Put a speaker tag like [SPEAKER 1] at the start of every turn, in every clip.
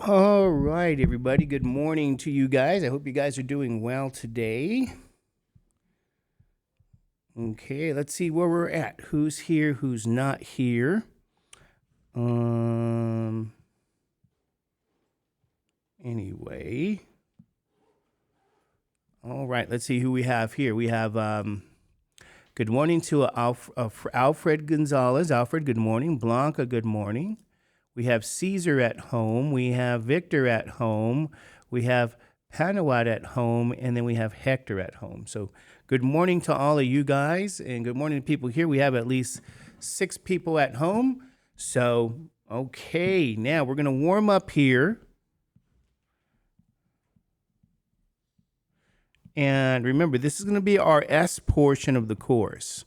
[SPEAKER 1] All right, everybody. Good morning to you guys. I hope you guys are doing well today. Okay, let's see where we're at. Who's here? Who's not here? Anyway. All right, let's see who we have here. We have good morning to Alfred Gonzalez. Alfred, good morning. Blanca, good morning. We have Caesar at home. We have Victor at home. We have Panawat at home. And then we have Hector at home. So good morning to all of you guys. And good morning to people here. We have at least 6 people at home. So, okay, now we're going to warm up here. And remember, this is going to be our S portion of the course.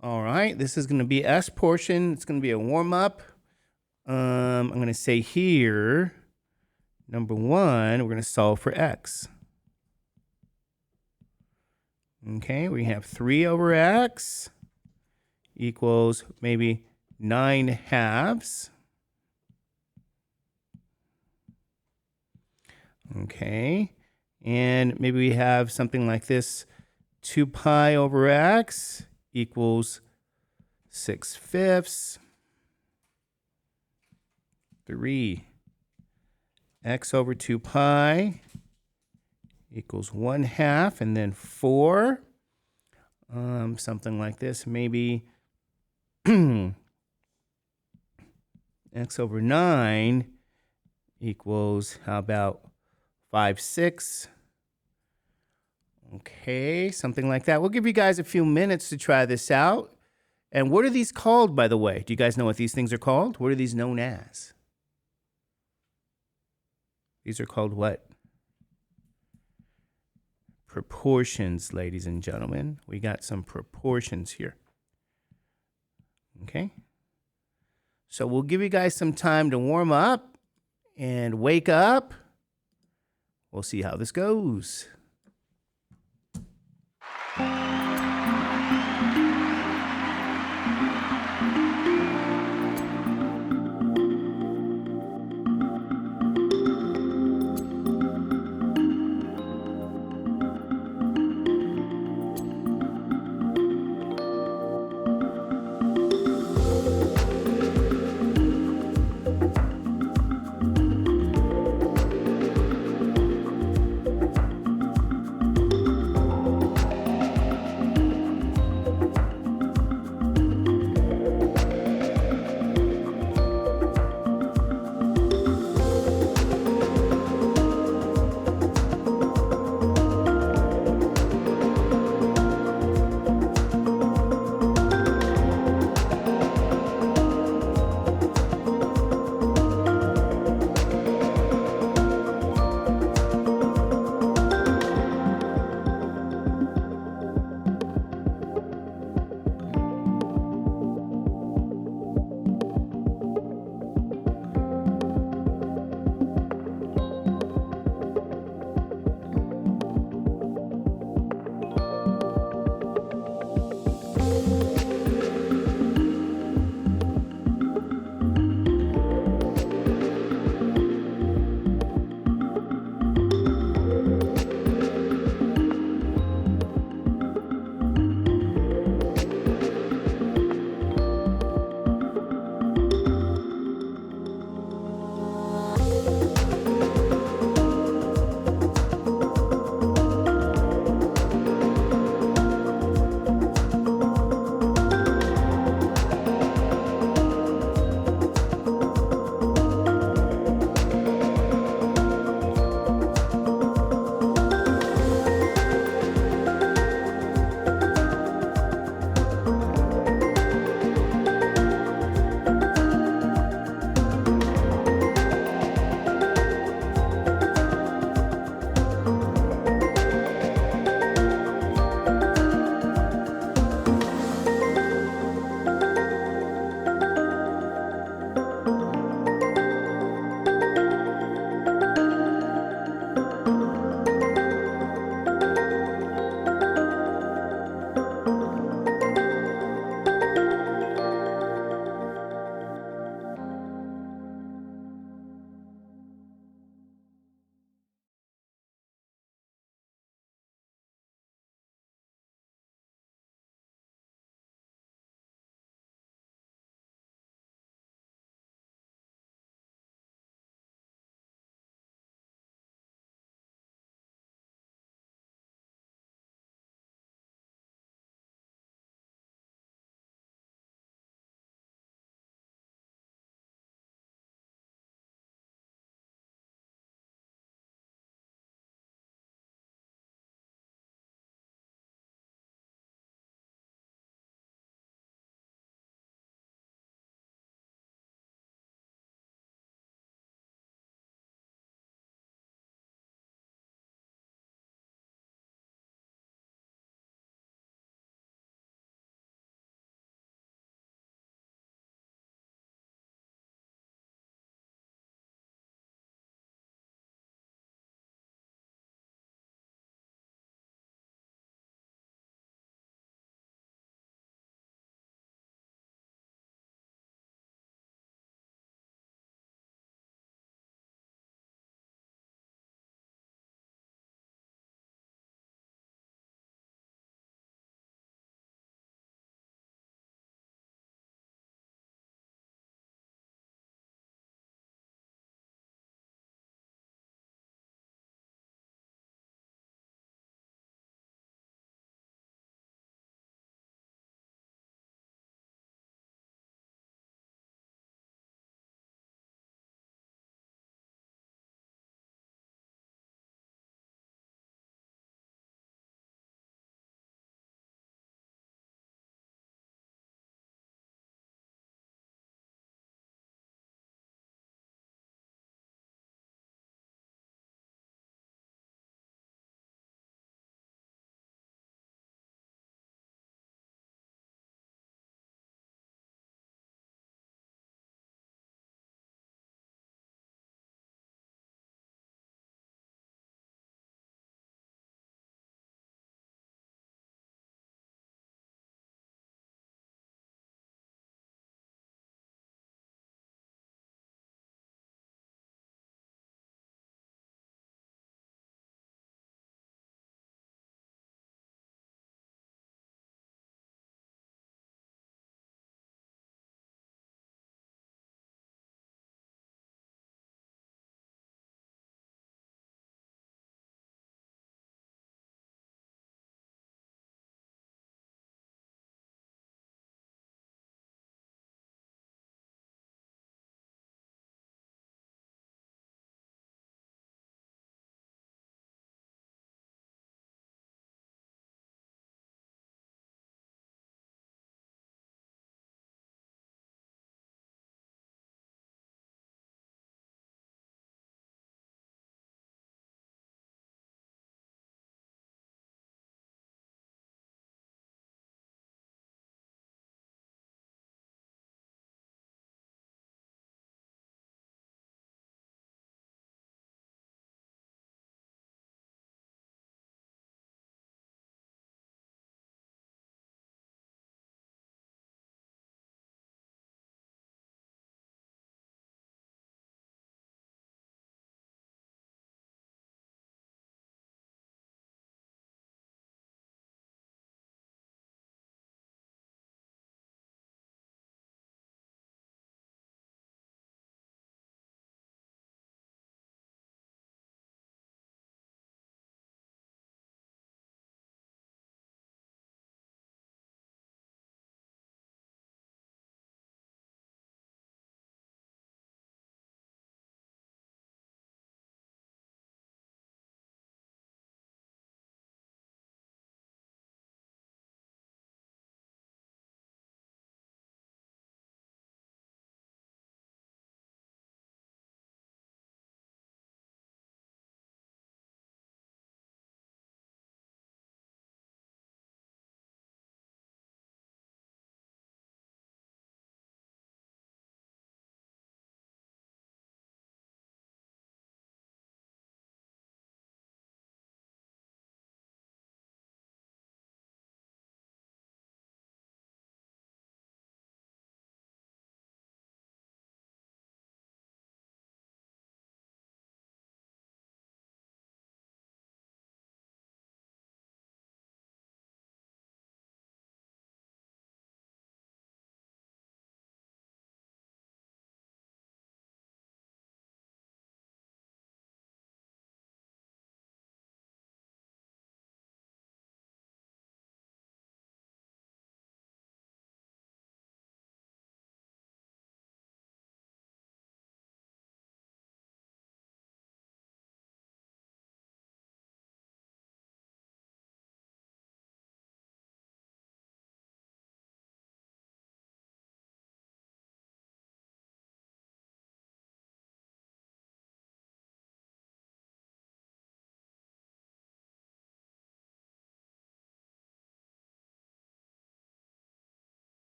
[SPEAKER 1] All right, this is going to be S portion. It's going to be a warm-up. I'm going to say here, number 1, we're going to solve for x. Okay, we have 3 over x equals maybe 9 halves. Okay, and maybe we have something like this, 2 pi over x equals 6/5. 3 x over 2 pi equals 1/2, and then 4. Something like this, maybe x over 9 equals, how about 5/6? Okay, something like that. We'll give you guys a few minutes to try this out. And what are these called, by the way? Do you guys know what these things are called? What are these known as? These are called what? Proportions, ladies and gentlemen. We got some proportions here. Okay? So we'll give you guys some time to warm up and wake up. We'll see how this goes.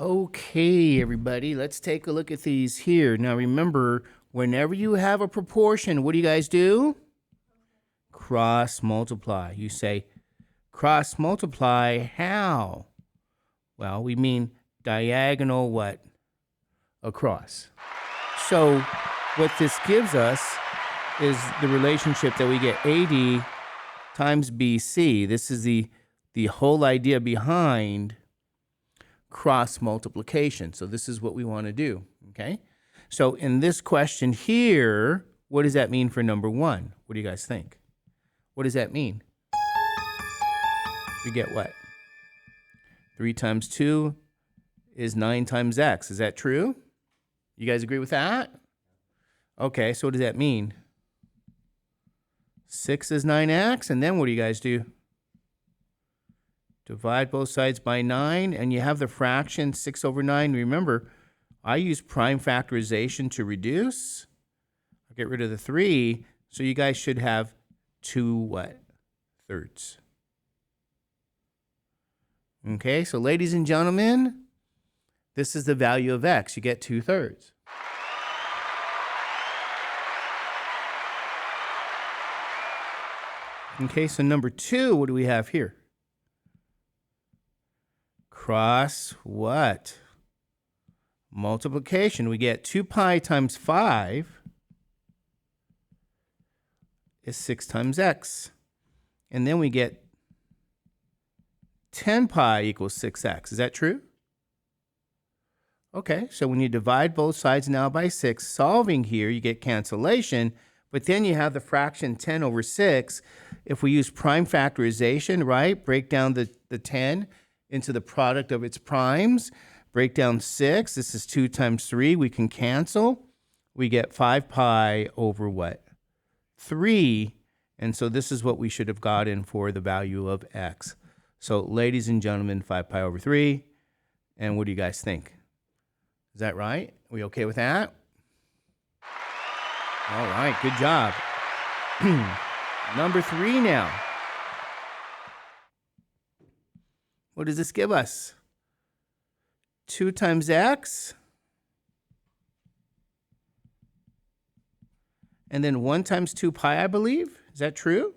[SPEAKER 1] Okay, everybody, let's take a look at these here. Now remember, whenever you have a proportion, what do you guys do? Cross multiply. You say, cross multiply how? Well, we mean diagonal what? Across. So what this gives us is the relationship that we get AD times BC. This is the whole idea behind cross multiplication. So this is what we want to do, okay? So in this question here, what does that mean for number 1? What do you guys think? What does that mean? We get what? 3 times 2 is 9 times x. Is that true? You guys agree with that? Okay, so what does that mean? 6 is 9x, and then what do you guys do? Divide both sides by 9, and you have the fraction 6 over 9. Remember, I use prime factorization to reduce. I'll get rid of the 3, so you guys should have 2 what? Thirds. Okay, so ladies and gentlemen, this is the value of x. You get 2 thirds. Okay, so number 2, what do we have here? Cross what? Multiplication. We get 2 pi times 5 is 6 times x. And then we get 10 pi equals 6x. Is that true? Okay, so when you divide both sides now by 6, solving here, you get cancellation, but then you have the fraction 10 over 6. If we use prime factorization, right, break down the 10 into the product of its primes, break down 6. This is 2 times 3. We can cancel. We get 5 pi over what? 3. And so this is what we should have gotten for the value of x. So ladies and gentlemen, 5 pi over 3. And what do you guys think? Is that right? Are we okay with that? All right, good job. Number 3 now. What does this give us? 2 times x. And then 1 times 2 pi, I believe. Is that true?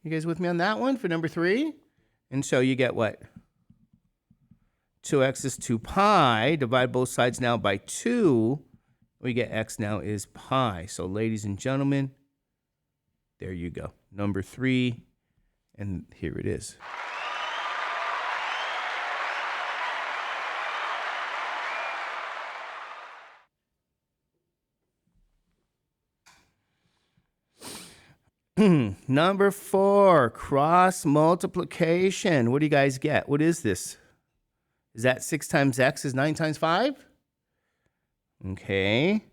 [SPEAKER 1] You guys with me on that one for number 3? And so you get what? 2x is 2 pi. Divide both sides now by 2. We get x now is pi. So ladies and gentlemen, there you go. Number 3. And here it is. Number 4, cross multiplication. What do you guys get? What is this? Is that 6 times x is 9 times 5? Okay.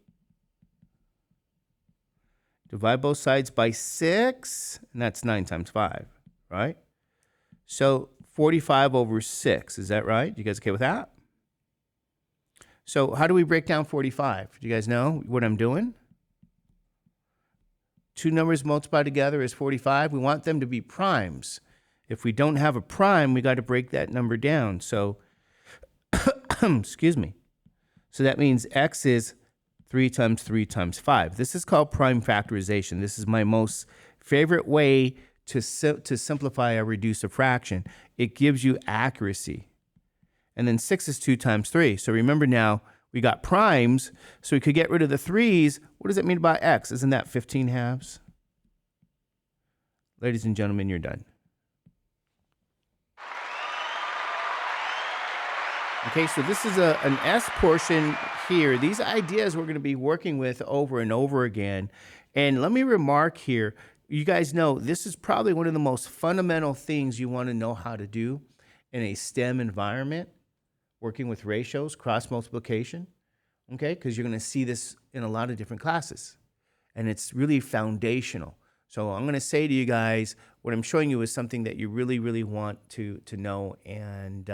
[SPEAKER 1] Divide both sides by 6, and that's 9 times 5, right? So 45 over 6, is that right? You guys okay with that? So how do we break down 45? Do you guys know what I'm doing? 2 numbers multiplied together is 45. We want them to be primes. If we don't have a prime, we got to break that number down. So, excuse me. So that means x is 3 times 3 times 5. This is called prime factorization. This is my most favorite way to simplify or reduce a fraction. It gives you accuracy. And then 6 is 2 times 3. So remember now, we got primes, so we could get rid of the 3's. What does it mean about x? Isn't that 15 halves? Ladies and gentlemen, you're done. Okay, so this is an S portion here. These ideas we're going to be working with over and over again. And let me remark here, you guys know this is probably one of the most fundamental things you want to know how to do in a STEM environment. Working with ratios, cross multiplication, okay? Because you're going to see this in a lot of different classes. And it's really foundational. So I'm going to say to you guys, what I'm showing you is something that you really, really want to know and,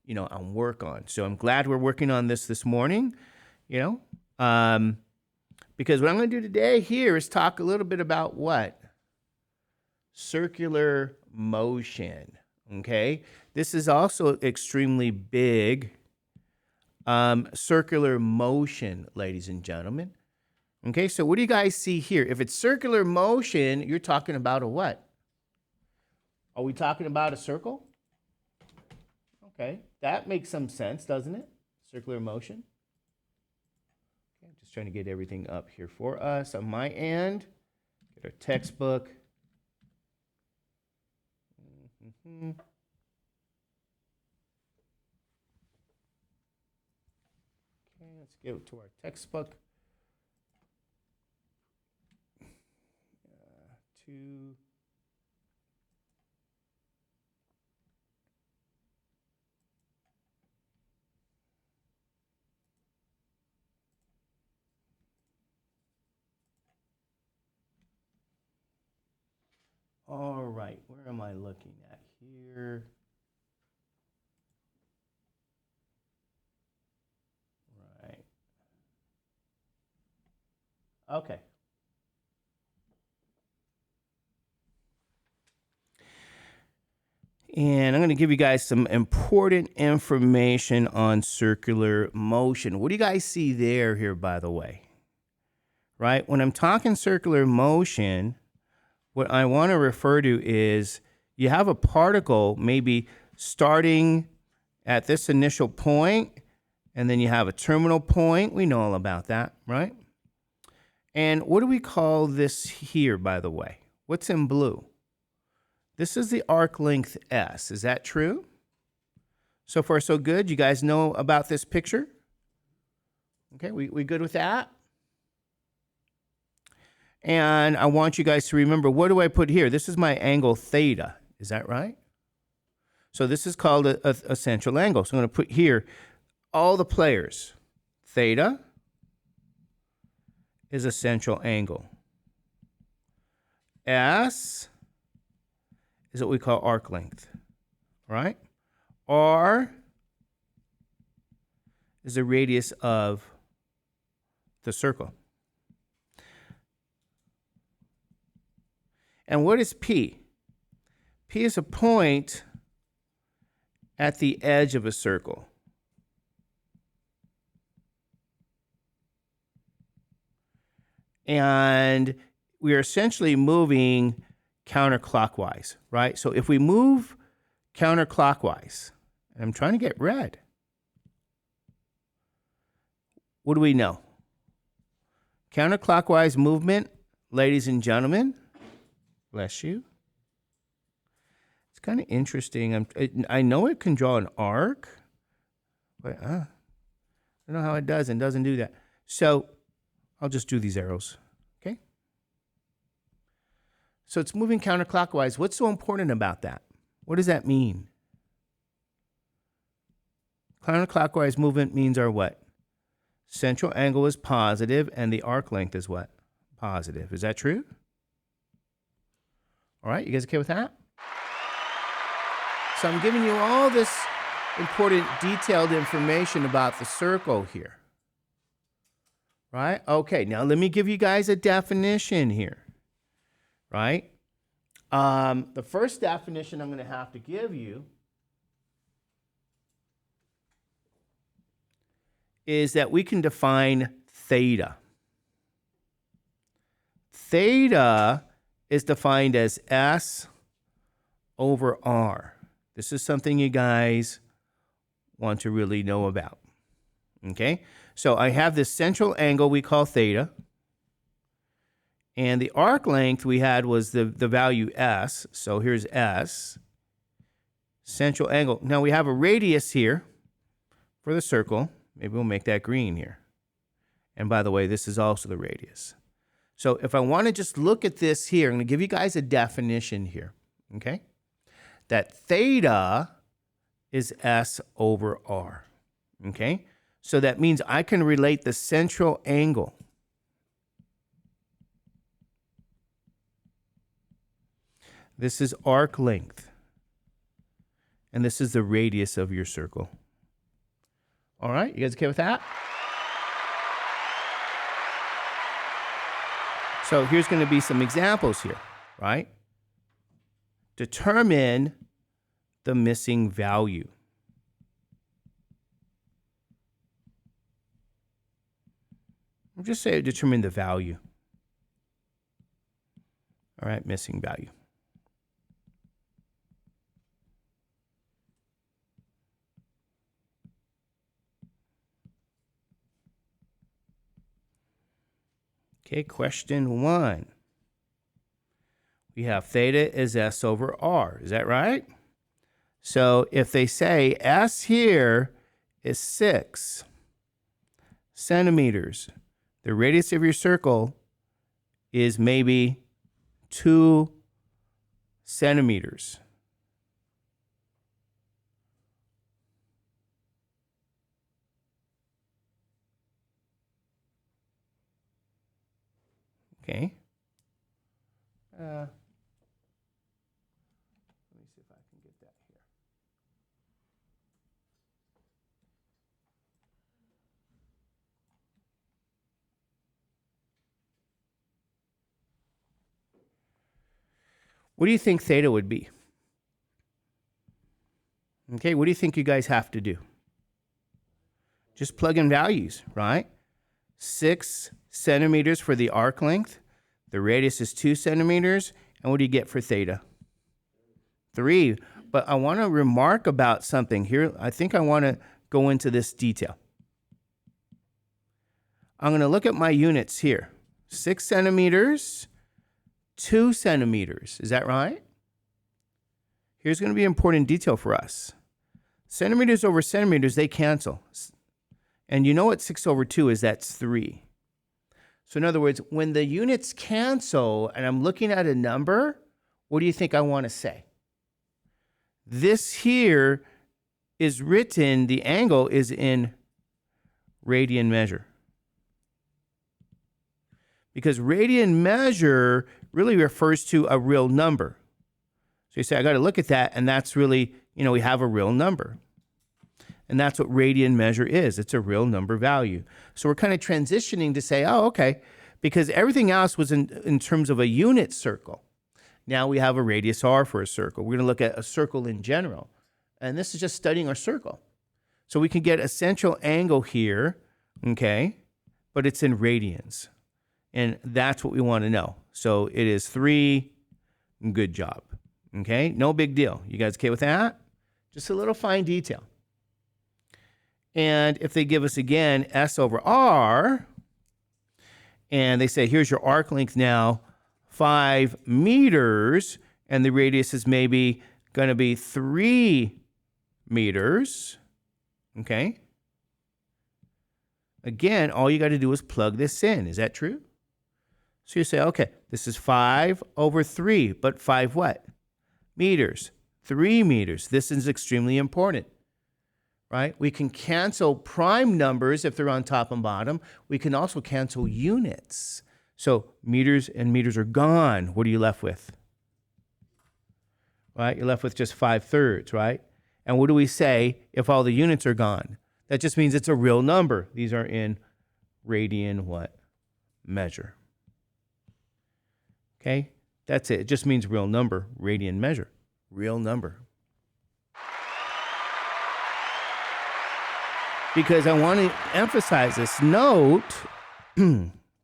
[SPEAKER 1] you know, and work on. So I'm glad we're working on this morning, you know? Because what I'm going to do today here is talk a little bit about what? Circular motion, okay? This is also extremely big. Circular motion, ladies and gentlemen. Okay, so what do you guys see here? If it's circular motion, you're talking about a what? Are we talking about a circle? Okay, that makes some sense, doesn't it? Circular motion. Okay, just trying to get everything up here for us on my end. Get our textbook. Okay, let's go to our textbook. Two. All right, where am I looking at here? Right. Okay. And I'm going to give you guys some important information on circular motion. What do you guys see there here, by the way? Right? When I'm talking circular motion, what I want to refer to is you have a particle maybe starting at this initial point, and then you have a terminal point. We know all about that, right? And what do we call this here, by the way? What's in blue? This is the arc length S. Is that true? So far, so good. You guys know about this picture? Okay, we good with that? And I want you guys to remember, what do I put here? This is my angle theta. Is that right? So this is called a central angle. So I'm going to put here all the players. Theta is a central angle. S is what we call arc length, right? R is the radius of the circle. And what is P? P is a point at the edge of a circle. And we are essentially moving counterclockwise, right? So if we move counterclockwise, and I'm trying to get red, what do we know? Counterclockwise movement, ladies and gentlemen, bless you. It's kind of interesting. I know it can draw an arc, but I don't know how it does and doesn't do that. So I'll just do these arrows, okay? So it's moving counterclockwise. What's so important about that? What does that mean? Counterclockwise movement means our what? Central angle is positive and the arc length is what? Positive. Is that true? All right, you guys okay with that? So I'm giving you all this important detailed information about the circle here. Right? Okay, now let me give you guys a definition here. Right? The first definition I'm going to have to give you is that we can define theta. Theta is defined as S over R. This is something you guys want to really know about. Okay? So I have this central angle we call theta. And the arc length we had was the value S. So here's S. Central angle. Now we have a radius here for the circle. Maybe we'll make that green here. And by the way, this is also the radius. So if I want to just look at this here, I'm going to give you guys a definition here. Okay? That theta is S over R. Okay? So that means I can relate the central angle this is arc length. And this is the radius of your circle. All right, you guys okay with that? So here's going to be some examples here, right? Determine the missing value. We'll just say determine the value. All right, missing value. Okay, question 1. We have theta is S over R. Is that right? So if they say S here is 6 centimeters, the radius of your circle is maybe 2 centimeters. Okay. Let me see if I can get that here. What do you think theta would be? Okay, what do you think you guys have to do? Just plug in values, right? 6 centimeters for the arc length. The radius is 2 centimeters. And what do you get for theta? 3. But I want to remark about something here. I think I want to go into this detail. I'm going to look at my units here. 6 centimeters, 2 centimeters. Is that right? Here's going to be an important detail for us. Centimeters over centimeters, they cancel. And you know what 6 over 2 is? That's 3. So in other words, when the units cancel and I'm looking at a number, what do you think I want to say? This here is written, the angle is in radian measure. Because radian measure really refers to a real number. So you say, I got to look at that, and that's really, we have a real number. And that's what radian measure is. It's a real number value. So we're kind of transitioning to say, oh, okay, because everything else was in terms of a unit circle. Now we have a radius r for a circle. We're going to look at a circle in general. And this is just studying our circle. So we can get a central angle here, okay, but it's in radians. And that's what we want to know. So it is 3. Good job. Okay, no big deal. You guys okay with that? Just a little fine detail. And if they give us again S over R, and they say, here's your arc length now, 5 meters, and the radius is maybe going to be 3 meters, okay? Again, all you got to do is plug this in. Is that true? So you say, okay, this is 5 over 3, but 5 what? Meters, 3 meters. This is extremely important. Right? We can cancel prime numbers if they're on top and bottom. We can also cancel units. So meters and meters are gone. What are you left with? Right? You're left with just 5/3, right? And what do we say if all the units are gone? That just means it's a real number. These are in radian what? Measure. Okay? That's it. It just means real number, radian measure. Real number. Because I want to emphasize this. Note,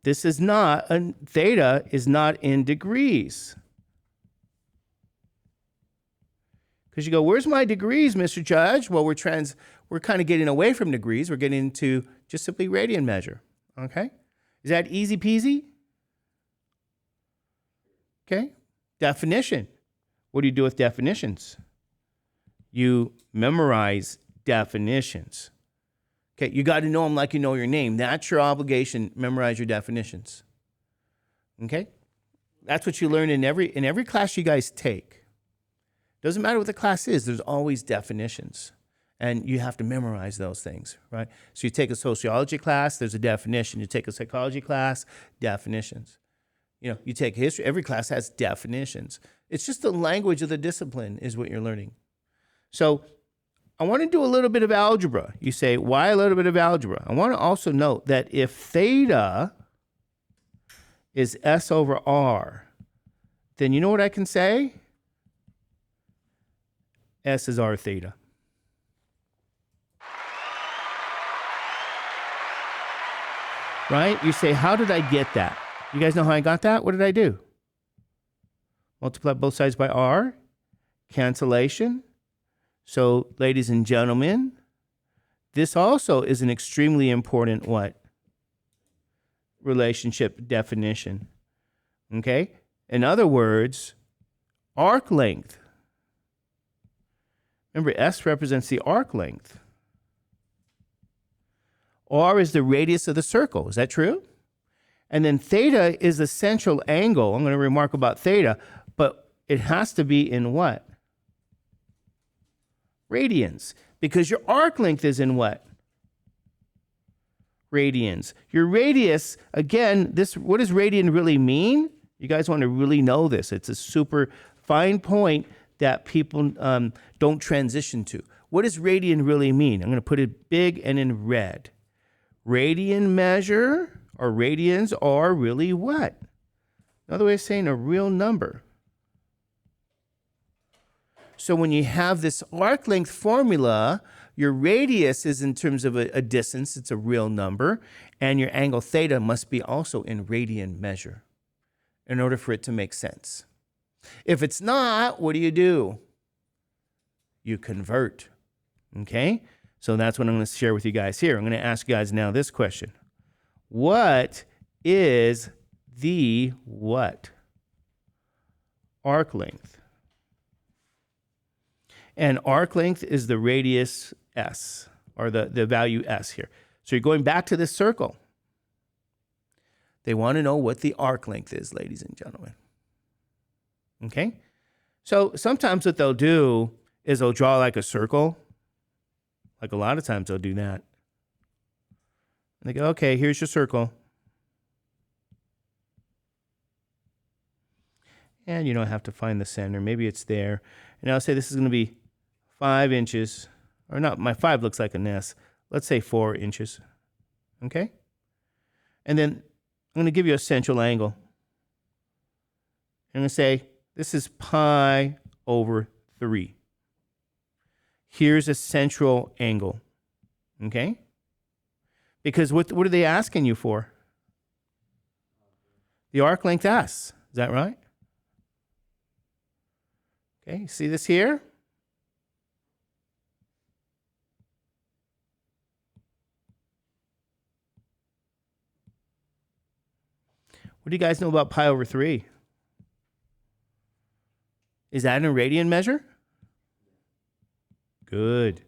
[SPEAKER 1] this is not, theta is not in degrees. Because you go, where's my degrees, Mr. Judge? Well, we're kind of getting away from degrees. We're getting into just simply radian measure. Okay? Is that easy peasy? Okay? Definition. What do you do with definitions? You memorize definitions. Okay, you got to know them like you know your name. That's your obligation. Memorize your definitions. Okay? That's what you learn in every class you guys take. Doesn't matter what the class is, there's always definitions. And you have to memorize those things, right? So you take a sociology class, there's a definition. You take a psychology class, definitions. You take history, every class has definitions. It's just the language of the discipline is what you're learning. So I want to do a little bit of algebra. You say, why a little bit of algebra? I want to also note that if theta is S over R, then you know what I can say? S is r theta. Right? You say, how did I get that? You guys know how I got that? What did I do? Multiply both sides by r. Cancellation. So, ladies and gentlemen, this also is an extremely important what? Relationship definition. Okay? In other words, arc length. Remember, S represents the arc length. R is the radius of the circle. Is that true? And then theta is the central angle. I'm going to remark about theta, but it has to be in what? Radians. Because your arc length is in what? Radians. Your radius, again, what does radian really mean? You guys want to really know this. It's a super fine point that people don't transition to. What does radian really mean? I'm going to put it big and in red. Radian measure, or radians, are really what? Another way of saying a real number. So when you have this arc length formula, your radius is in terms of a distance, it's a real number, and your angle theta must be also in radian measure in order for it to make sense. If it's not, what do? You convert, okay? So that's what I'm going to share with you guys here. I'm going to ask you guys now this question. What is the what? Arc length. And arc length is the radius S, or the value S here. So you're going back to this circle. They want to know what the arc length is, ladies and gentlemen. Okay? So sometimes what they'll do is they'll draw like a circle. Like a lot of times they'll do that. And they go, okay, here's your circle. And you don't have to find the center. Maybe it's there. And I'll say this is going to be 5 inches. Or not, my 5 looks like an S. Let's say 4 inches. Okay? And then I'm going to give you a central angle. I'm going to say this is pi over 3. Here's a central angle, okay? Because what are they asking you for? The arc length S, is that right? Okay, see this here? What do you guys know about pi over 3? Is that a radian measure? Good.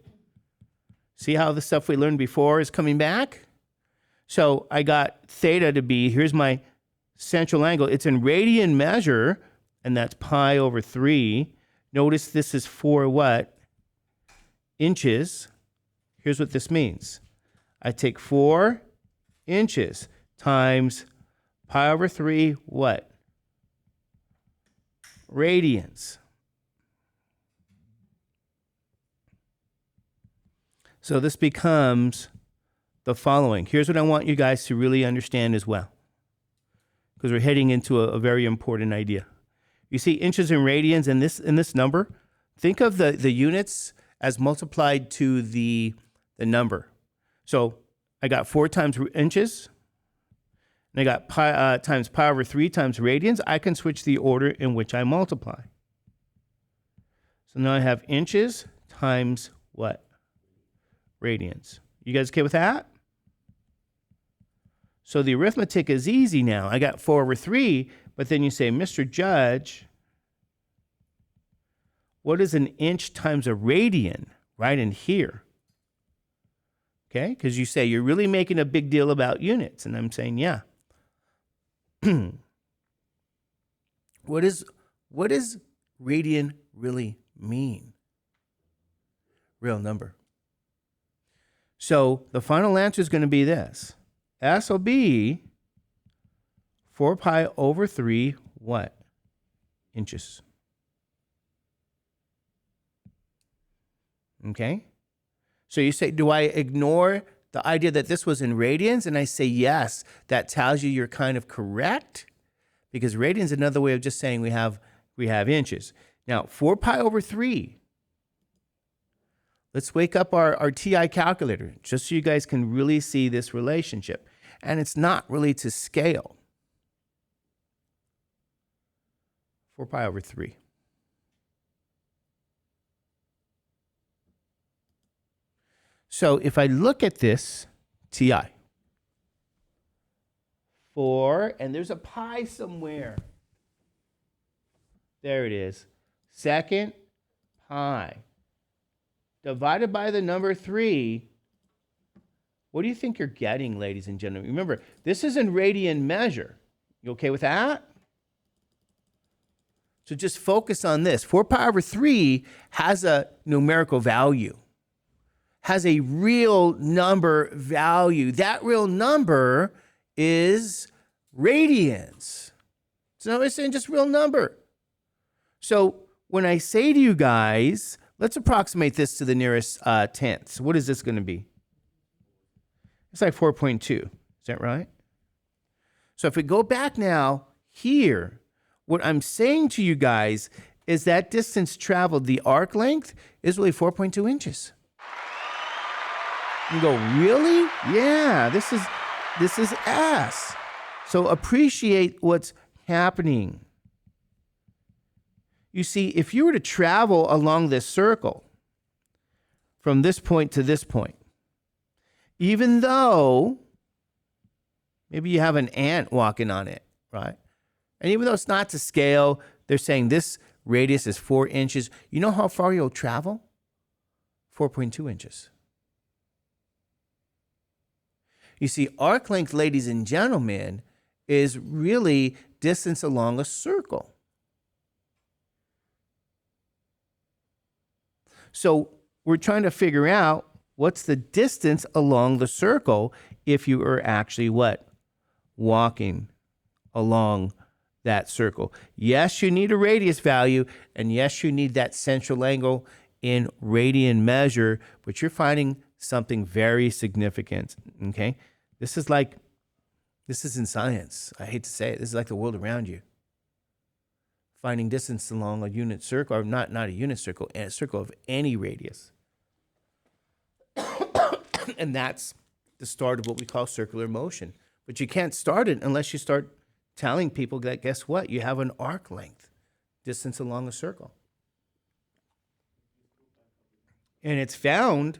[SPEAKER 1] See how the stuff we learned before is coming back? So I got theta to be, here's my central angle. It's in radian measure, and that's pi over 3. Notice this is 4 what? Inches. Here's what this means. I take 4 inches times pi over 3 what? Radians. So this becomes the following. Here's what I want you guys to really understand as well, because we're heading into a very important idea. You see inches and radians in this number. Think of the units as multiplied to the number. So I got 4 times inches, and I got pi times pi over 3 times radians. I can switch the order in which I multiply. So now I have inches times what? Radians. You guys okay with that? So the arithmetic is easy now. I got 4 over 3, but then you say, Mr. Judge, what is an inch times a radian right in here? Okay, because you say you're really making a big deal about units, and I'm saying, yeah. What does radian really mean? Real number. So the final answer is going to be this. S will be 4 pi over 3 what? Inches. Okay? So you say, do I ignore the idea that this was in radians? And I say, yes. That tells you you're kind of correct, because radians is another way of just saying we have inches. Now, 4 pi over 3 Let's wake up our TI calculator just so you guys can really see this relationship. And it's not really to scale. 4 pi over 3. So if I look at this TI, 4, and there's a pi somewhere. There it is. Second pi divided by the number 3. What do you think you're getting, ladies and gentlemen? Remember, this is in radian measure. You okay with that? So just focus on this. 4 pi over 3 has a numerical value, has a real number value. That real number is radians. So it's just real number. So when I say to you guys, let's approximate this to the nearest tenth. So what is this going to be? It's like 4.2. Is that right? So if we go back now here, what I'm saying to you guys is that distance traveled, the arc length, is really 4.2 inches. You go, really? Yeah, this is S. So appreciate what's happening. You see, if you were to travel along this circle from this point to this point, even though maybe you have an ant walking on it, right? And even though it's not to scale, they're saying this radius is 4 inches. You know how far you'll travel? 4.2 inches. You see, arc length, ladies and gentlemen, is really distance along a circle. So we're trying to figure out what's the distance along the circle if you are actually what? Walking along that circle. Yes, you need a radius value, and yes, you need that central angle in radian measure, but you're finding something very significant, okay? This is in science. I hate to say it. This is like the world around you. Finding distance along a unit circle, or not a unit circle, a circle of any radius. And that's the start of what we call circular motion. But you can't start it unless you start telling people that, guess what? You have an arc length, distance along a circle. And it's found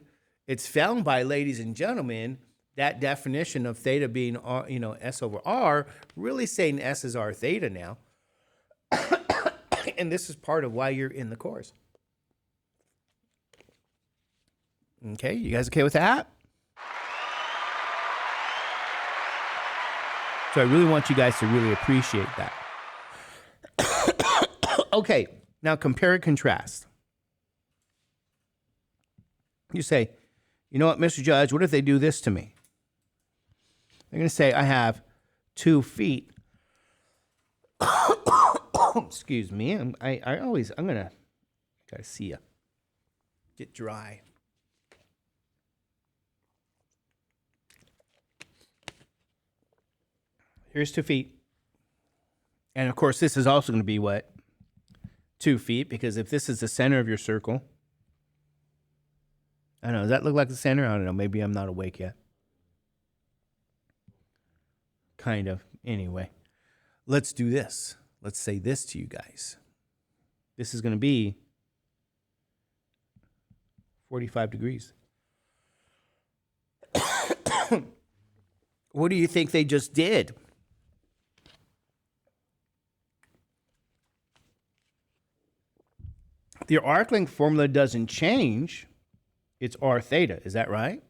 [SPEAKER 1] by, ladies and gentlemen, that definition of theta being R, S over R, really saying S is R theta now. And this is part of why you're in the course. Okay, you guys okay with that? So I really want you guys to really appreciate that. Okay, now compare and contrast. You say, you know what, Mr. Judge, what if they do this to me? They're going to say, I have 2 feet. Excuse me. I'm going to see you get dry. Here's 2 feet. And of course, this is also going to be what? 2 feet, because if this is the center of your circle, I don't know, does that look like the center? I don't know. Maybe I'm not awake yet. Kind of. Anyway, let's do this. Let's say this to you guys. This is going to be 45 degrees. What do you think they just did? The arc length formula doesn't change. It's R theta. Is that right?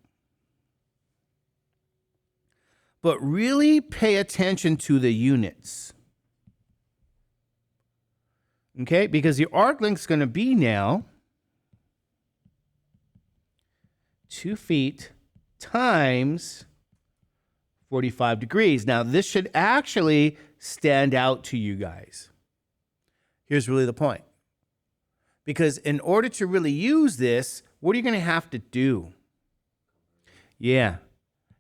[SPEAKER 1] But really pay attention to the units. Okay? Because the arc length is going to be now 2 feet times 45 degrees. Now, this should actually stand out to you guys. Here's really the point. Because in order to really use this, what are you going to have to do? Yeah.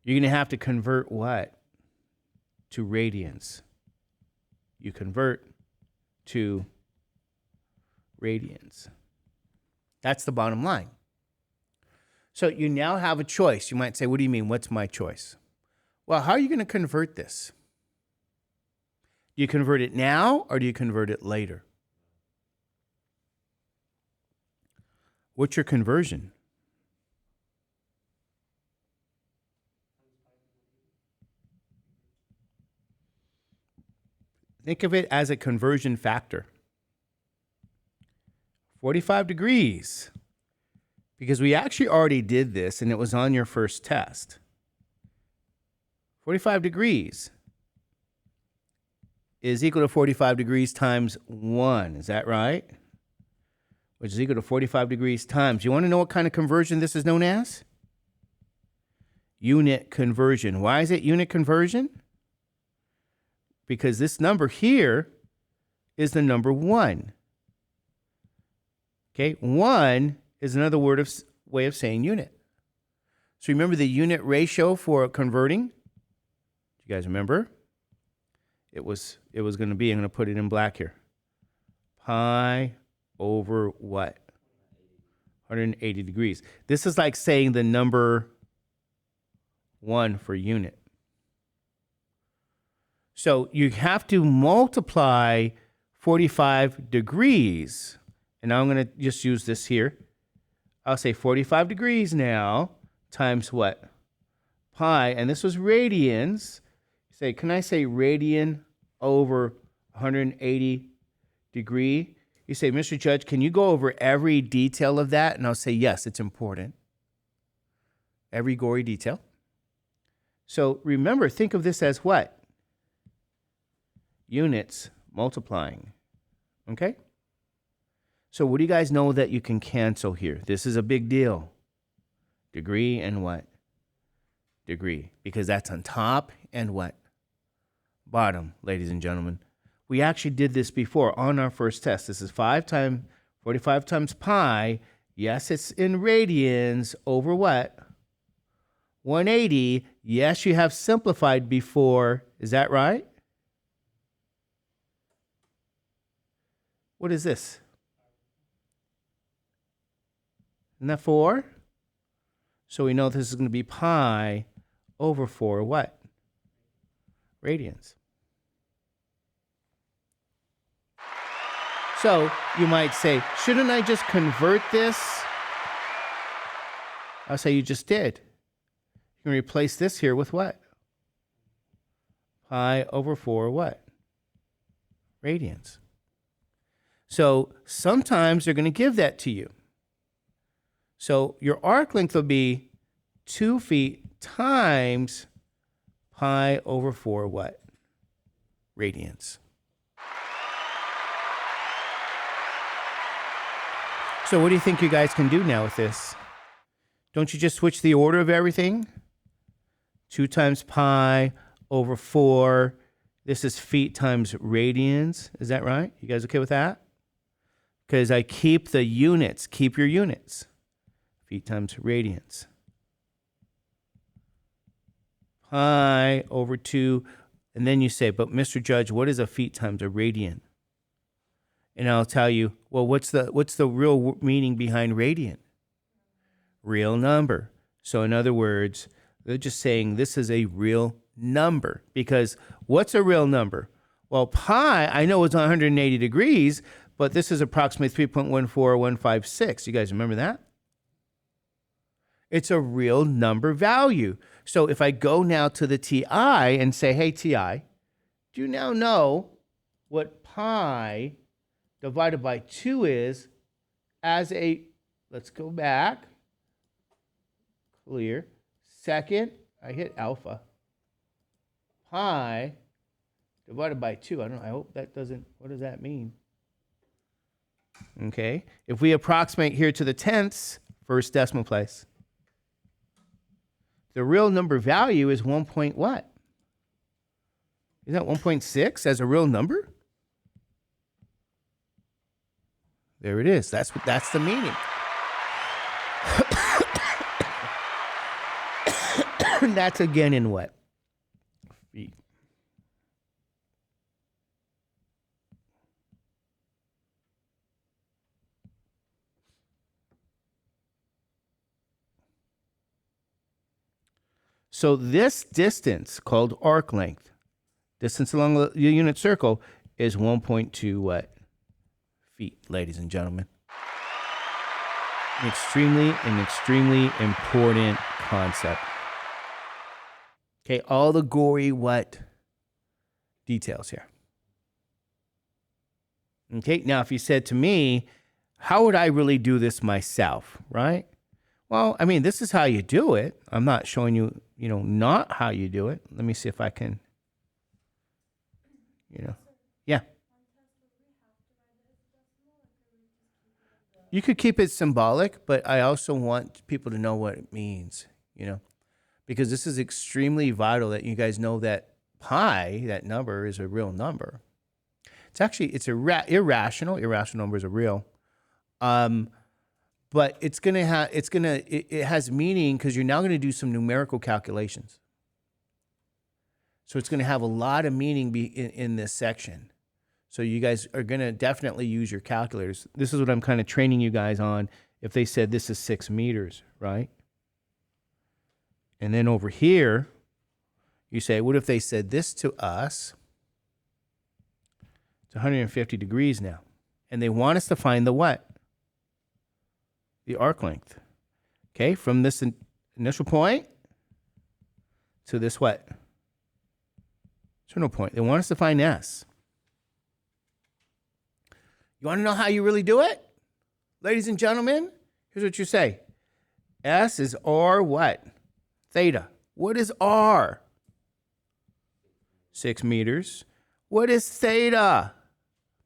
[SPEAKER 1] You're going to have to convert what? To radians. You convert to radians. That's the bottom line. So you now have a choice. You might say, what do you mean? What's my choice? Well, how are you going to convert this? Do you convert it now or do you convert it later? What's your conversion? Think of it as a conversion factor. 45 degrees. Because we actually already did this and it was on your first test. 45 degrees is equal to 45 degrees times 1. Is that right? Which is equal to 45 degrees times. You want to know what kind of conversion this is known as? Unit conversion. Why is it unit conversion? Because this number here is the number 1. Okay, 1 is another way of saying unit. So remember the unit ratio for converting? You guys remember? It was going to be, I'm going to put it in black here. Pi over what? 180 degrees. This is like saying the number 1 for unit. So you have to multiply 45 degrees. And now I'm going to just use this here. I'll say 45 degrees now times what? Pi, and this was radians. Say, can I say radian over 180 degree? You say, Mr. Judge, can you go over every detail of that? And I'll say, yes, it's important. Every gory detail. So remember, think of this as what? Units multiplying. Okay? So what do you guys know that you can cancel here? This is a big deal. Degree and what? Degree. Because that's on top and what? Bottom, ladies and gentlemen. We actually did this before on our first test. This is 45 times pi. Yes, it's in radians over what? 180. Yes, you have simplified before. Is that right? What is this? Isn't that 4? So we know this is going to be pi over 4 what? Radians. So you might say, shouldn't I just convert this? I'll say you just did. You can replace this here with what? Pi over 4 what? Radians. So sometimes they're going to give that to you. So your arc length will be 2 feet times pi over 4 what? Radians. So what do you think you guys can do now with this? Don't you just switch the order of everything? 2 times pi over 4. This is feet times radians. Is that right? You guys okay with that? Because I keep the units. Keep your units. Feet times radians. Pi over 2. And then you say, but Mr. Judge, what is a feet times a radian? And I'll tell you, well, what's the real meaning behind radian? Real number. So in other words, they're just saying this is a real number. Because what's a real number? Well, pi, I know it's 180 degrees, but this is approximately 3.14156. You guys remember that? It's a real number value. So if I go now to the TI and say, hey, TI, do you now know what pi divided by 2 is as a, let's go back, clear, second, I hit alpha, pi divided by 2. I hope that doesn't, what does that mean? Okay, if we approximate here to the tenths, first decimal place, the real number value is 1 point what? Is that 1.6 as a real number? There it is. That's the meaning. That's again in what? Feet. So this distance, called arc length, distance along the unit circle, is 1.2 what? Feet, ladies and gentlemen. An extremely important concept. Okay, all the gory what? Details here. Okay, now if you said to me, how would I really do this myself, right? Well, I mean, this is how you do it. I'm not showing you, not how you do it. Let me see if I can, yeah. You could keep it symbolic, but I also want people to know what it means, because this is extremely vital that you guys know that pi, that number, is a real number. It's irrational. Irrational numbers are real. But it has meaning because you're now going to do some numerical calculations. So it's going to have a lot of meaning in this section. So you guys are going to definitely use your calculators. This is what I'm kind of training you guys on. If they said this is 6 meters, right? And then over here, you say, what if they said this to us? It's 150 degrees now. And they want us to find the what? The arc length. Okay, from this initial point to this what? Terminal point. They want us to find S. You want to know how you really do it? Ladies and gentlemen, here's what you say. S is R what? Theta. What is R? 6 meters. What is theta?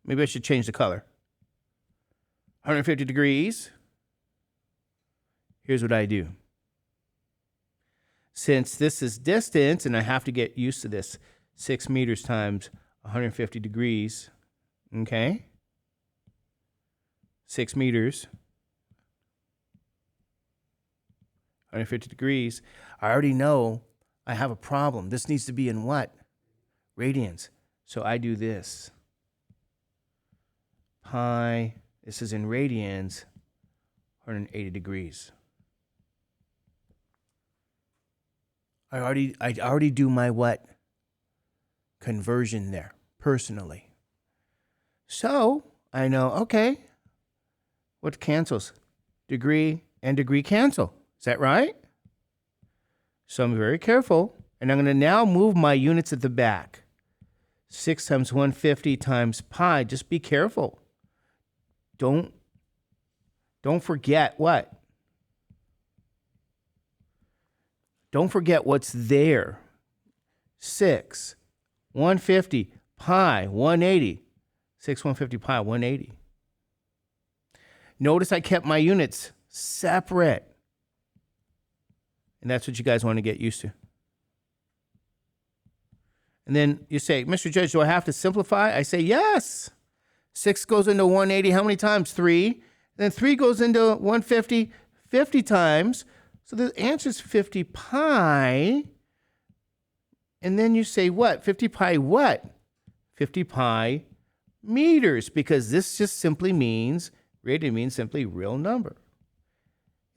[SPEAKER 1] Maybe I should change the color. 150 degrees. Here's what I do. Since this is distance, and I have to get used to this, 6 meters times 150 degrees, okay? 6 meters, 150 degrees. I already know I have a problem. This needs to be in what? Radians. So I do this. Pi, this is in radians, 180 degrees. I already do my what? Conversion there, personally. So I know, okay, what cancels? Degree and degree cancel. Is that right? So I'm very careful, and I'm going to now move my units at the back. 6 times 150 times pi. Just be careful. Don't forget what? Don't forget what's there. 6, 150, pi, 180. 6, 150, pi, 180. Notice I kept my units separate. And that's what you guys want to get used to. And then you say, Mr. Judge, do I have to simplify? I say, yes. 6 goes into 180 how many times? 3. And then 3 goes into 150 50 times. So the answer is 50 pi. And then you say what? 50 pi what? 50 pi meters, because this just simply means, radian means simply real number.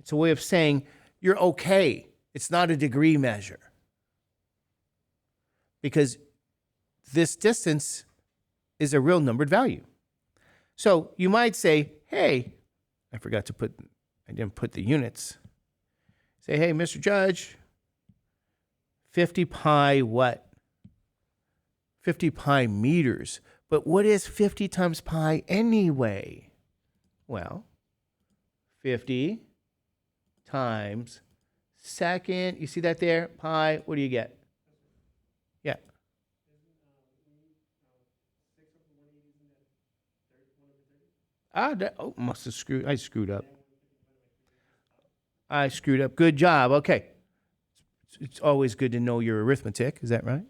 [SPEAKER 1] It's a way of saying you're okay. It's not a degree measure. Because this distance is a real numbered value. So you might say, hey, I didn't put the units. Say, hey, Mr. Judge, 50 pi what? 50 pi meters. But what is 50 times pi anyway? Well, 50 times second. You see that there? Pi, what do you get? Yeah. Must have screwed. I screwed up. Good job. Okay. It's always good to know your arithmetic. Is that right?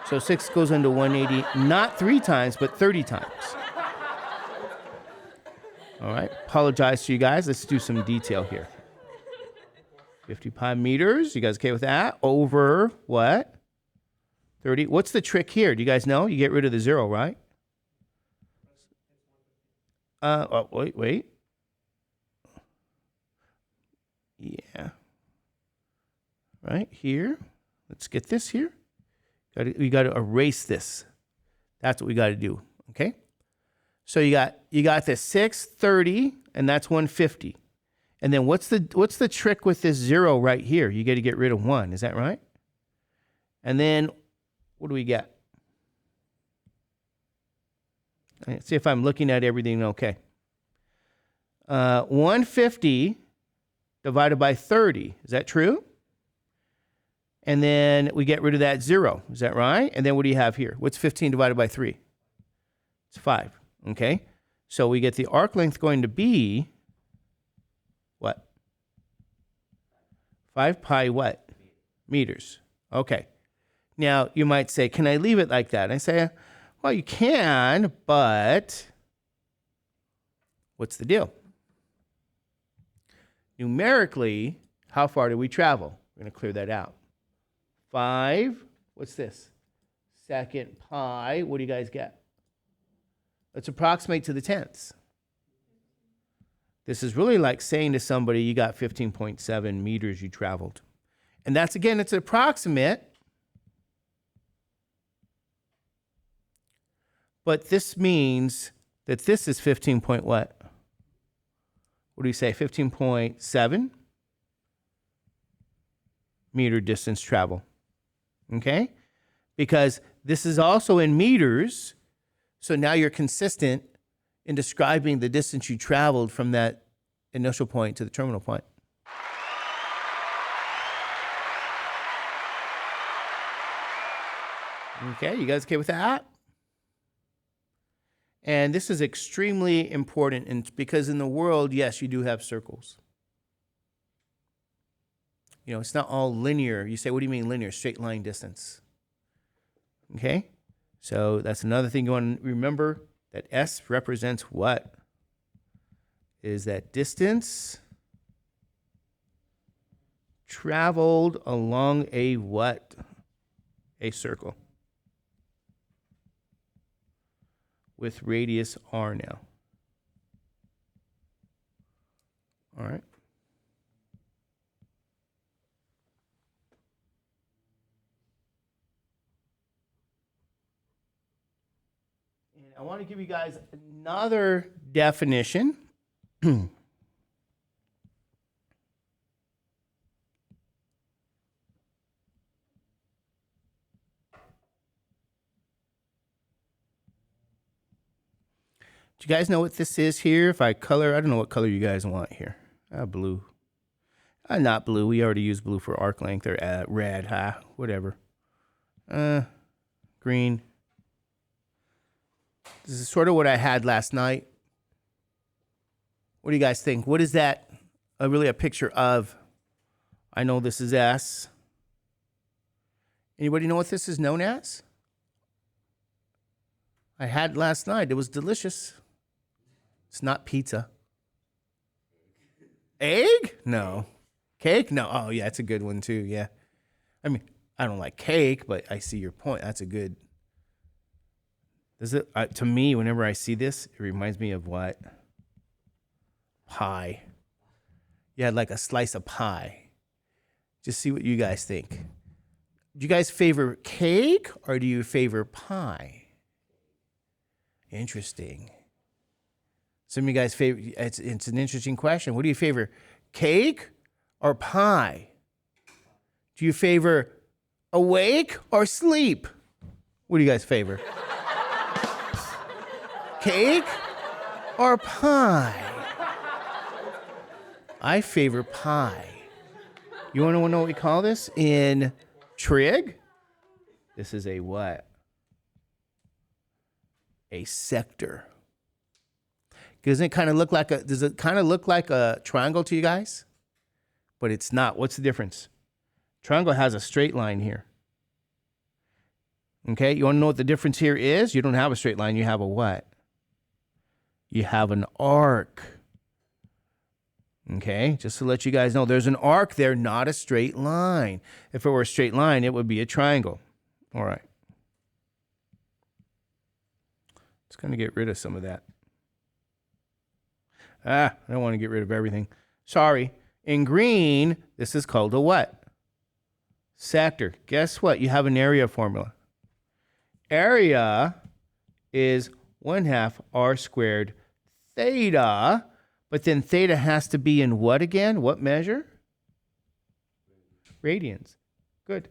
[SPEAKER 1] So 6 goes into 180, not 3 times, but 30 times. All right. Apologize to you guys. Let's do some detail here. 50 pi meters. You guys okay with that? Over what? 30. What's the trick here? Do you guys know? You get rid of the 0, right? Wait. Yeah. right here. Let's get this here. We got to erase this. That's what we got to do, okay? So you got this 630, and that's 150. And then what's the trick with this 0 right here? You got to get rid of 1. Is that right? And then what do we get? Let's see if I'm looking at everything okay. 150 divided by 30. Is that true? And then we get rid of that 0. Is that right? And then what do you have here? What's 15 divided by 3? It's 5. Okay? So we get the arc length going to be what? 5 pi what? Meters. Okay. Now, you might say, can I leave it like that? And I say, well, you can, but what's the deal? Numerically, how far do we travel? We're going to clear that out. 5, what's this? Second pi, what do you guys get? Let's approximate to the tenths. This is really like saying to somebody, you got 15.7 meters you traveled. And that's, again, it's approximate. But this means that this is 15 point what? What do we say? 15.7 meter distance travel. Okay? Because this is also in meters. So now you're consistent in describing the distance you traveled from that initial point to the terminal point. Okay, you guys okay with that? And this is extremely important, and because in the world, yes, you do have circles. You know, it's not all linear. You say, what do you mean linear? Straight line distance. Okay? So that's another thing you want to remember, that S represents what? Is that distance traveled along a what? A circle. With radius r now. All right. And I want to give you guys another definition. Do you guys know what this is here? If I color, I don't know what color you guys want here. Blue. Not blue. We already used blue for arc length, or red, whatever. Green. This is sort of what I had last night. What do you guys think? What is that really a picture of? I know this is S. Anybody know what this is known as? I had last night. It was delicious. It's not pizza. Egg? No. Cake? No. Oh, yeah, it's a good one too. Yeah. I mean, I don't like cake, but I see your point. That's a good. Does it? To me, whenever I see this, it reminds me of what? Pie. You had like a slice of pie. Just see what you guys think. Do you guys favor cake or do you favor pie? Interesting. Some of you guys favor, it's an interesting question. What do you favor, cake or pie? Do you favor awake or sleep? What do you guys favor? Cake or pie? I favor pie. You want to know what we call this in trig? This is a what? A sector. Does it kind of look like a triangle to you guys? But it's not. What's the difference? Triangle has a straight line here. Okay, you want to know what the difference here is? You don't have a straight line, you have a what? You have an arc. Okay, just to let you guys know, there's an arc there, not a straight line. If it were a straight line, it would be a triangle. All right. Just going to get rid of some of that. I don't want to get rid of everything. Sorry. In green, this is called a what? sector. Guess what? You have an area formula. Area is 1/2 r squared theta, but then theta has to be in what again? What measure? Radians. Good.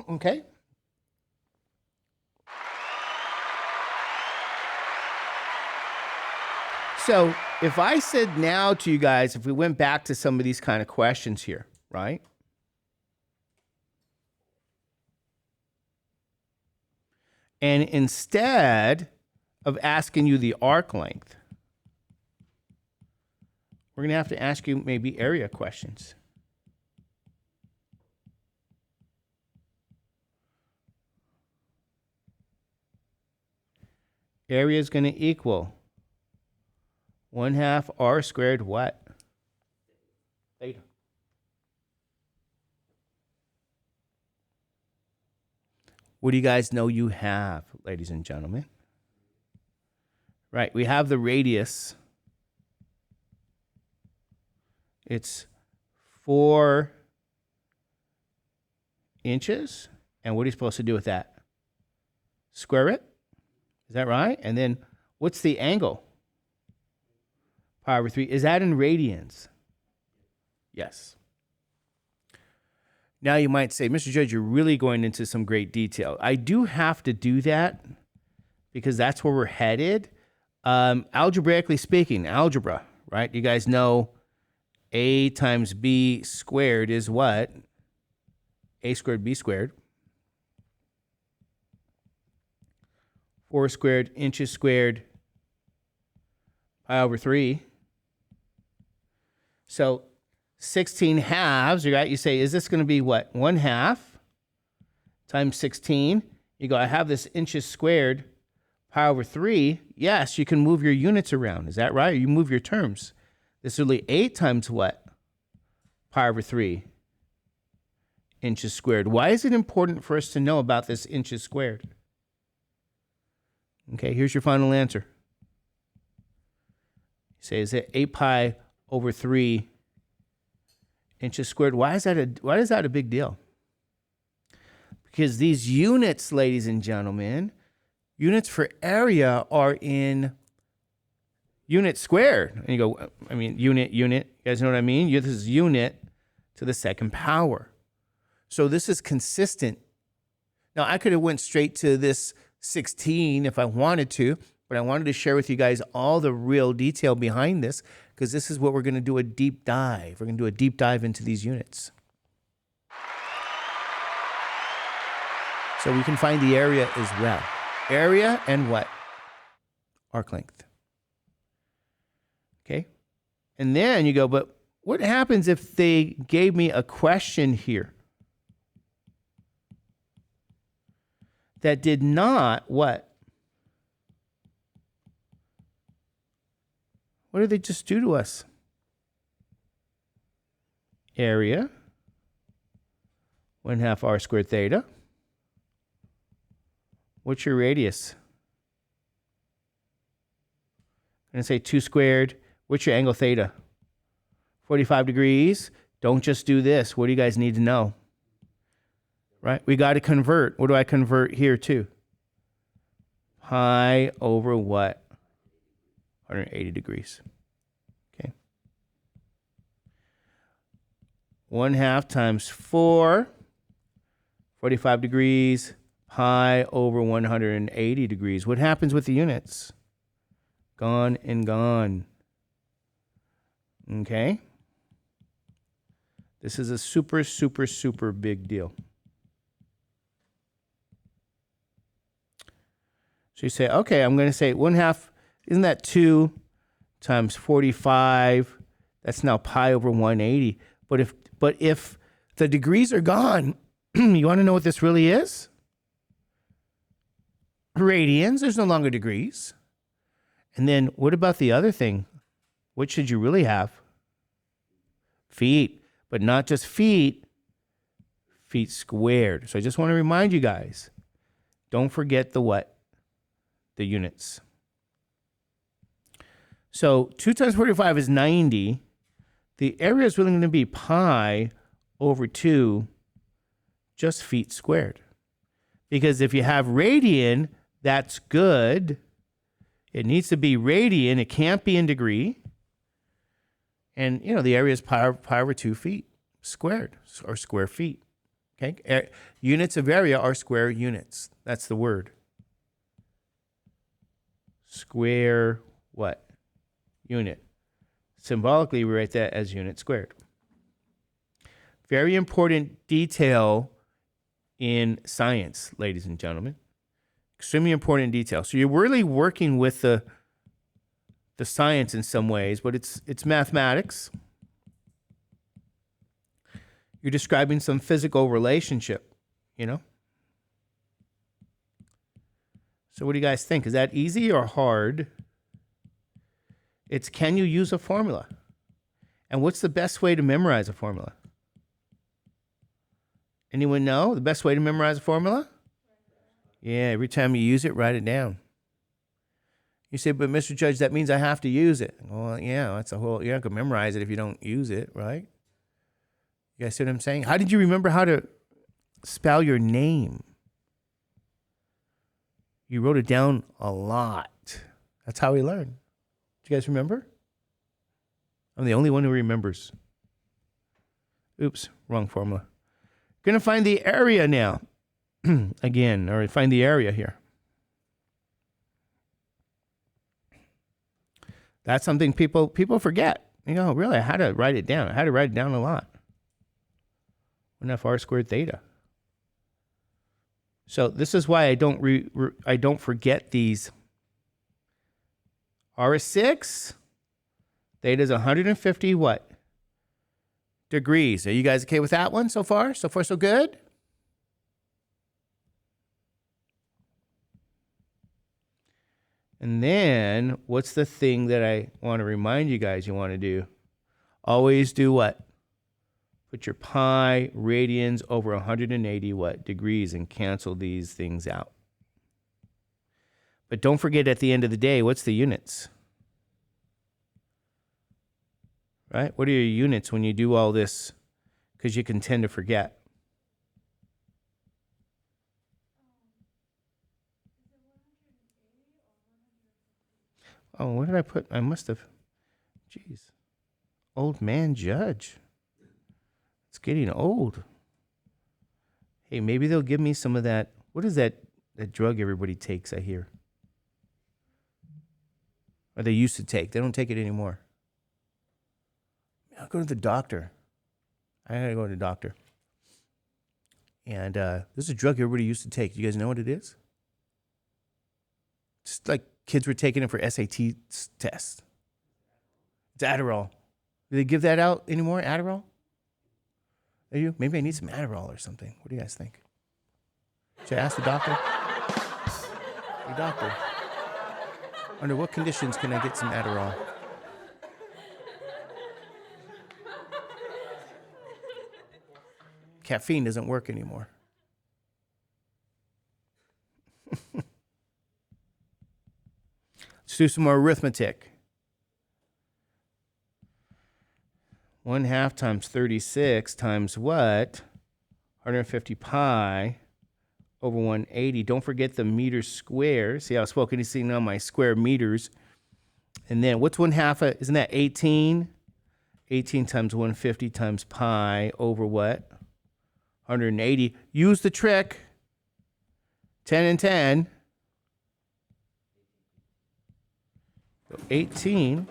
[SPEAKER 1] Okay. So if I said now to you guys, if we went back to some of these kind of questions here, right? And instead of asking you the arc length, we're going to have to ask you maybe area questions. Area is going to equal 1/2 r squared what? Theta. What do you guys know you have, ladies and gentlemen? Right, we have the radius. It's 4 inches. And what are you supposed to do with that? Square it? Is that right? And then what's the angle? Pi over 3. Is that in radians? Yes. Now you might say, Mr. Judge, you're really going into some great detail. I do have to do that because that's where we're headed. Algebraically speaking, algebra, right? You guys know a times b squared is what? A squared, b squared. 4 squared, inches squared, pi over 3. So 16 halves, right? You say, is this going to be what? 1/2 times 16. You go, I have this inches squared, pi over 3. Yes, you can move your units around. Is that right? Or you move your terms. This is really 8 times what? Pi over 3 inches squared. Why is it important for us to know about this inches squared? Okay, here's your final answer. You say, is it 8 pi over 3 inches squared? Why is that a big deal? Because these units, ladies and gentlemen, units for area are in unit squared. And you go, I mean, unit. You guys know what I mean? This is unit to the second power. So this is consistent. Now, I could have went straight to this 16 if I wanted to, but I wanted to share with you guys all the real detail behind this because this is what we're going to do a deep dive. We're going to do a deep dive into these units. So we can find the area as well. Area and what? Arc length. Okay? And then you go, but what happens if they gave me a question here that did not what? What did they just do to us? Area, 1/2 r squared theta. What's your radius? I'm going to say 2 squared. What's your angle theta? 45 degrees. Don't just do this. What do you guys need to know? Right? We got to convert. What do I convert here to? Pi over what? 180 degrees. Okay. 1/2 times 4, 45 degrees, pi over 180 degrees. What happens with the units? Gone and gone. Okay. This is a super, super, super big deal. So you say, okay, I'm going to say 1/2, isn't that 2 times 45? That's now pi over 180. But if the degrees are gone, you want to know what this really is? Radians, there's no longer degrees. And then what about the other thing? What should you really have? Feet, but not just feet squared. So I just want to remind you guys, don't forget the what? The units. So 2 times 45 is 90. The area is really going to be pi over 2 just feet squared. Because if you have radian, that's good. It needs to be radian. It can't be in degree. And, you know, the area is pi over 2 feet squared, or square feet. Okay? Units of area are square units. That's the word. Square what? Unit. Symbolically, we write that as unit squared. Very important detail in science, ladies and gentlemen. Extremely important detail. So you're really working with the science in some ways, but it's mathematics. You're describing some physical relationship, you know? So what do you guys think? Is that easy or hard? It's, can you use a formula? And what's the best way to memorize a formula? Anyone know the best way to memorize a formula? Yeah, every time you use it, write it down. You say, but Mr. Judge, that means I have to use it. Well, yeah, that's a whole, you're not going to memorize it if you don't use it, right? You guys see what I'm saying? How did you remember how to spell your name? You wrote it down a lot. That's how we learn. Do you guys remember? I'm the only one who remembers. Oops, wrong formula. Going to find the area now. Again, or find the area here. That's something people forget. You know, really, I had to write it down. I had to write it down a lot. 1/2 r squared theta. So this is why I don't forget these. R is 6. Theta is 150 what? Degrees. Are you guys okay with that one so far? So far, so good? And then, what's the thing that I want to remind you guys you want to do? Always do what? Put your pi radians over 180 what? Degrees, and cancel these things out. But don't forget, at the end of the day, what's the units? Right? What are your units when you do all this? Because you can tend to forget. Oh, what did I put? I must have. Jeez. Old man judge. It's getting old. Hey, maybe they'll give me some of that. What is that drug everybody takes, I hear? Or they used to take. They don't take it anymore. I'll go to the doctor. I gotta go to the doctor. And this is a drug everybody used to take. Do you guys know what it is? It's like kids were taking it for SAT tests. It's Adderall. Do they give that out anymore, Adderall? Are you? Maybe I need some Adderall or something. What do you guys think? Should I ask the doctor? Hey, doctor, under what conditions can I get some Adderall? Caffeine doesn't work anymore. Let's do some more arithmetic. 1/2 times 36 times what? 150 pi over 180. Don't forget the meters square. See, I was focusing on my square meters. And then what's 1/2? Isn't that 18? 18 times 150 times pi over what? 180. Use the trick. 10 and 10. So 18.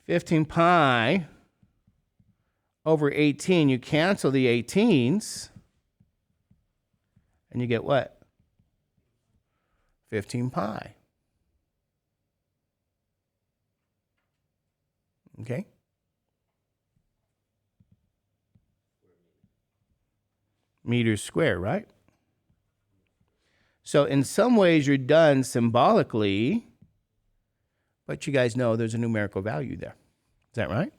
[SPEAKER 1] $15 pi over 18. You cancel the 18s, and you get what? 15 pi. Okay? Meters squared, right? So in some ways, you're done symbolically, but you guys know there's a numerical value there. Is that right?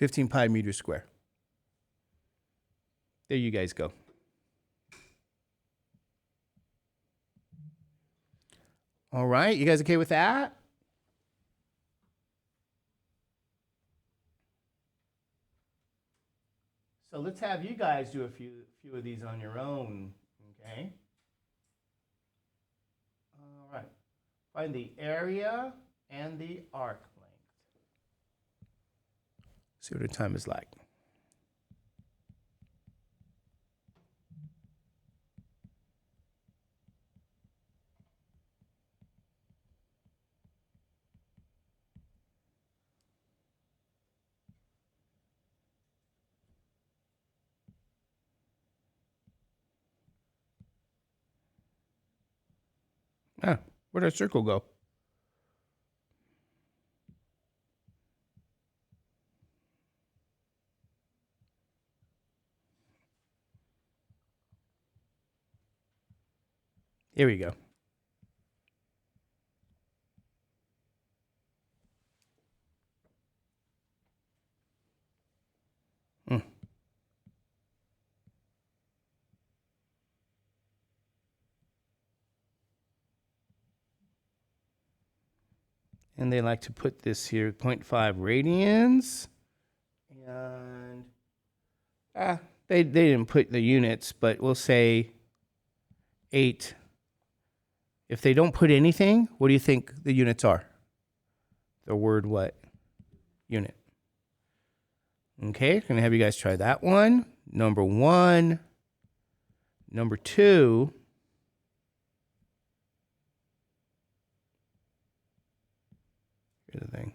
[SPEAKER 1] 15 pi meters square. There you guys go. All right, you guys okay with that? So let's have you guys do a few of these on your own, okay? All right. Find the area and the arc length. See what the time is like. Ah, where'd our circle go? Here we go. And they like to put this here, 0.5 radians. And they didn't put the units, but we'll say 8. If they don't put anything, what do you think the units are? The word what? Unit. Okay, going to have you guys try that one. Number 1. Number 2. Here's the thing.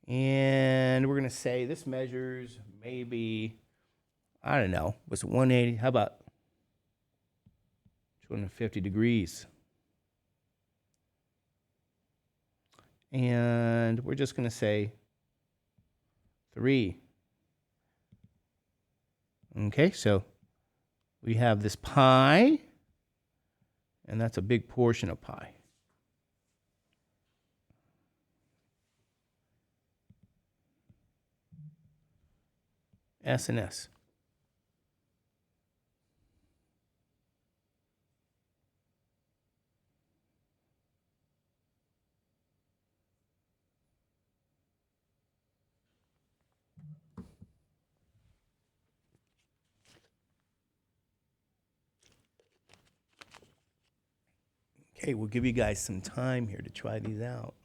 [SPEAKER 1] And we're going to say this measures maybe, I don't know, was it 180? How about 250 degrees? And we're just going to say 3. Okay, so we have this pi, and that's a big portion of pi. S and S. Okay, we'll give you guys some time here to try these out.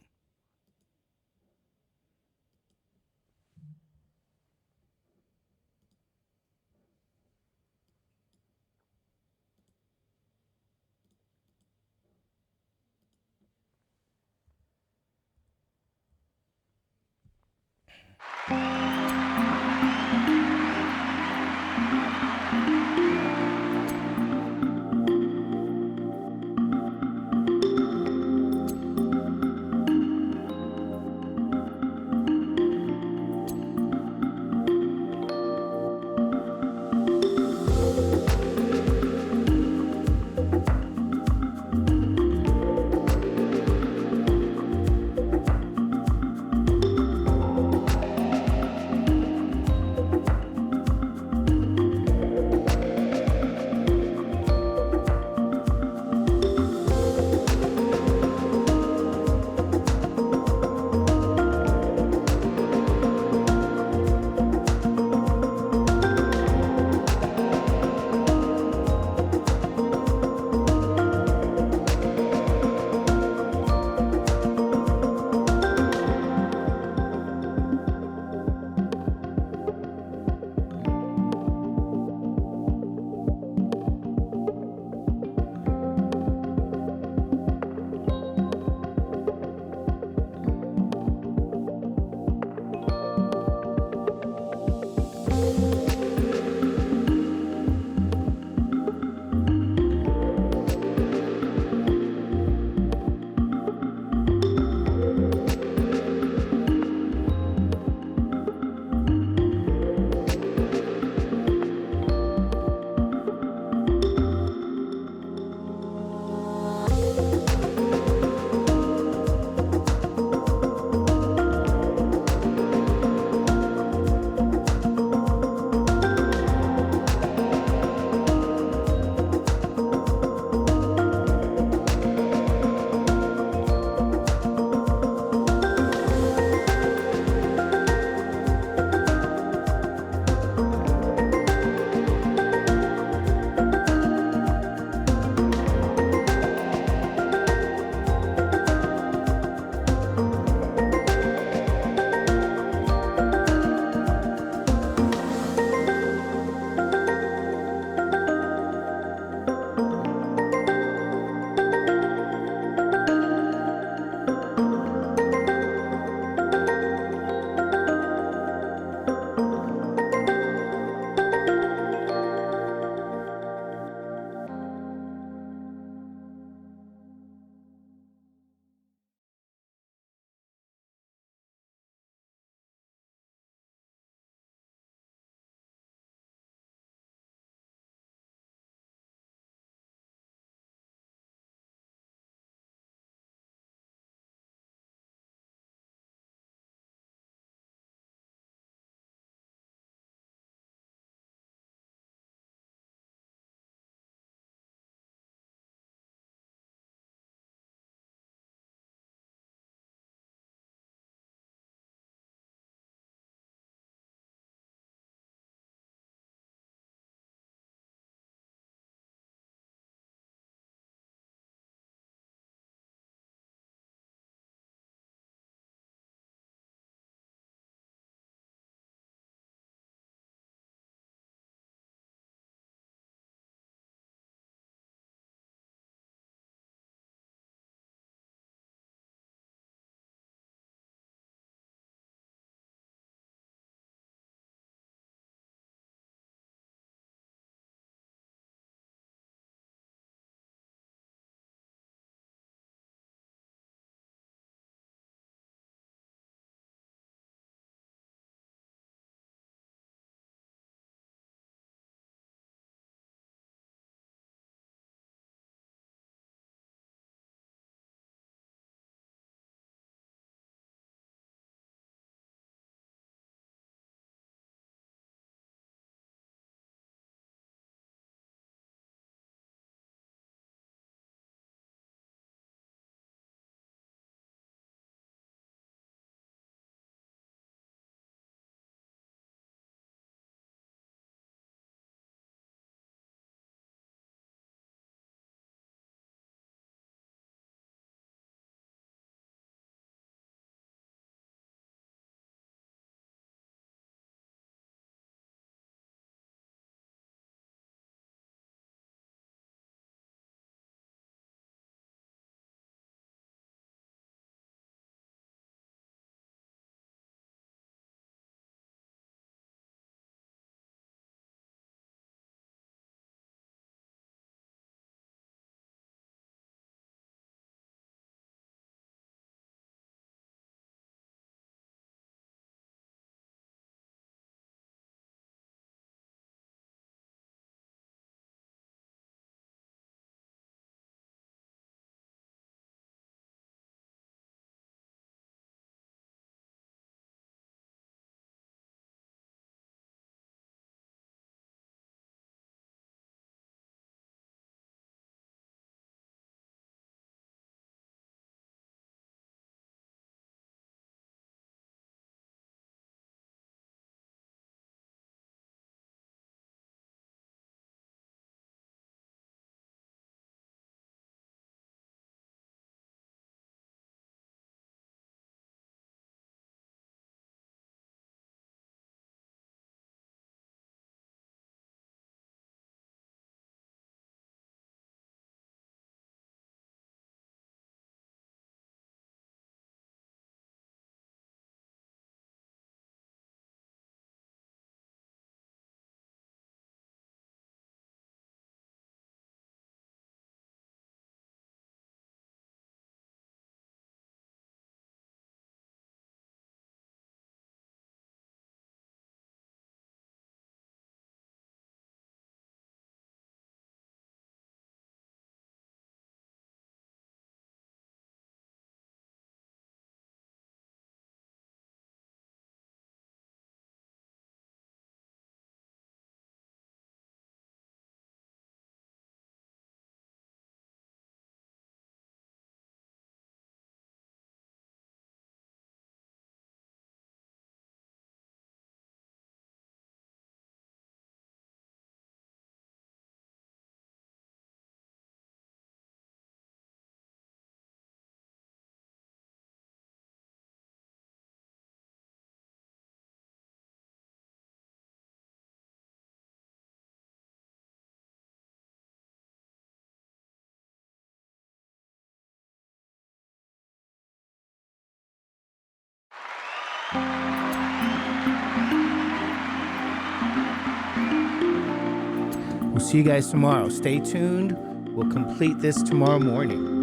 [SPEAKER 1] We'll see you guys tomorrow. Stay tuned. We'll complete this tomorrow morning.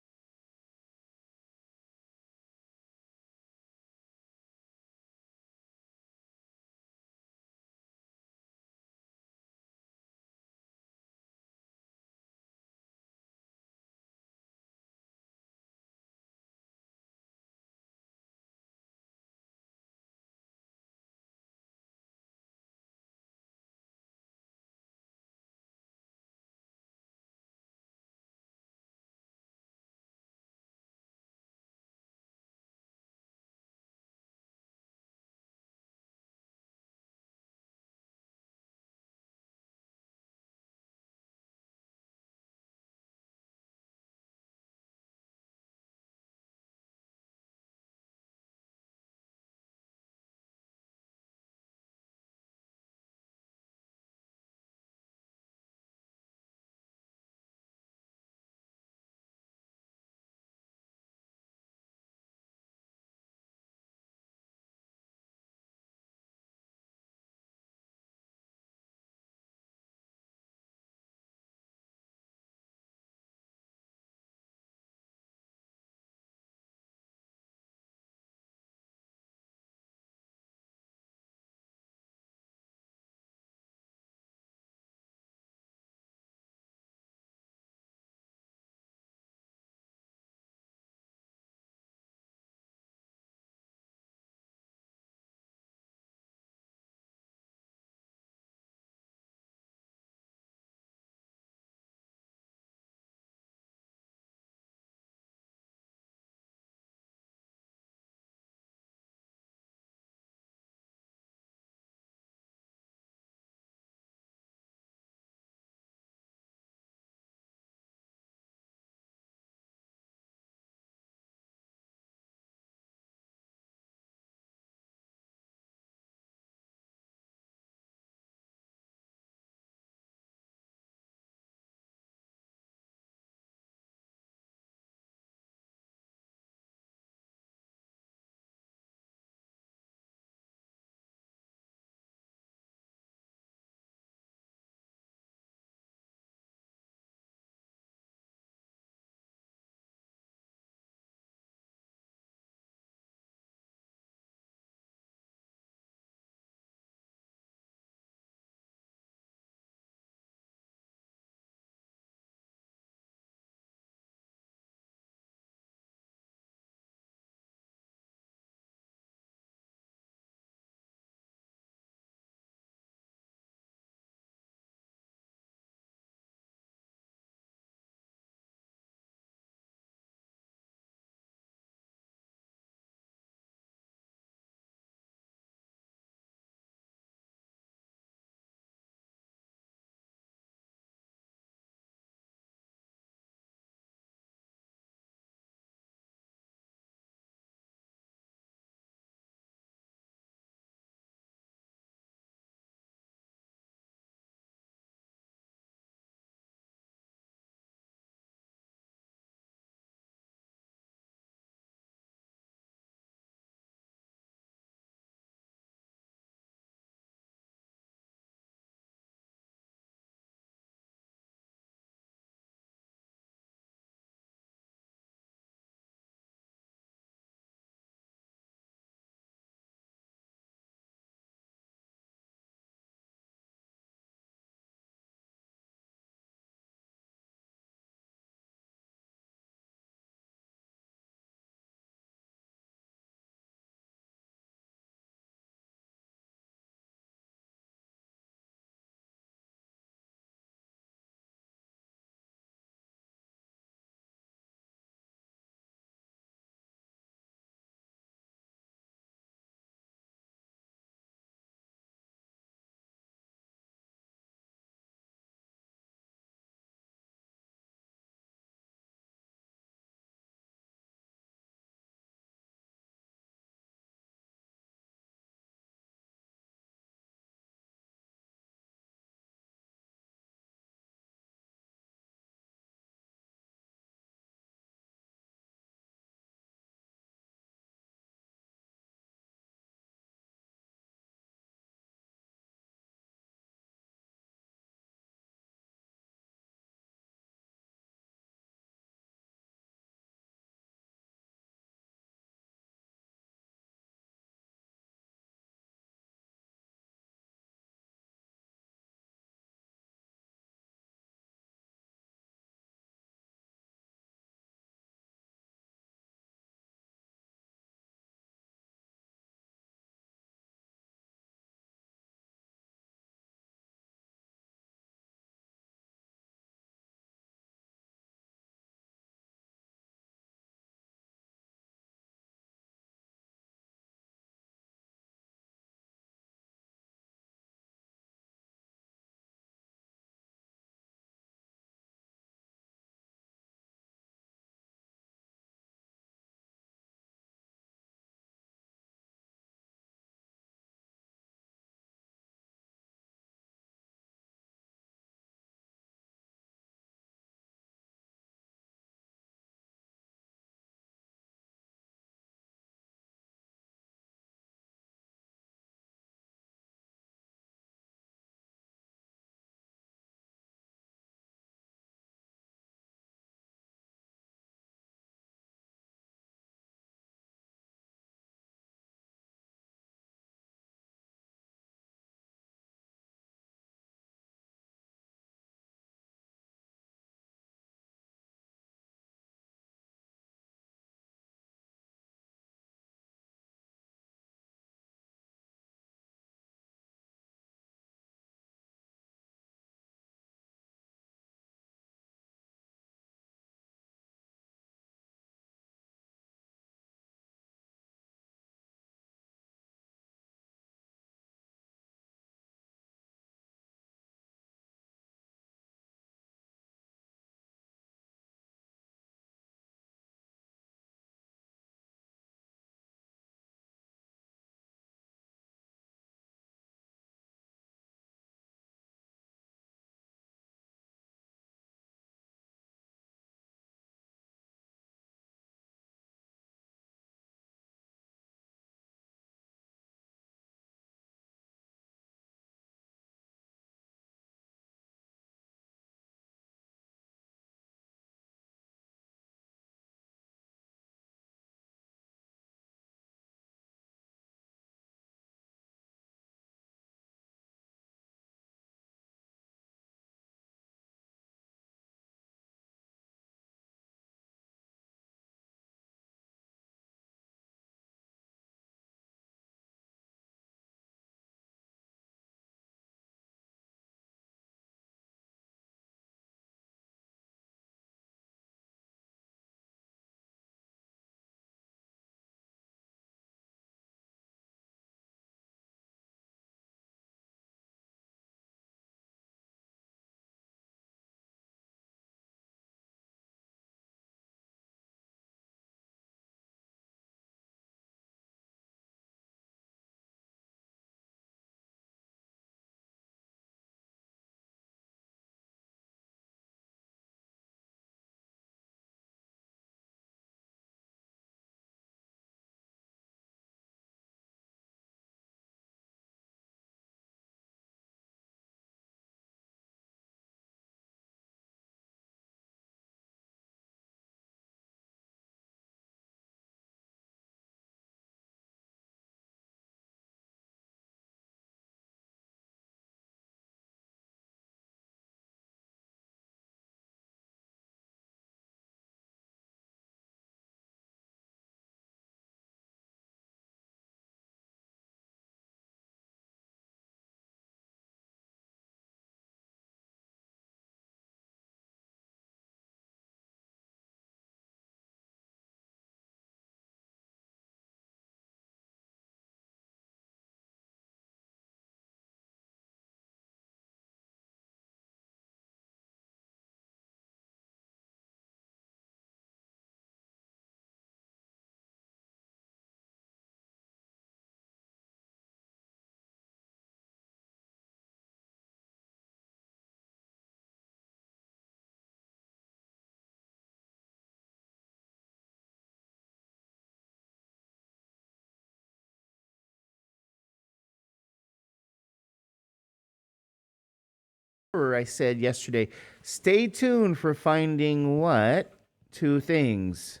[SPEAKER 1] I said yesterday, stay tuned for finding what? Two things.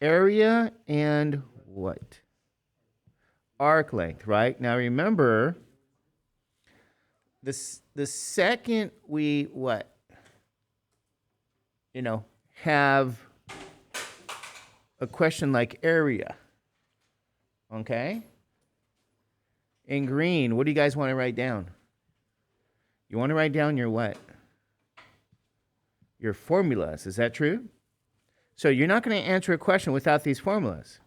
[SPEAKER 1] Area and what? Arc length, right? Now remember, the second we what? Have a question like area, okay? In green, what do you guys want to write down? You want to write down your what? Your formulas. Is that true? So you're not going to answer a question without these formulas.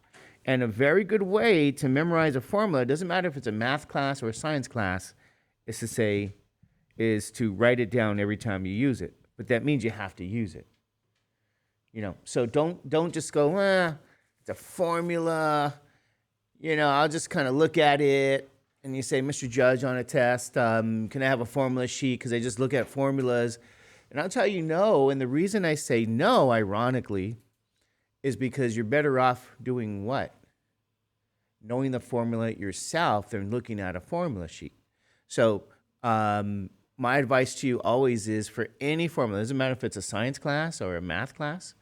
[SPEAKER 1] And a very good way to memorize a formula, it doesn't matter if it's a math class or a science class, is to write it down every time you use it. But that means you have to use it. So don't just go, it's a formula. I'll just kind of look at it. And you say, Mr. Judge, on a test, can I have a formula sheet? Because I just look at formulas. And I'll tell you no. And the reason I say no, ironically, is because you're better off doing what? Knowing the formula yourself than looking at a formula sheet. So my advice to you always is for any formula, it doesn't matter if it's a science class or a math class,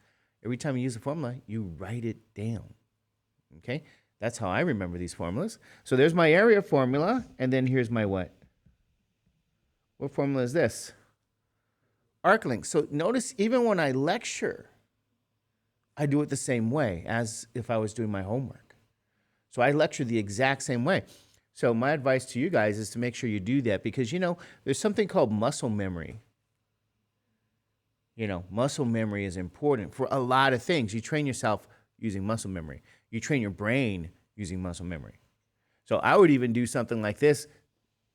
[SPEAKER 1] every time you use a formula, you write it down. Okay? That's how I remember these formulas. So there's my area formula, and then here's my what? What formula is this? Arc length. So notice even when I lecture, I do it the same way as if I was doing my homework. So I lecture the exact same way. So my advice to you guys is to make sure you do that because, there's something called muscle memory. Muscle memory is important for a lot of things. You train yourself using muscle memory. You train your brain using muscle memory. So I would even do something like this,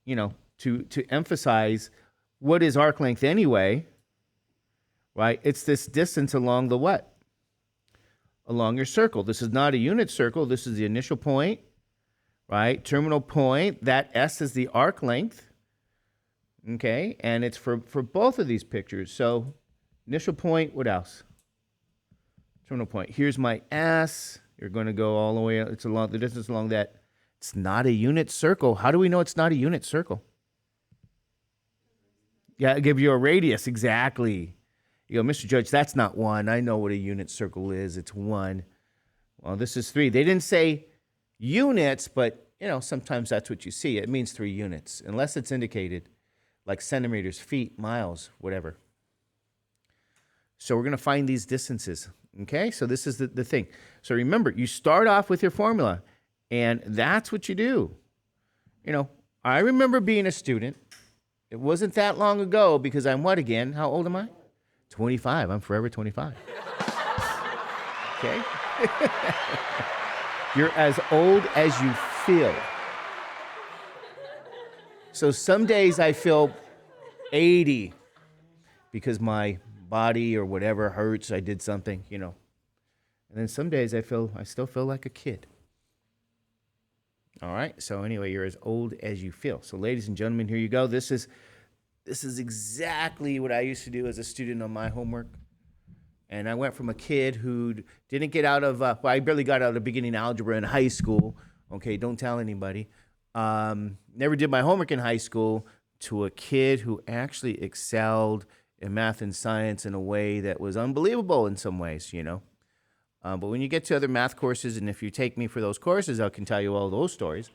[SPEAKER 1] to emphasize what is arc length anyway, right? It's this distance along the what? Along your circle. This is not a unit circle. This is the initial point, right? Terminal point. That S is the arc length, okay? And it's for both of these pictures. So initial point, what else? Terminal point. Here's my S. You're going to go all the way. It's along the distance along that. It's not a unit circle. How do we know it's not a unit circle? Yeah, I'll give you a radius. Exactly. You go, Mr. Judge, that's not 1. I know what a unit circle is. It's 1. Well, this is 3. They didn't say units, but, sometimes that's what you see. It means 3 units, unless it's indicated, like centimeters, feet, miles, whatever. So we're going to find these distances, okay? So this is the thing. So remember, you start off with your formula, and that's what you do. I remember being a student. It wasn't that long ago because I'm what again? How old am I? 25. I'm forever 25. Okay? You're as old as you feel. So some days I feel 80 because my body or whatever hurts. I did something, And then some days I still feel like a kid. All right. So anyway, you're as old as you feel. So ladies and gentlemen, here you go. This is exactly what I used to do as a student on my homework. And I went from a kid who didn't get out of, I barely got out of beginning algebra in high school. Okay, don't tell anybody. Never did my homework in high school, to a kid who actually excelled in math and science in a way that was unbelievable in some ways, But when you get to other math courses, and if you take me for those courses, I can tell you all those stories.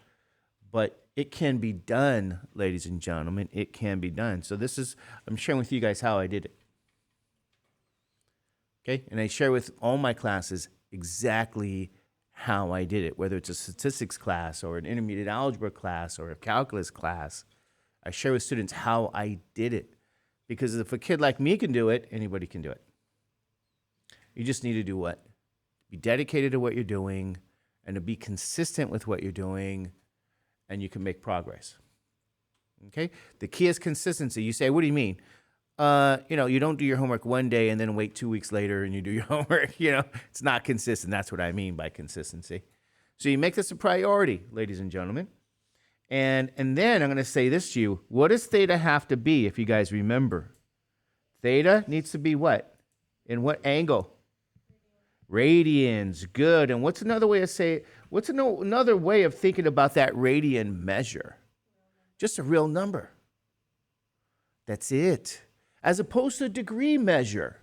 [SPEAKER 1] But it can be done, ladies and gentlemen. It can be done. So I'm sharing with you guys how I did it. Okay? And I share with all my classes exactly how I did it, whether it's a statistics class or an intermediate algebra class or a calculus class. I share with students how I did it. Because if a kid like me can do it, anybody can do it. You just need to do what? Be dedicated to what you're doing and to be consistent with what you're doing, and you can make progress. Okay? The key is consistency. You say, what do you mean? You don't do your homework one day and then wait 2 weeks later and you do your homework. It's not consistent. That's what I mean by consistency. So you make this a priority, ladies and gentlemen. And then I'm going to say this to you. What does theta have to be, if you guys remember? Theta needs to be what? In what angle? Radians. Good. And what's another way another way of thinking about that radian measure? Just a real number. That's it. As opposed to a degree measure.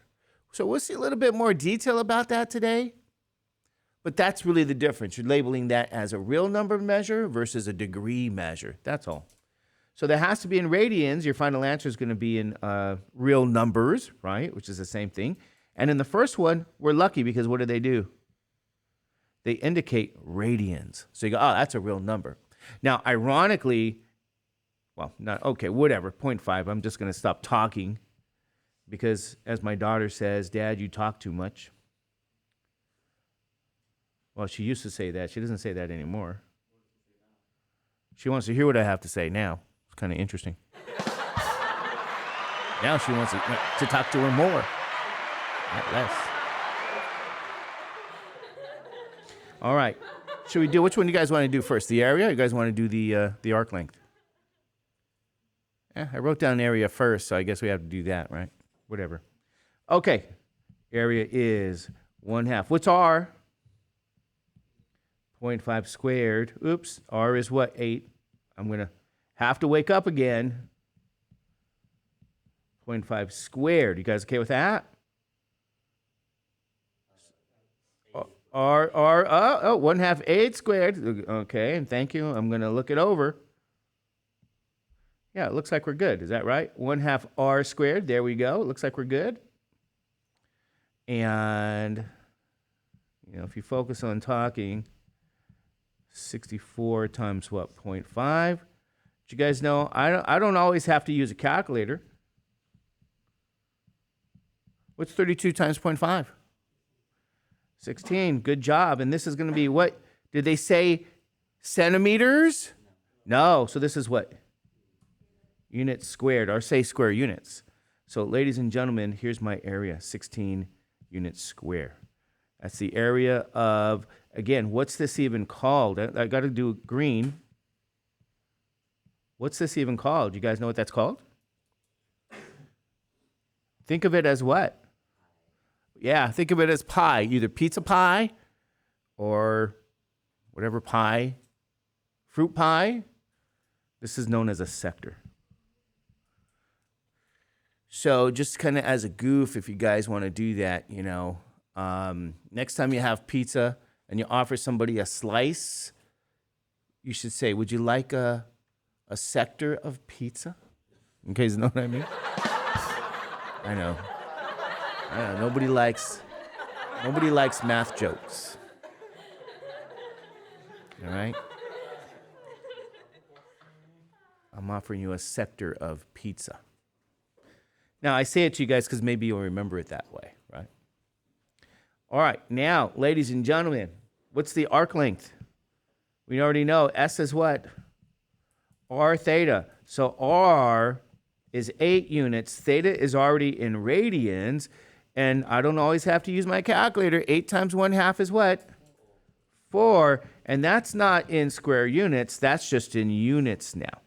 [SPEAKER 1] So we'll see a little bit more detail about that today. But that's really the difference. You're labeling that as a real number measure versus a degree measure. That's all. So there has to be in radians. Your final answer is going to be in real numbers, right? Which is the same thing. And in the first one, we're lucky because what do? They indicate radians. So you go, oh, that's a real number. Now, ironically, well, not okay, whatever, 0.5. I'm just going to stop talking because, as my daughter says, Dad, you talk too much. Well, she used to say that. She doesn't say that anymore. She wants to hear what I have to say now. It's kind of interesting. Now she wants to talk to her more, not less. All right. Should we do, which one do you guys want to do first? The area, or you guys want to do the arc length? I wrote down area first, so I guess we have to do that, right? Whatever. Okay. Area is 1/2. What's R? 0.5 squared. Oops. R is what? 8. I'm going to have to wake up again. 0.5 squared. You guys okay with that? 1/2 8 squared. Okay, and thank you. I'm going to look it over. Yeah, it looks like we're good. Is that right? 1/2 R squared. There we go. It looks like we're good. And, if you focus on talking, 64 times what? 0.5. But you guys know, I don't always have to use a calculator. What's 32 times 0.5? 16. Good job. And this is going to be what? Did they say centimeters? No. So this is what? Units squared, or say square units. So ladies and gentlemen, here's my area, 16 units square. That's the area of, again, what's this even called? I got to do green. What's this even called? You guys know what that's called? Think of it as what? Yeah, think of it as pie, either pizza pie or whatever pie, fruit pie. This is known as a sector. So just kind of as a goof, if you guys want to do that, next time you have pizza and you offer somebody a slice, you should say, would you like a sector of pizza? You guys know what I mean? I know. Nobody likes math jokes. All right? I'm offering you a sector of pizza. Now, I say it to you guys because maybe you'll remember it that way, right? All right, now, ladies and gentlemen, what's the arc length? We already know S is what? R theta. So R is 8 units. Theta is already in radians. And I don't always have to use my calculator. 8 times 1/2 is what? 4. And that's not in square units. That's just in units now.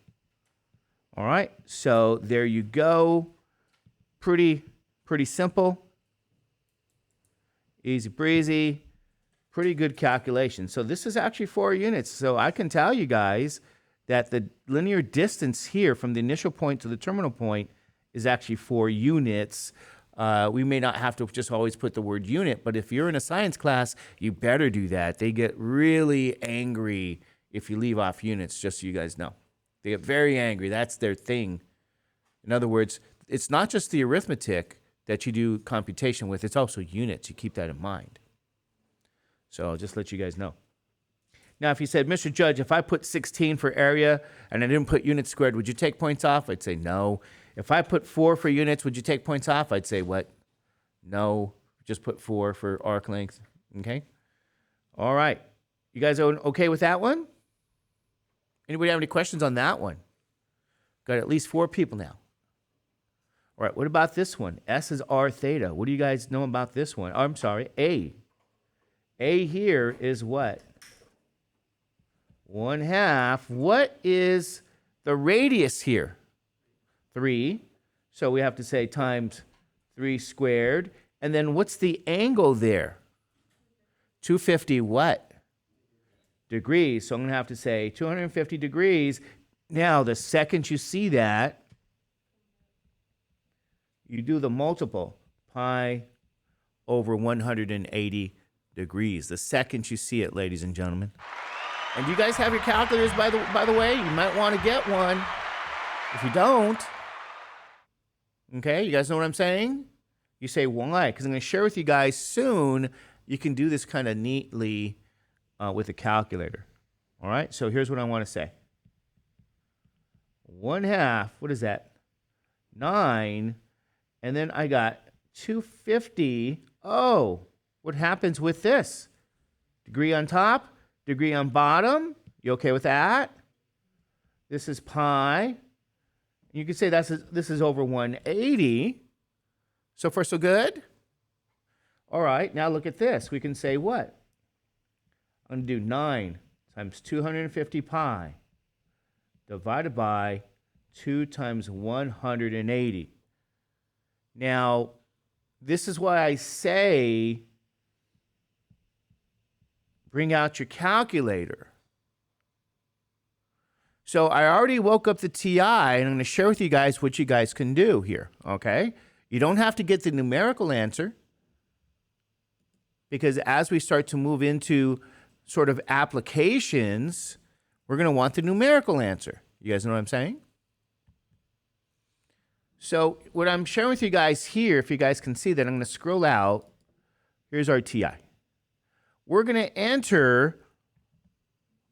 [SPEAKER 1] All right, so there you go. Pretty simple. Easy breezy. Pretty good calculation. So this is actually 4 units. So I can tell you guys that the linear distance here from the initial point to the terminal point is actually 4 units. We may not have to just always put the word unit, but if you're in a science class, you better do that. They get really angry if you leave off units, just so you guys know. They get very angry. That's their thing. In other words, it's not just the arithmetic that you do computation with, it's also units. You keep that in mind. So I'll just let you guys know. Now, if you said, Mr. Judge, if I put 16 for area and I didn't put units squared, would you take points off? I'd say no. If I put 4 for units, would you take points off? I'd say what? No. Just put 4 for arc length. Okay? All right. You guys are okay with that one? Anybody have any questions on that one? Got at least 4 people now. All right. What about this one? S is R theta. What do you guys know about this one? Oh, I'm sorry. A. A here is what? 1/2. What is the radius here? 3. So we have to say times 3 squared. And then what's the angle there? 250 what? Degrees. So I'm going to have to say 250 degrees. Now, the second you see that, you do the multiple, pi over 180 degrees. The second you see it, ladies and gentlemen. And do you guys have your calculators, by the way? You might want to get one. If you don't, okay, you guys know what I'm saying? You say, why? Because I'm going to share with you guys soon. You can do this kind of neatly with a calculator. All right, so here's what I want to say. 1/2, what is that? 9, and then I got 250. Oh, what happens with this? Degree on top, degree on bottom. You okay with that? This is pi. You can say this is over 180. So far, so good? All right, now look at this. We can say what? I'm going to do 9 times 250 pi divided by 2 times 180. Now, this is why I say bring out your calculator. So I already woke up the TI, and I'm going to share with you guys what you guys can do here, okay? You don't have to get the numerical answer, because as we start to move into sort of applications, we're going to want the numerical answer. You guys know what I'm saying? So what I'm sharing with you guys here, if you guys can see that, I'm going to scroll out. Here's our TI. We're going to enter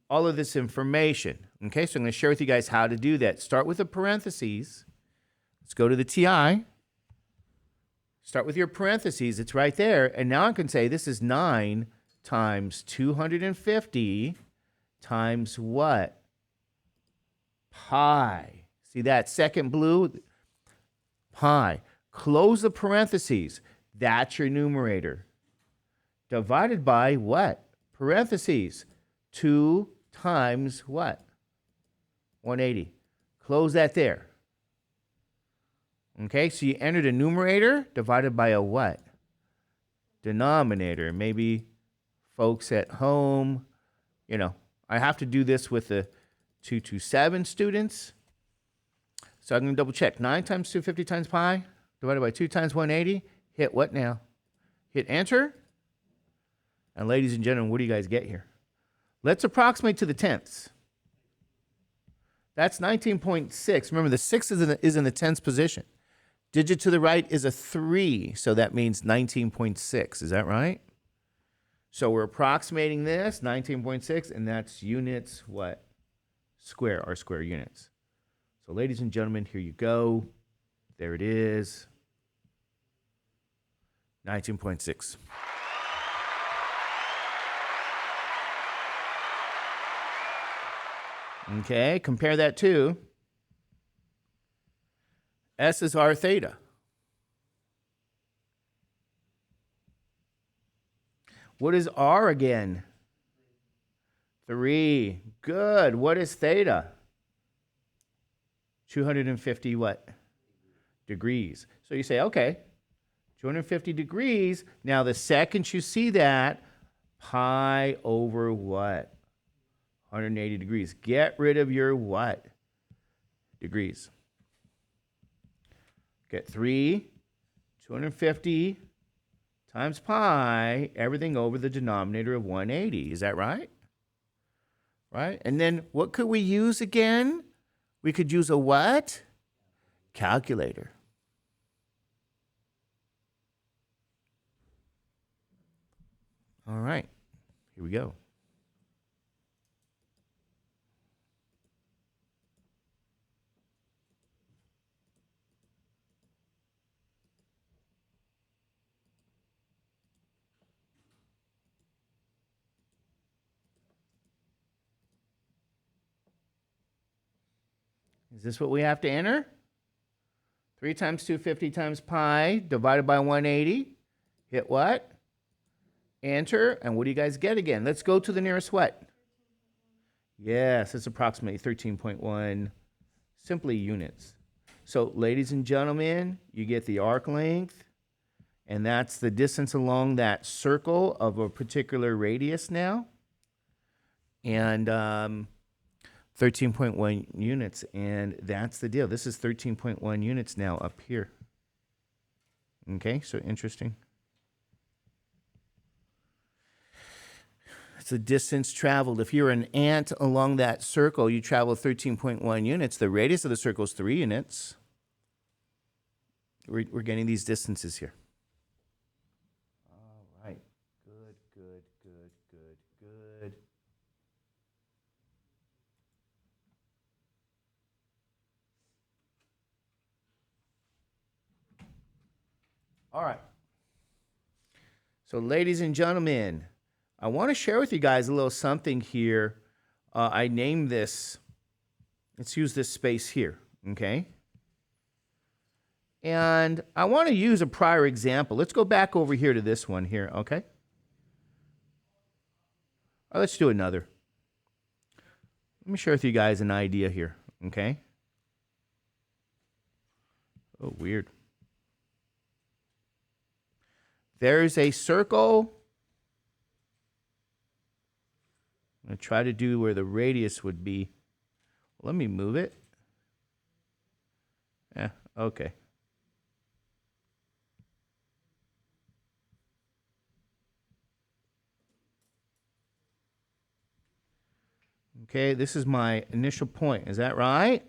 [SPEAKER 1] all of this information. Okay, so I'm going to share with you guys how to do that. Start with the parentheses. Let's go to the TI. Start with your parentheses. It's right there. And now I can say this is 9 times 250 times what? Pi. See that second blue? Pi. Close the parentheses. That's your numerator. Divided by what? Parentheses. 2 times what? 180. Close that there. Okay, so you enter the numerator divided by a what? Denominator. Maybe folks at home, you know, I have to do this with the 227 students. So I'm going to double check. 9 times 250 times pi divided by 2 times 180. Hit what now? Hit enter. And ladies and gentlemen, what do you guys get here? Let's approximate to the tenths. That's 19.6. Remember, the 6 is in the tenths position. Digit to the right is a 3, so that means 19.6. Is that right? So we're approximating this, 19.6, and that's units, what? Square, our square units. So ladies and gentlemen, here you go. There it is. 19.6. Okay, compare that to S is r theta. What is r again? 3. Good. What is theta? 250 what? Degrees. So you say, okay, 250 degrees. Now the second you see that, pi over what? 180 degrees. Get rid of your what? Degrees. Get 3, 250 times pi, everything over the denominator of 180. Is that right? Right? And then what could we use again? We could use a what? Calculator. All right. Here we go. Is this what we have to enter? 3 times 250 times pi divided by 180. Hit what? Enter. And what do you guys get again? Let's go to the nearest what? Yes, it's approximately 13.1 simply units. So, ladies and gentlemen, you get the arc length, and that's the distance along that circle of a particular radius now. And 13.1 units, and that's the deal. This is 13.1 units now up here. Okay, so interesting. It's the distance traveled. If you're an ant along that circle, you travel 13.1 units. The radius of the circle is 3 units. We're getting these distances here. All right. Good, good, good, good, good. All right. So, ladies and gentlemen, I want to share with you guys a little something here. I named this, let's use this space here, okay? And I want to use a prior example. Let's go back over here to this one here, okay? Or let's do another. Let me share with you guys an idea here, okay? Oh, weird. There's a circle. I'm going to try to do where the radius would be. Let me move it. Yeah, okay. Okay, this is my initial point. Is that right?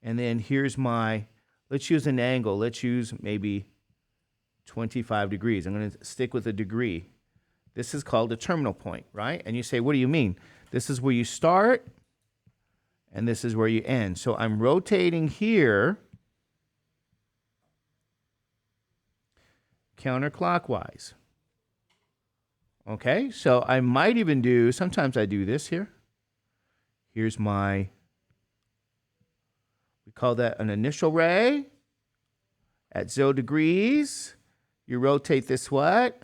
[SPEAKER 1] And then here's my, let's use an angle. Let's use maybe 25 degrees. I'm going to stick with a degree. This is called a terminal point, right? And you say, what do you mean? This is where you start, and this is where you end. So I'm rotating here counterclockwise. Okay, so I might even do, sometimes I do this here. Here's my, we call that an initial ray. At 0 degrees, you rotate this what?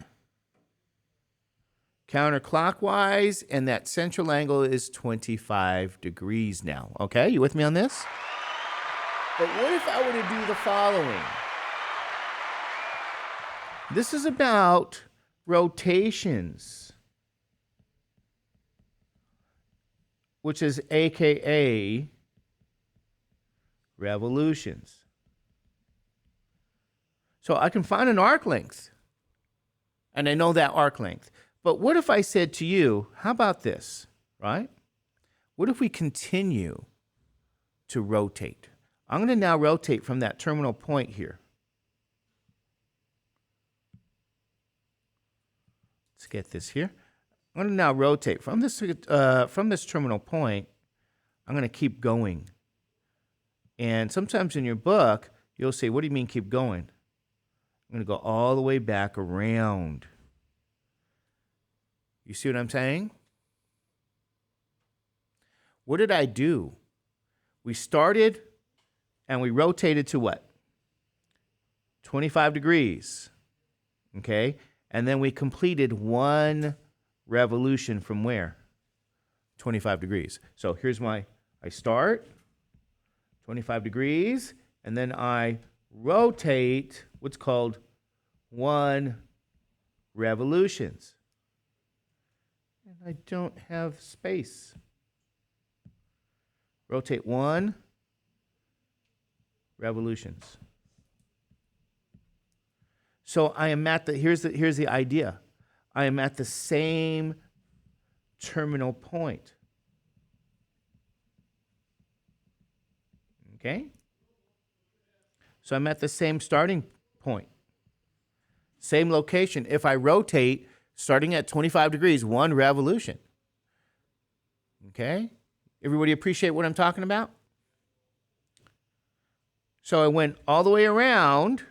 [SPEAKER 1] Counterclockwise, and that central angle is 25 degrees now. Okay, you with me on this? But what if I were to do the following? This is about rotations, which is AKA revolutions. So I can find an arc length, and I know that arc length. But what if I said to you, how about this, right? What if we continue to rotate? I'm going to now rotate from that terminal point here. Let's get this here. I'm going to now rotate from this terminal point. I'm going to keep going. And sometimes in your book, you'll say, what do you mean keep going? I'm going to go all the way back around. You see what I'm saying? What did I do? We started and we rotated to what? 25 degrees. Okay? And then we completed one revolution from where? 25 degrees. So here's I start, 25 degrees, and then I rotate what's called 1 revolutions. And I don't have space. Rotate 1 revolutions. So I am at here's the idea. I am at the same terminal point. Okay? So I'm at the same starting point. Same location. If I rotate, starting at 25 degrees, 1 revolution. Okay? Everybody appreciate what I'm talking about? So I went all the way around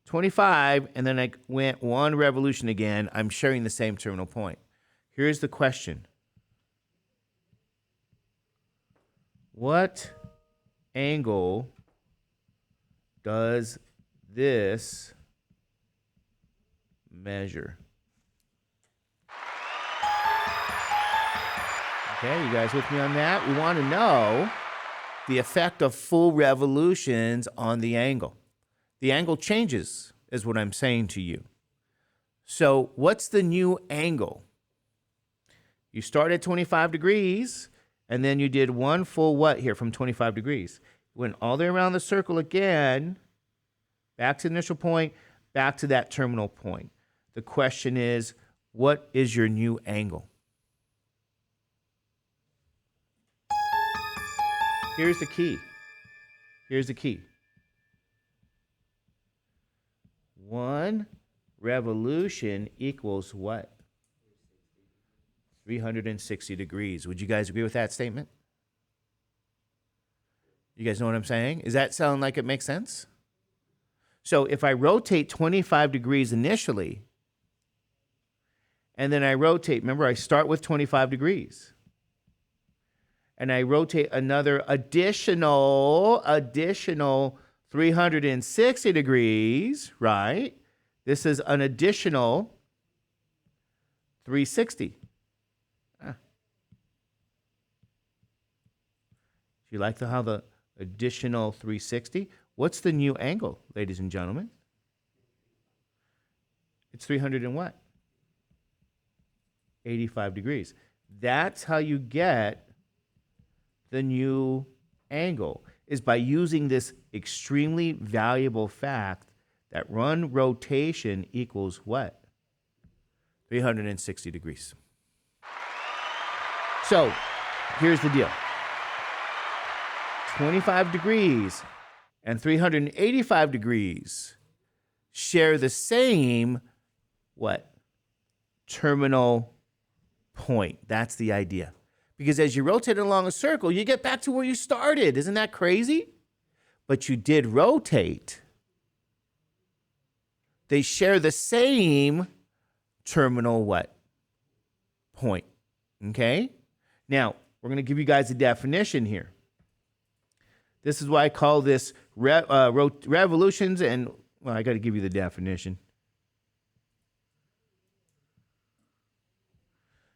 [SPEAKER 1] 25, and then I went 1 revolution again. I'm sharing the same terminal point. Here's the question. What angle does this measure? Okay, you guys with me on that? We want to know the effect of full revolutions on the angle. The angle changes, is what I'm saying to you. So what's the new angle? You start at 25 degrees, and then you did 1 full what here from 25 degrees? Went all the way around the circle again, Back to the initial point, back to that terminal point. The question is, what is your new angle? Here's the key. Here's the key. 1 revolution equals what? 360 degrees. Would you guys agree with that statement? You guys know what I'm saying? Does that sound like it makes sense? So if I rotate 25 degrees initially, and then I rotate, remember I start with 25 degrees, and I rotate another additional 360 degrees, right? This is an additional 360. Do you like how the additional 360? What's the new angle, ladies and gentlemen? It's 300 and what? 85 degrees. That's how you get the new angle, is by using this extremely valuable fact that one rotation equals what? 360 degrees. So here's the deal. 25 degrees and 385 degrees share the same what? Terminal point. That's the idea. Because as you rotate along a circle, you get back to where you started. Isn't that crazy? But you did rotate. They share the same terminal what? Point. Okay? Now, we're going to give you guys a definition here. This is why I call this revolutions and, well, I got to give you the definition.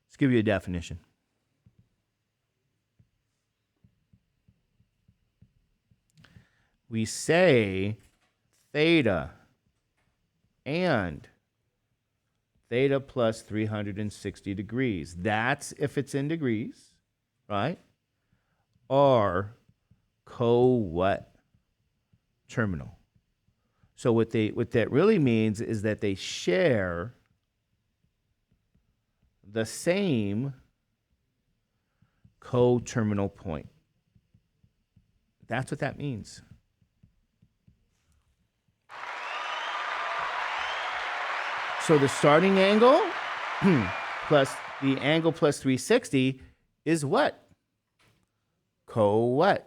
[SPEAKER 1] Let's give you a definition. We say theta and theta plus 360 degrees. That's if it's in degrees, right? Are co-what? Terminal. So what that really means is that they share the same co-terminal point. That's what that means. So the starting angle plus the angle plus 360 is what? Co-what?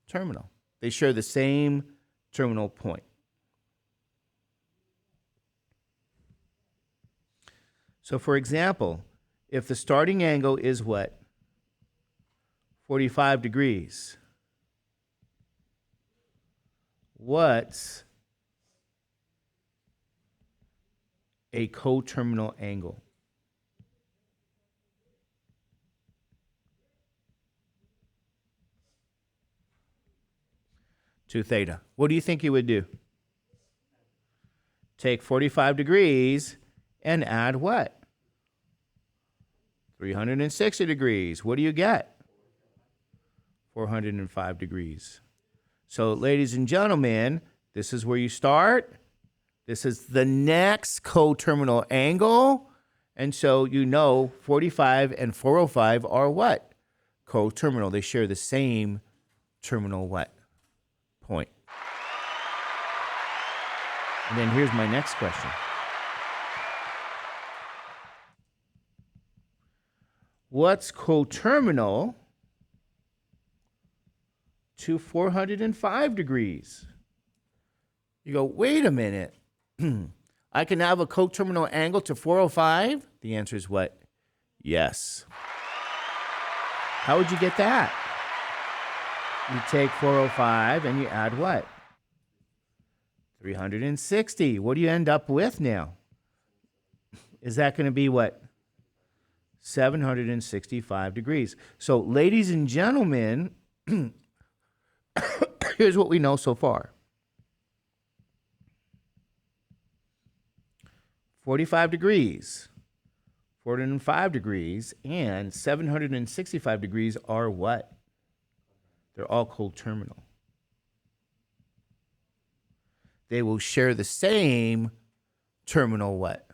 [SPEAKER 1] Terminal. They share the same terminal point. So for example, if the starting angle is what? 45 degrees. What's a coterminal angle? To theta. What do you think you would do? Take 45 degrees and add what? 360 degrees. What do you get? 405 degrees. So, ladies and gentlemen, this is where you start. This is the next coterminal angle. And so you know 45 and 405 are what? Coterminal. They share the same terminal what? Point. And then here's my next question. What's coterminal to 405 degrees? You go, wait a minute. I can have a coterminal angle to 405? The answer is what? Yes. How would you get that? You take 405 and you add what? 360. What do you end up with now? Is that going to be what? 765 degrees. So, ladies and gentlemen, here's what we know so far. 45 degrees, 405 degrees, and 765 degrees are what? They're all coterminal. they will share the same terminal what?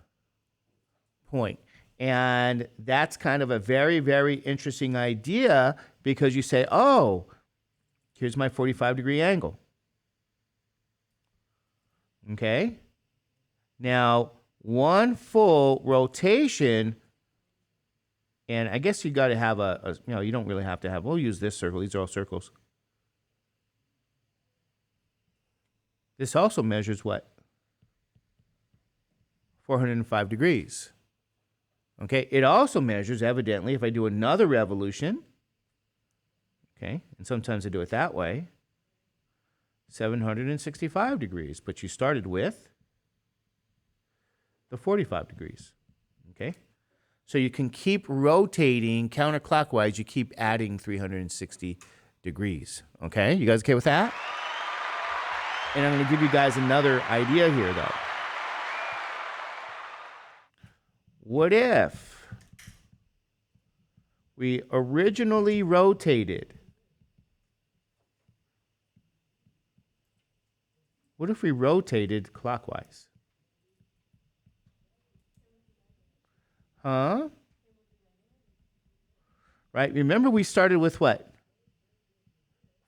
[SPEAKER 1] Point. And that's kind of a very, very interesting idea because you say, oh, here's my 45-degree angle. Okay? Now, one full rotation, and I guess you got to have you don't really have to have, we'll use this circle. These are all circles. This also measures what? 405 degrees. Okay, it also measures, evidently, if I do another revolution, okay, and sometimes I do it that way, 765 degrees, but you started with the 45 degrees, okay? So you can keep rotating counterclockwise, you keep adding 360 degrees, okay? You guys okay with that? And I'm gonna give you guys another idea here, though. What if we originally rotated? What if we rotated clockwise? Huh? Right? Remember we started with what?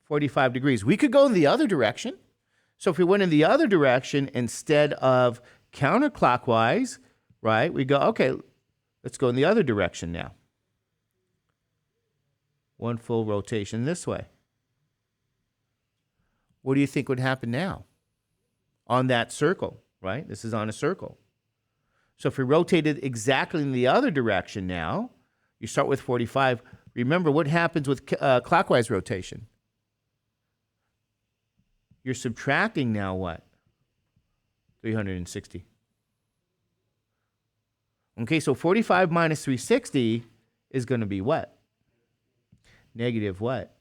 [SPEAKER 1] 45 degrees. We could go in the other direction. So if we went in the other direction instead of counterclockwise, right, we go, okay, let's go in the other direction now. One full rotation this way. What do you think would happen now? On that circle, right? This is on a circle. So if we rotated exactly in the other direction now, you start with 45. Remember, what happens with clockwise rotation? You're subtracting now what? 360. Okay, so 45 minus 360 is going to be what? Negative what?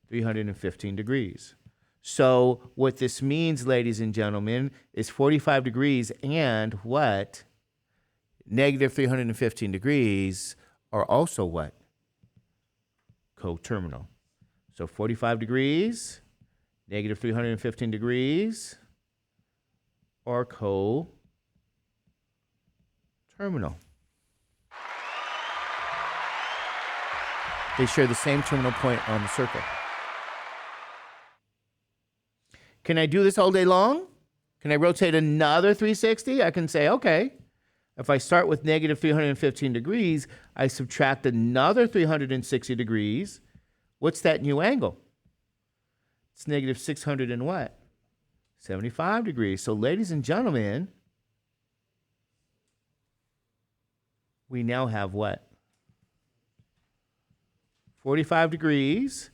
[SPEAKER 1] 315 degrees. So what this means, ladies and gentlemen, is 45 degrees and what? Negative 315 degrees are also what? Coterminal. So 45 degrees, negative 315 degrees are coterminal. They share the same terminal point on the circle. Can I do this all day long? Can I rotate another 360? I can say, okay, if I start with negative 315 degrees, I subtract another 360 degrees. What's that new angle? It's negative 600 and what? 75 degrees. So ladies and gentlemen, we now have what? 45 degrees,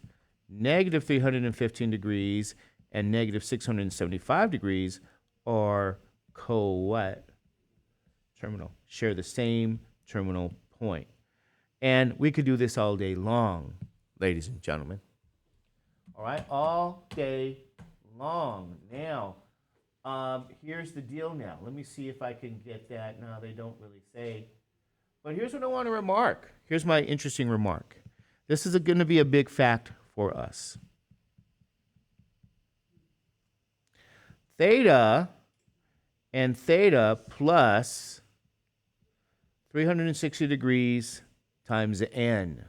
[SPEAKER 1] negative 315 degrees, and negative 675 degrees are what? Terminal. Share the same terminal point. And we could do this all day long, ladies and gentlemen. All right, all day long. Now, here's the deal now. Let me see if I can get that. No, they don't really say. But here's what I want to remark. Here's my interesting remark. This is going to be a big fact for us. Theta and theta plus 360 degrees times n.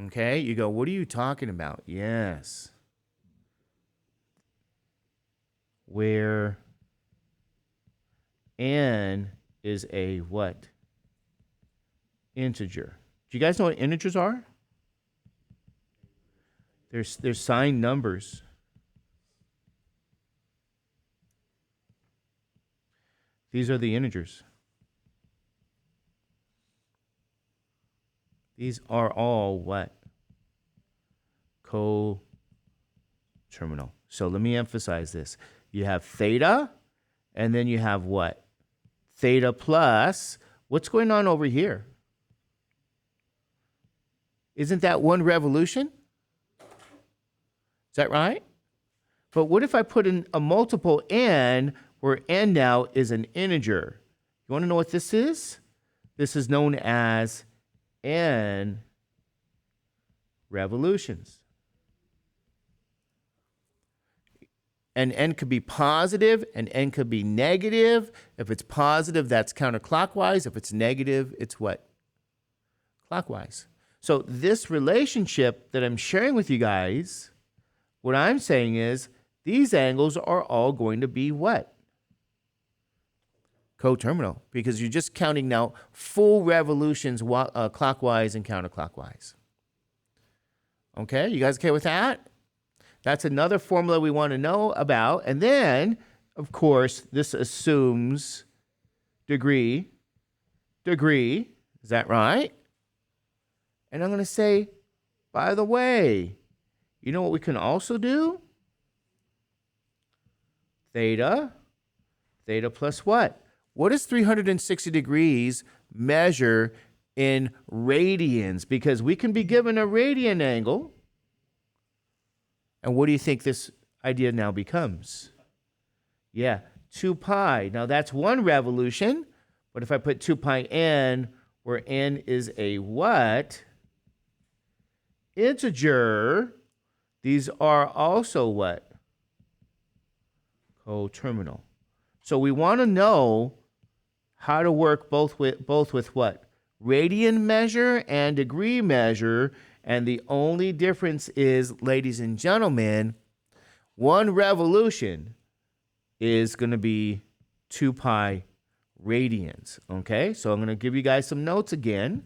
[SPEAKER 1] Okay, you go, what are you talking about? Yes. Where n is a what? Integer. Do you guys know what integers are? They're signed numbers. These are the integers. These are all what? Coterminal. So let me emphasize this. You have theta, and then you have what? Theta plus, what's going on over here? Isn't that one revolution? Is that right? But what if I put in a multiple n, where n now is an integer? You want to know what this is? This is known as n revolutions. And n could be positive and n could be negative. If it's positive, that's counterclockwise. If it's negative, it's what? Clockwise. So this relationship that I'm sharing with you guys, what I'm saying is these angles are all going to be what? Coterminal, because you're just counting now full revolutions clockwise and counterclockwise. Okay, you guys okay with that? That's another formula we want to know about. And then, of course, this assumes degree. Is that right? And I'm going to say, by the way, you know what we can also do? Theta plus what? What does 360 degrees measure in radians? Because we can be given a radian angle. And what do you think this idea now becomes? Yeah, 2 pi. Now that's one revolution, but if I put 2 pi n, where n is a what? Integer. These are also what? Coterminal. So we want to know how to work both with what? Radian measure and degree measure. And the only difference is, ladies and gentlemen, one revolution is going to be 2 pi radians. Okay, so I'm going to give you guys some notes again.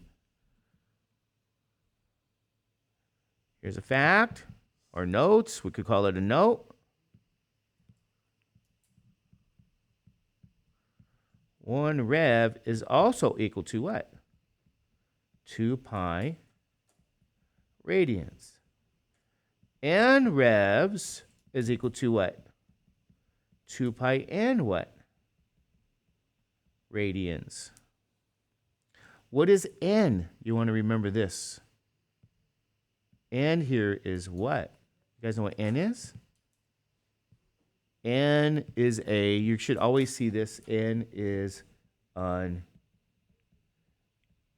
[SPEAKER 1] Here's a fact, or notes. We could call it a note. 1 rev is also equal to what? 2 pi radians. N revs is equal to what? 2 pi n what? Radians. What is n? You want to remember this. N here is what? You guys know what n is? N is you should always see this, n is an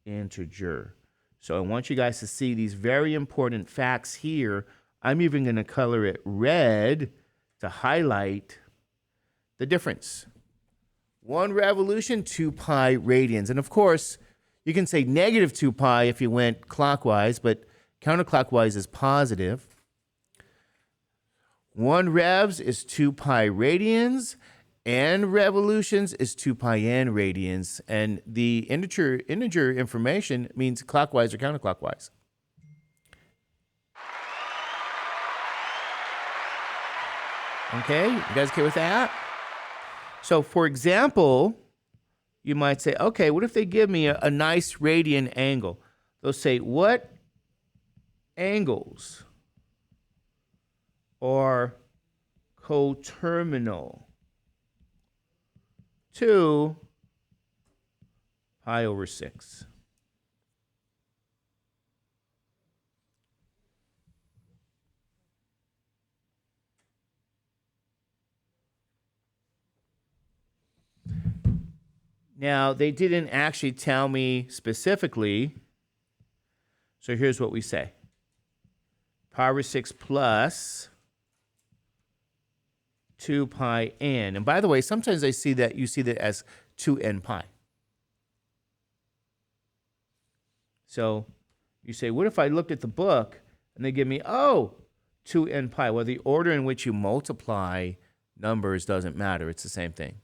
[SPEAKER 1] integer. So I want you guys to see these very important facts here. I'm even going to color it red to highlight the difference. 1 revolution, 2 pi radians. And of course, you can say negative 2 pi if you went clockwise, but counterclockwise is positive. 1 revs is 2 pi radians, and revolutions is 2 pi n radians. And the integer information means clockwise or counterclockwise. Okay, you guys okay with that? So, for example, you might say, okay, what if they give me a nice radian angle? They'll say, what angles are coterminal to pi over 6? Now, they didn't actually tell me specifically, so here's what we say. Pi over 6 plus 2 pi n. And by the way, sometimes you see that as 2n pi. So you say, what if I looked at the book and they give me, 2n pi? Well, the order in which you multiply numbers doesn't matter. It's the same thing.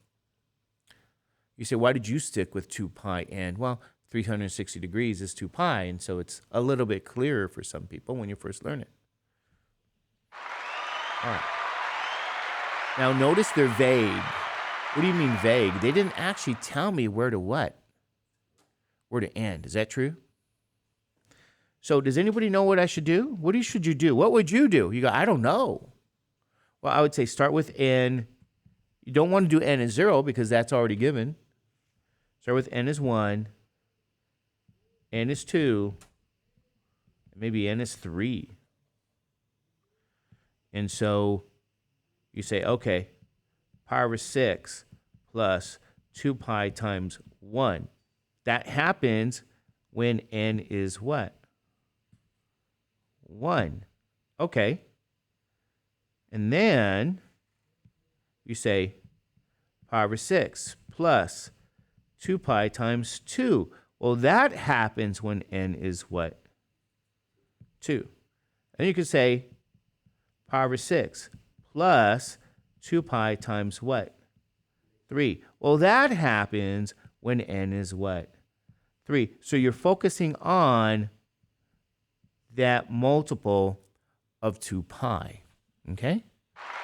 [SPEAKER 1] You say, why did you stick with 2 pi n? Well, 360 degrees is 2 pi, and so it's a little bit clearer for some people when you first learn it. All right. Now, notice they're vague. What do you mean vague? They didn't actually tell me where to what? Where to end. Is that true? So does anybody know what I should do? What should you do? What would you do? You go, I don't know. Well, I would say start with n. You don't want to do n as 0 because that's already given. Start with n as 1, n is 2, maybe n is 3. And so you say, okay, pi over 6 plus 2 pi times 1. That happens when n is what? 1. Okay. And then you say pi over 6 plus 2 pi times 2. Well, that happens when n is what? 2. And you could say pi over 6 plus 2 pi times what? 3. Well, that happens when n is what? 3. So you're focusing on that multiple of 2 pi. Okay?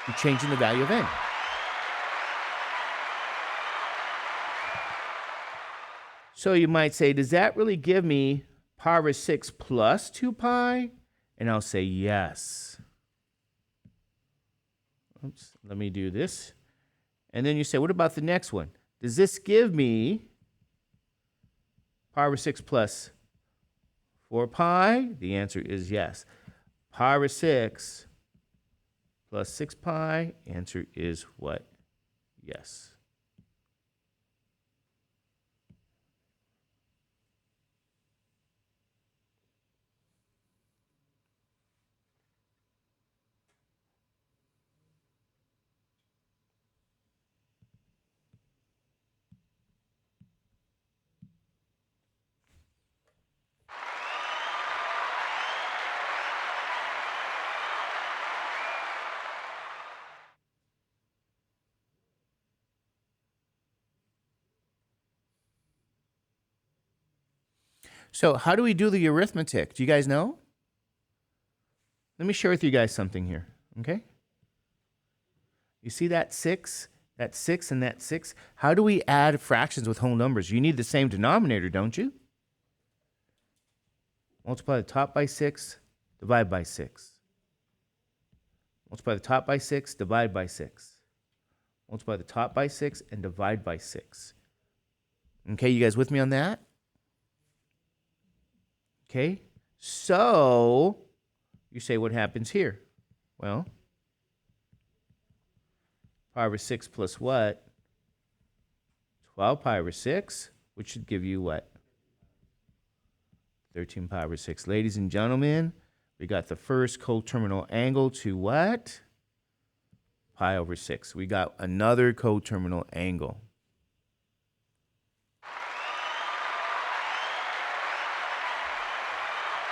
[SPEAKER 1] You're changing the value of n. So you might say, does that really give me pi over 6 plus 2 pi? And I'll say yes. Oops, let me do this. And then you say, what about the next one? Does this give me pi over 6 plus 4 pi? The answer is yes. Pi over 6 plus 6 pi, answer is what? Yes. So how do we do the arithmetic? Do you guys know? Let me share with you guys something here, okay? You see that 6, and that 6? How do we add fractions with whole numbers? You need the same denominator, don't you? Multiply the top by 6, divide by 6. Multiply the top by 6, divide by 6. Multiply the top by 6 and divide by 6. Okay, you guys with me on that? Okay, so you say, what happens here? Well, pi over 6 plus what? 12 pi over 6, which should give you what? 13 pi over 6. Ladies and gentlemen, we got the first coterminal angle to what? Pi over 6. We got another coterminal angle.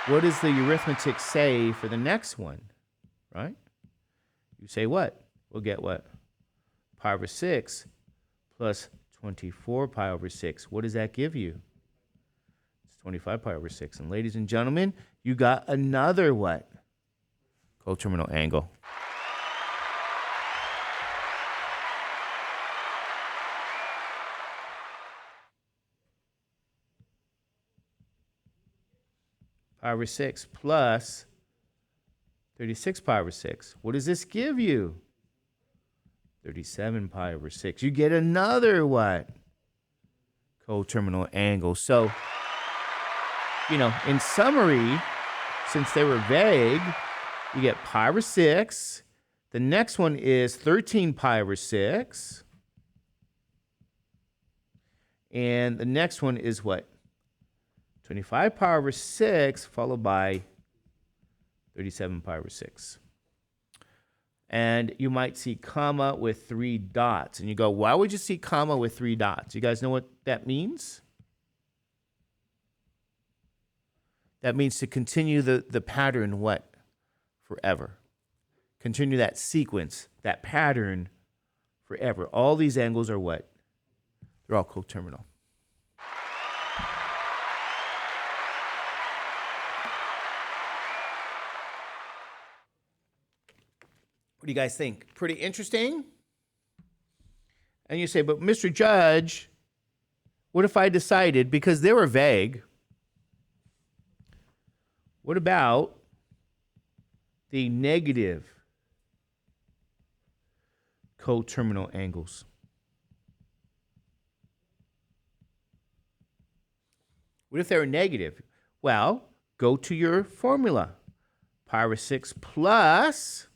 [SPEAKER 1] What does the arithmetic say for the next one, right? You say what? We'll get what? Pi over 6 plus 24 pi over 6. What does that give you? It's 25 pi over 6. And ladies and gentlemen, you got another what? Coterminal angle. Pi over 6 plus 36 pi over 6. What does this give you? 37 pi over 6. You get another what? Coterminal angle. So, in summary, since they were vague, you get pi over 6. The next one is 13 pi over 6. And the next one is what? 25 pi over 6 followed by 37 pi over 6. And you might see comma with 3 dots. And you go, why would you see comma with 3 dots? You guys know what that means? That means to continue the pattern what? Forever. Continue that sequence, that pattern forever. All these angles are what? They're all coterminal. What do you guys think? Pretty interesting? And you say, but Mr. Judge, what if I decided, because they were vague, what about the negative coterminal angles? What if they were negative? Well, go to your formula. Pi over 6 plus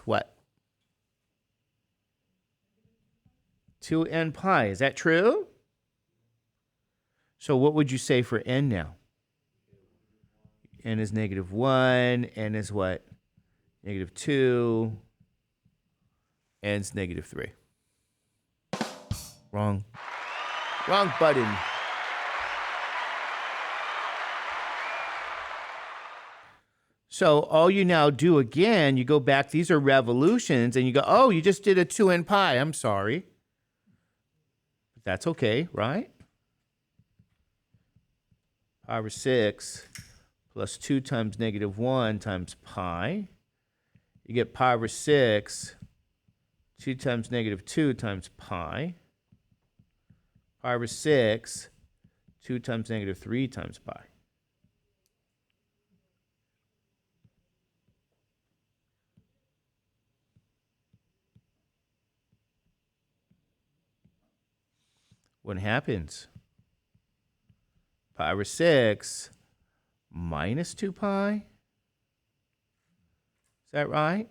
[SPEAKER 1] what? 2n pi. Is that true? So what would you say for n now? N is negative 1. N is what? Negative 2. N's negative 3. Wrong button. So all you now do again, you go back, these are revolutions, and you go, oh, you just did a 2n pi. I'm sorry. But that's okay, right? Pi over 6 plus 2 times negative 1 times pi. You get pi over 6, 2 times negative 2 times pi. Pi over 6, 2 times negative 3 times pi. What happens? Pi over 6 minus 2 pi. Is that right?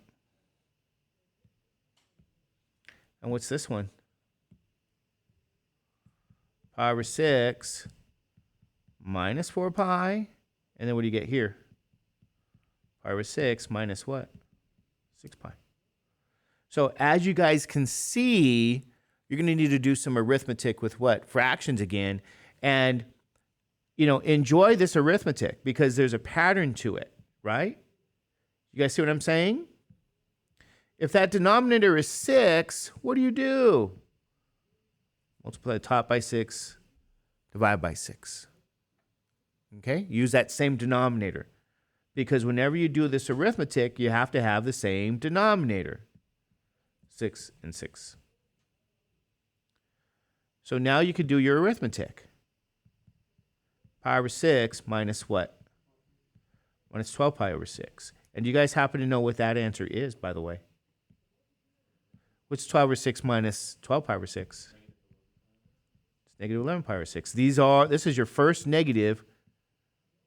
[SPEAKER 1] And what's this one? Pi over 6 minus 4 pi. And then what do you get here? Pi over 6 minus what? 6 pi. So as you guys can see, you're going to need to do some arithmetic with what? Fractions again. And, you know, enjoy this arithmetic because there's a pattern to it, right? You guys see what I'm saying? If that denominator is 6, what do? Multiply the top by 6, divide by 6. Okay? Use that same denominator. Because whenever you do this arithmetic, you have to have the same denominator. 6 and 6. So now you could do your arithmetic. Pi over 6 minus what? Minus 12 pi over 6. And do you guys happen to know what that answer is, by the way? What's 12 over 6 minus 12 pi over 6? It's negative 11 pi over 6. This is your first negative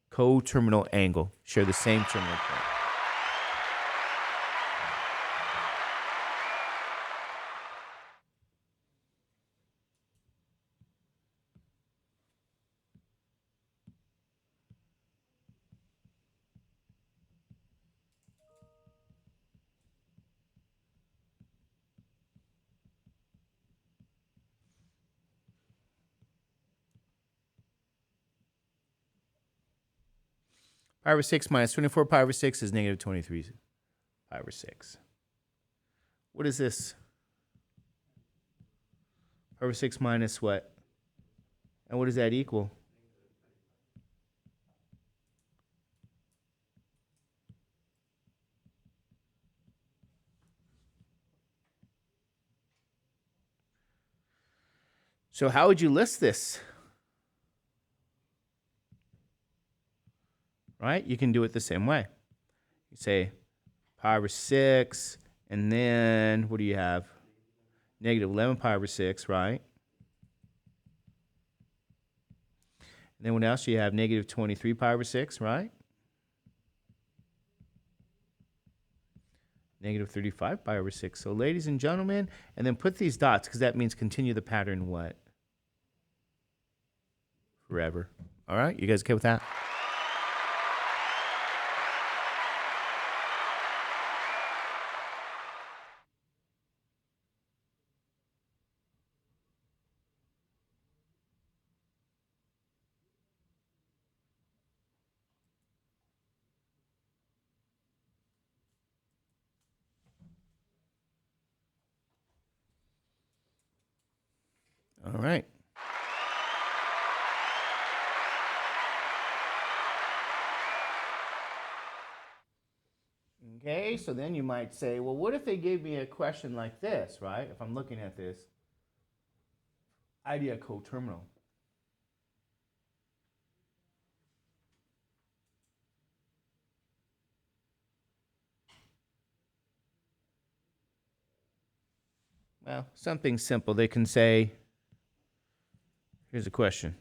[SPEAKER 1] coterminal angle. Share the same terminal point. Pi over 6 minus 24 pi over 6 is negative 23 pi over 6. What is this? Pi over 6 minus what? And what does that equal? So how would you list this? Right? You can do it the same way. You say pi over 6, and then what do you have? Negative 11 pi over 6, right? And then what else do you have? Negative 23 pi over 6, right? Negative 35 pi over 6. So ladies and gentlemen, and then put these dots, because that means continue the pattern what? Forever. All right? You guys okay with that? All right. Okay, so then you might say, well, what if they gave me a question like this, right? If I'm looking at this idea coterminal. Well, something simple. They can say, here's a question.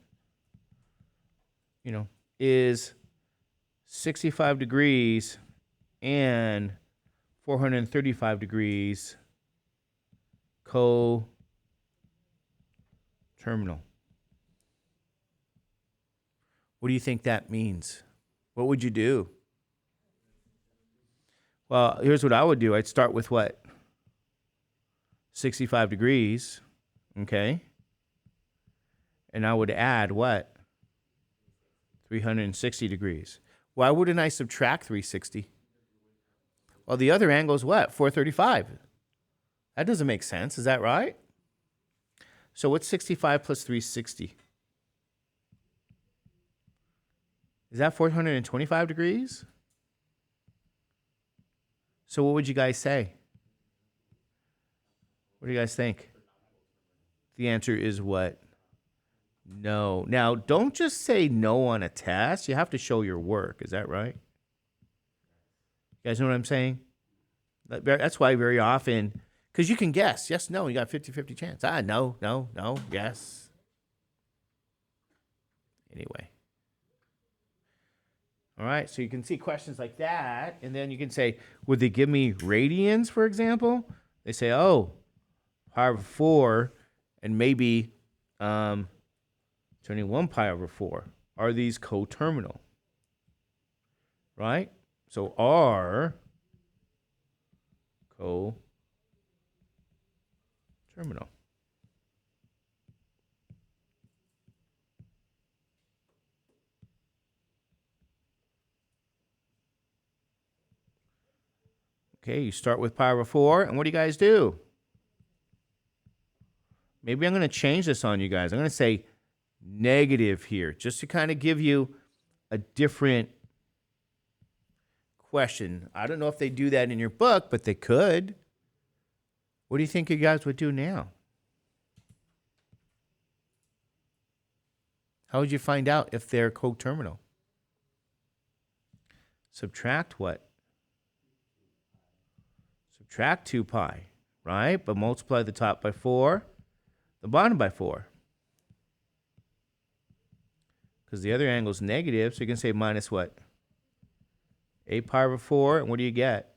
[SPEAKER 1] You know, is 65 degrees and 435 degrees coterminal? What do you think that means? What would you do? Well, here's what I would do. I'd start with what? 65 degrees, okay? And I would add what? 360 degrees. Why wouldn't I subtract 360? Well, the other angle is what? 435. That doesn't make sense. Is that right? So what's 65 plus 360? Is that 425 degrees? So what would you guys say? What do you guys think? The answer is what? No. Now, don't just say no on a test. You have to show your work. Is that right? You guys know what I'm saying? That's why very often, because you can guess. Yes, no, you got 50-50 chance. No, yes. Anyway. All right, so you can see questions like that, and then you can say, would they give me radians, for example? They say, oh, pi over 4, and maybe 21 pi over 4. Are these coterminal? Right? So are coterminal. Okay, you start with pi over 4, and what do you guys do? Maybe I'm going to change this on you guys. I'm going to say negative here, just to kind of give you a different question. I don't know if they do that in your book, but they could. What do you think you guys would do now? How would you find out if they're coterminal? Subtract what? Subtract 2 pi, right? But multiply the top by 4, the bottom by 4. Because the other angle is negative, so you can say minus what? 8 pi over 4, and what do you get?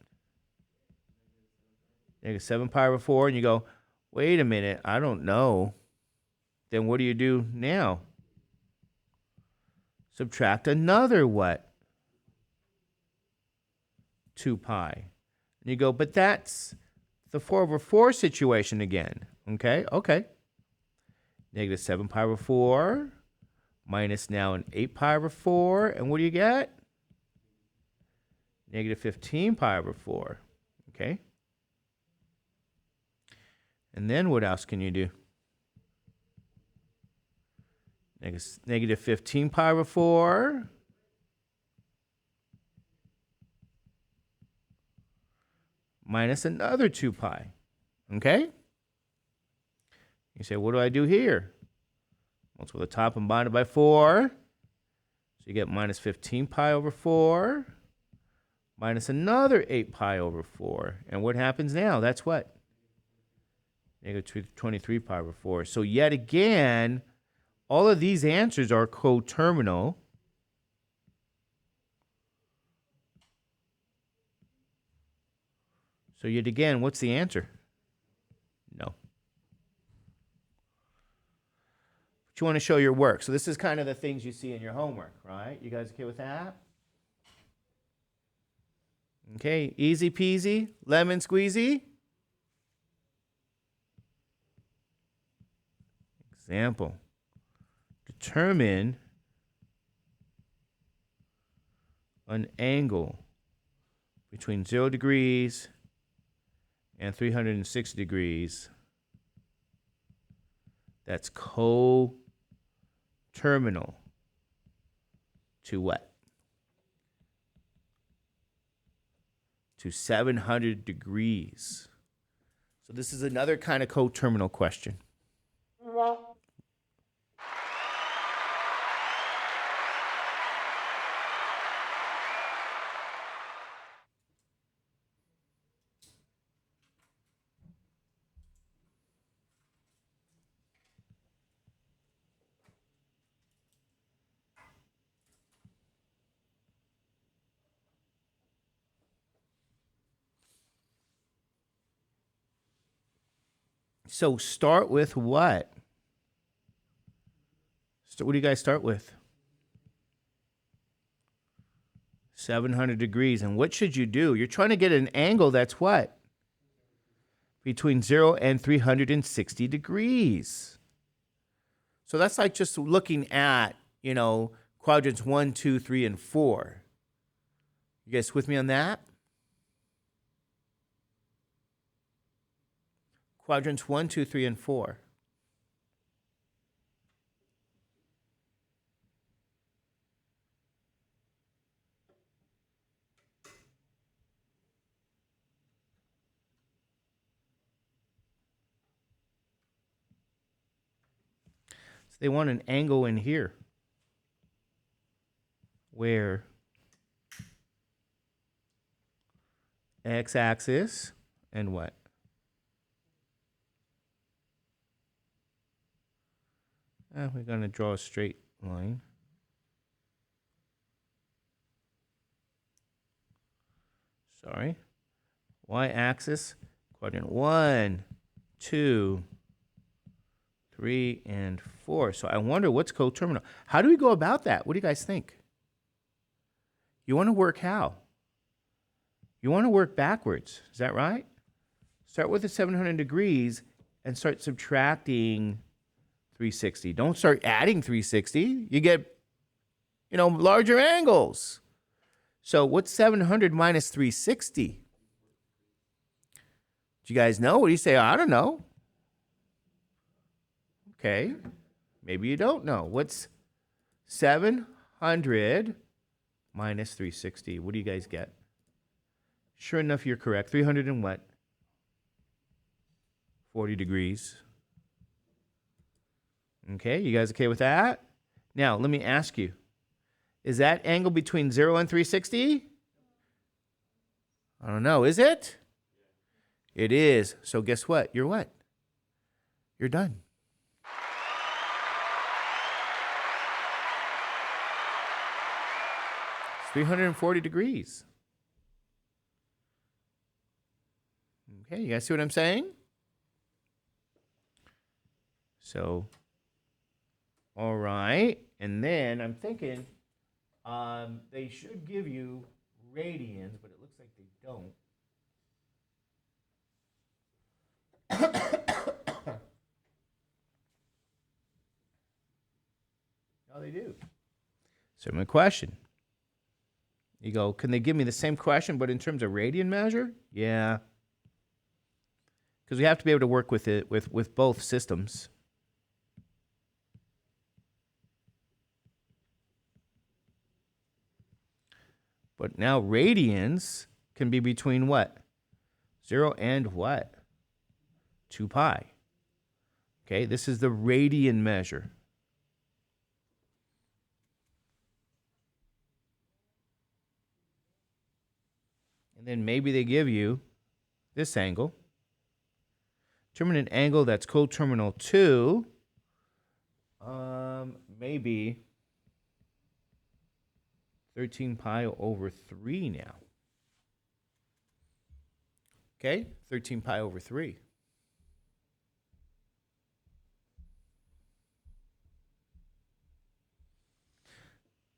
[SPEAKER 1] Negative 7 pi over 4, and you go, wait a minute, I don't know. Then what do you do now? Subtract another what? 2 pi. And you go, but that's the 4 over 4 situation again. Okay. Negative 7 pi over 4 minus now an 8 pi over 4. And what do you get? Negative 15 pi over 4. Okay. And then what else can you do? Negative 15 pi over 4. Minus another 2 pi. Okay? You say, what do I do here? Multiply the top and bottom by 4. So you get minus 15 pi over 4. Minus another 8 pi over 4. And what happens now? That's what? Negative 23 pi over 4. So yet again, all of these answers are coterminal. So yet again, what's the answer? No. But you want to show your work. So this is kind of the things you see in your homework, right? You guys okay with that? Okay, easy peasy, lemon squeezy. Example. Determine an angle between 0 degrees and 360 degrees that's coterminal to what? To 700 degrees. So this is another kind of coterminal question. So start with what? So what do you guys start with? 700 degrees. And what should you do? You're trying to get an angle that's what? Between 0 and 360 degrees. So that's like just looking at, quadrants 1, 2, 3, and 4. You guys with me on that? Quadrants 1, 2, 3, and 4. So they want an angle in here where x-axis and what? We're going to draw a straight line. Sorry. Y-axis, quadrant 1, 2, 3, and 4. So I wonder what's coterminal. How do we go about that? What do you guys think? You want to work how? You want to work backwards. Is that right? Start with the 700 degrees and start subtracting 360. Don't start adding 360. You get, larger angles. So what's 700 minus 360? Do you guys know? What do you say? I don't know. Okay. Maybe you don't know. What's 700 minus 360? What do you guys get? Sure enough, you're correct. 300 and what? 40 degrees. Okay, you guys okay with that? Now, let me ask you. Is that angle between 0 and 360? I don't know. Is it? It is. So guess what? You're what? You're done. It's 340 degrees. Okay, you guys see what I'm saying? So, all right. And then I'm thinking they should give you radians, but it looks like they don't. No, they do. So my question. You go, can they give me the same question, but in terms of radian measure? Yeah. Because we have to be able to work with it with both systems. But now radians can be between what? 0 and what? 2 pi. Okay, this is the radian measure. And then maybe they give you this angle. Determine an angle that's coterminal to maybe 13 pi over 3 now. Okay, 13 pi over 3.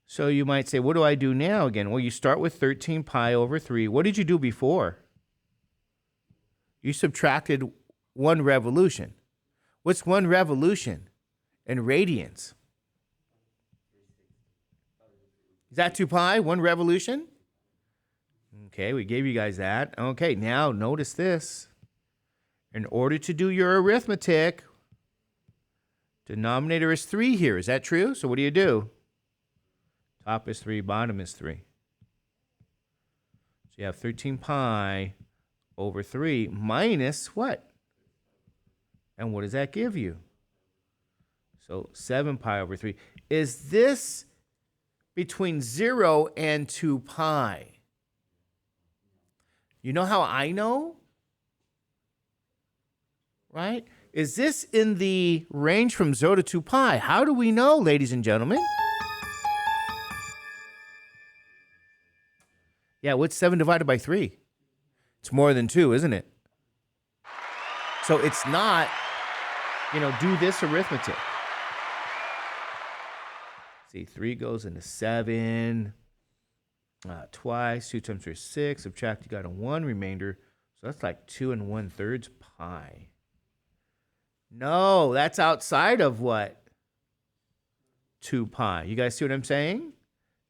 [SPEAKER 1] So you might say, what do I do now again? Well, you start with 13 pi over 3. What did you do before? You subtracted 1 revolution. What's 1 revolution in radians? Is that 2 pi, 1 revolution? Okay, we gave you guys that. Okay, now notice this. In order to do your arithmetic, denominator is 3 here. Is that true? So what do? Top is 3, bottom is 3. So you have 13 pi over 3 minus what? And what does that give you? So 7 pi over 3. Is this between 0 and 2 pi? You know how I know? Right? Is this in the range from 0 to 2 pi? How do we know, ladies and gentlemen? Yeah, what's 7 divided by 3? It's more than 2, isn't it? So it's not, do this arithmetic. See, 3 goes into 7 twice. 2 times 3 is 6. Subtract, you got a 1 remainder. So that's like 2 1/3 pi. No, that's outside of what? 2 pi. You guys see what I'm saying?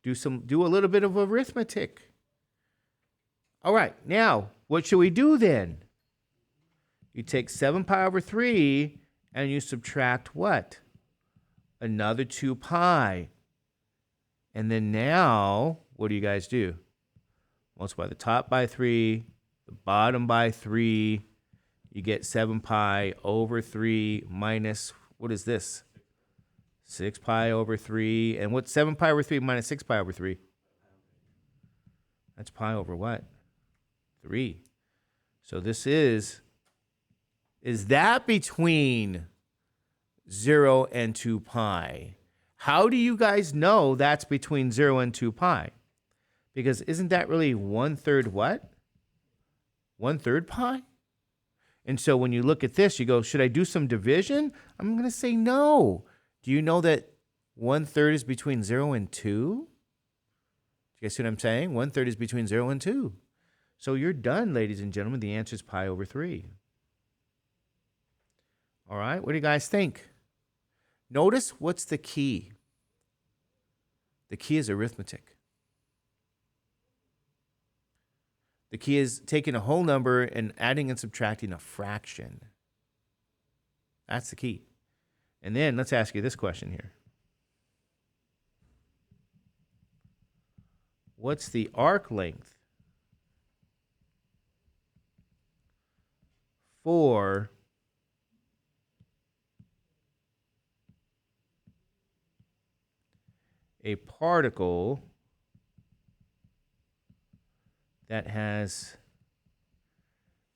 [SPEAKER 1] Do a little bit of arithmetic. All right, now, what should we do then? You take 7 pi over 3, and you subtract what? Another 2 pi. And then now, what do you guys do? Multiply the top by 3, the bottom by 3. You get 7 pi over 3 minus, what is this? 6 pi over 3. And what's 7 pi over 3 minus 6 pi over 3? That's pi over what? 3. So this is that between 0 and 2 pi? How do you guys know that's between 0 and 2 pi? Because isn't that really 1/3 what? 1/3 pi? And so when you look at this, you go, should I do some division? I'm going to say no. Do you know that 1/3 is between 0 and 2? Do you guys see what I'm saying? 1/3 is between 0 and 2. So you're done, ladies and gentlemen. The answer is pi over 3. All right, what do you guys think? Notice what's the key. The key is arithmetic. The key is taking a whole number and adding and subtracting a fraction. That's the key. And then let's ask you this question here. What's the arc length for a particle that has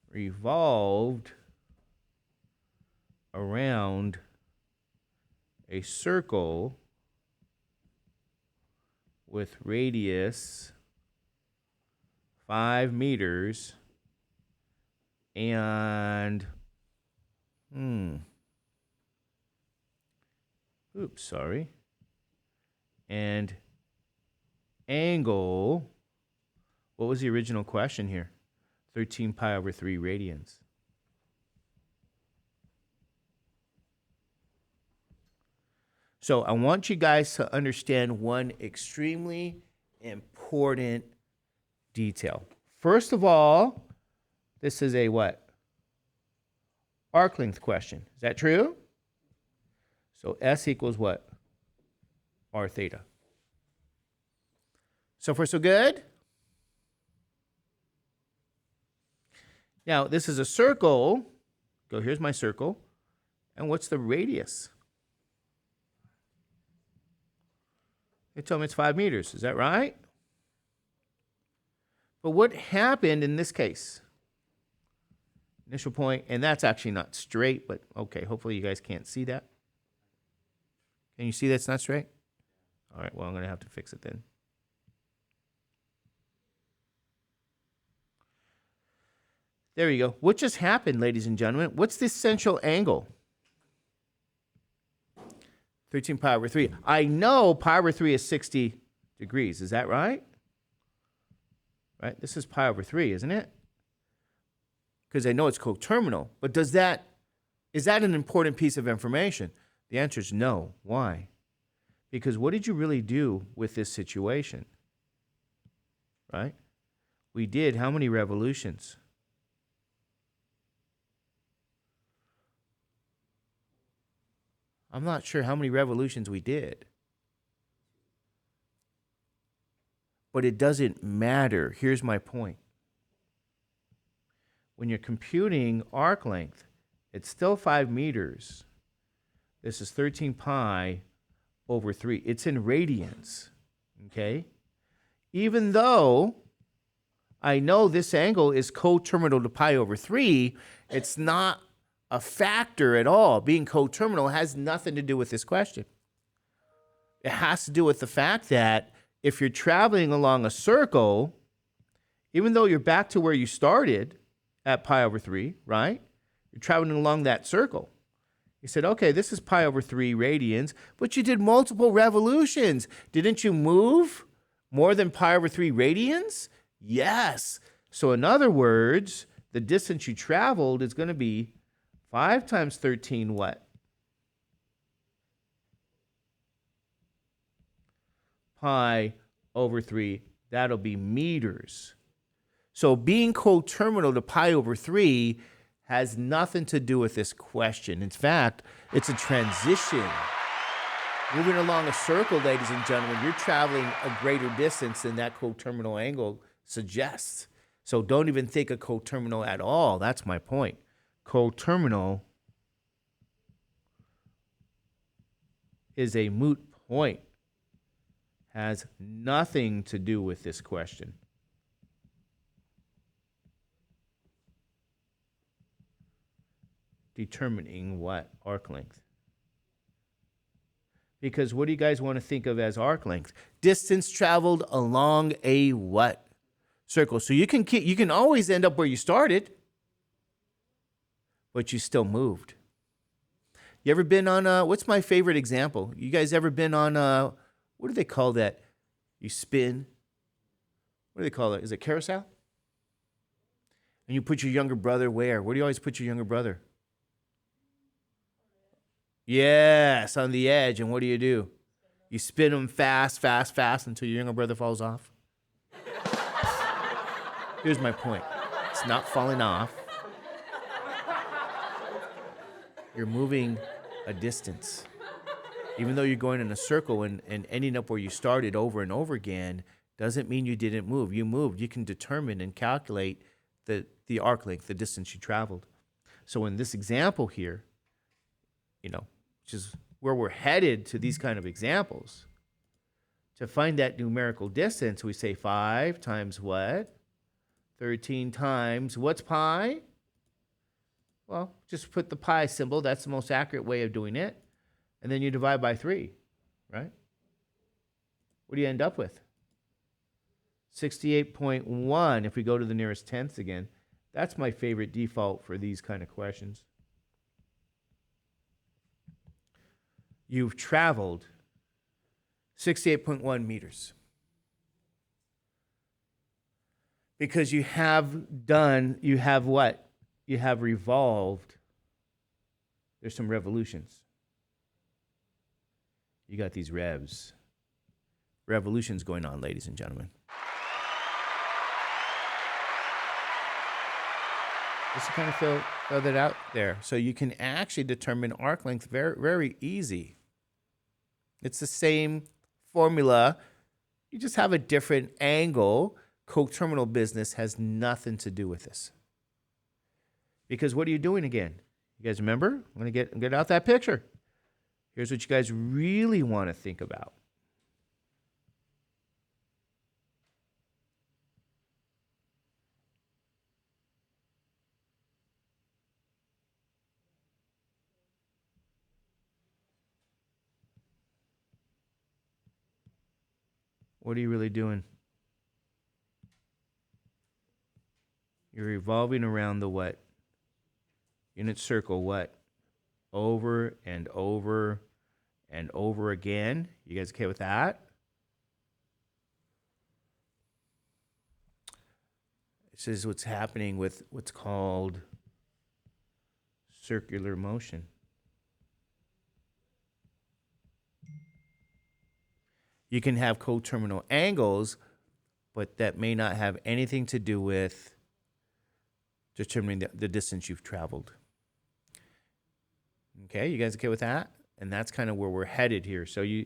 [SPEAKER 1] revolved around a circle with radius 5 meters and and angle. What was the original question here? 13 pi over 3 radians. So I want you guys to understand one extremely important detail. First of all, this is a what? Arc length question. Is that true? So S equals what? R theta. So far, so good? Now, this is a circle. Here's my circle. And what's the radius? They told me it's 5 meters. Is that right? But what happened in this case? Initial point, and that's actually not straight, but okay, hopefully you guys can't see that. Can you see that's not straight? All right, well, I'm going to have to fix it then. There you go. What just happened, ladies and gentlemen? What's this central angle? 13 pi over 3. I know pi over 3 is 60 degrees. Is that right? Right? This is pi over 3, isn't it? Because I know it's coterminal. But is that an important piece of information? The answer is no. Why? Because what did you really do with this situation? Right? We did how many revolutions? I'm not sure how many revolutions we did. But it doesn't matter. Here's my point. When you're computing arc length, it's still 5 meters. This is 13 pi over 3. It's in radians, okay? Even though I know this angle is coterminal to pi over 3, it's not a factor at all. Being coterminal has nothing to do with this question. It has to do with the fact that if you're traveling along a circle, even though you're back to where you started at pi over 3, right? You're traveling along that circle. You said, okay, this is pi over 3 radians, but you did multiple revolutions. Didn't you move more than pi over 3 radians? Yes. So in other words, the distance you traveled is going to be 5 times 13 what? pi over 3. That'll be meters. So being coterminal to pi over 3 has nothing to do with this question. In fact, it's a transition. Moving along a circle, ladies and gentlemen, you're traveling a greater distance than that coterminal angle suggests. So don't even think of coterminal at all. That's my point. Coterminal is a moot point. Has nothing to do with this question. Determining what? Arc length. Because what do you guys want to think of as arc length? Distance traveled along a what? Circle. So you can always end up where you started, but you still moved. You ever been on what's my favorite example? You guys ever been on what do they call that? You spin. What do they call it? Is it carousel? And you put your younger brother where? Where do you always put your younger brother? Yes, on the edge. And what do? You spin them fast, fast, fast until your younger brother falls off. Here's my point. It's not falling off. You're moving a distance. Even though you're going in a circle and ending up where you started over and over again, doesn't mean you didn't move. You moved. You can determine and calculate the arc length, the distance you traveled. So in this example here, which is where we're headed to these kind of examples, to find that numerical distance, we say 5 times what? 13 times, what's pi? Well, just put the pi symbol. That's the most accurate way of doing it. And then you divide by 3, right? What do you end up with? 68.1 if we go to the nearest tenths again. That's my favorite default for these kind of questions. You've traveled 68.1 meters. Because you have what? You have revolved. There's some revolutions. You got these revolutions going on, ladies and gentlemen. Just to kind of throw that out there. So you can actually determine arc length very, very easy. It's the same formula. You just have a different angle. Coterminal business has nothing to do with this. Because what are you doing again? You guys remember? I'm going to get out that picture. Here's what you guys really want to think about. What are you really doing? You're revolving around the what? Unit circle what? Over and over and over again. You guys okay with that? This is what's happening with what's called circular motion. You can have coterminal angles, but that may not have anything to do with determining the distance you've traveled. Okay, you guys okay with that? And that's kind of where we're headed here. So you're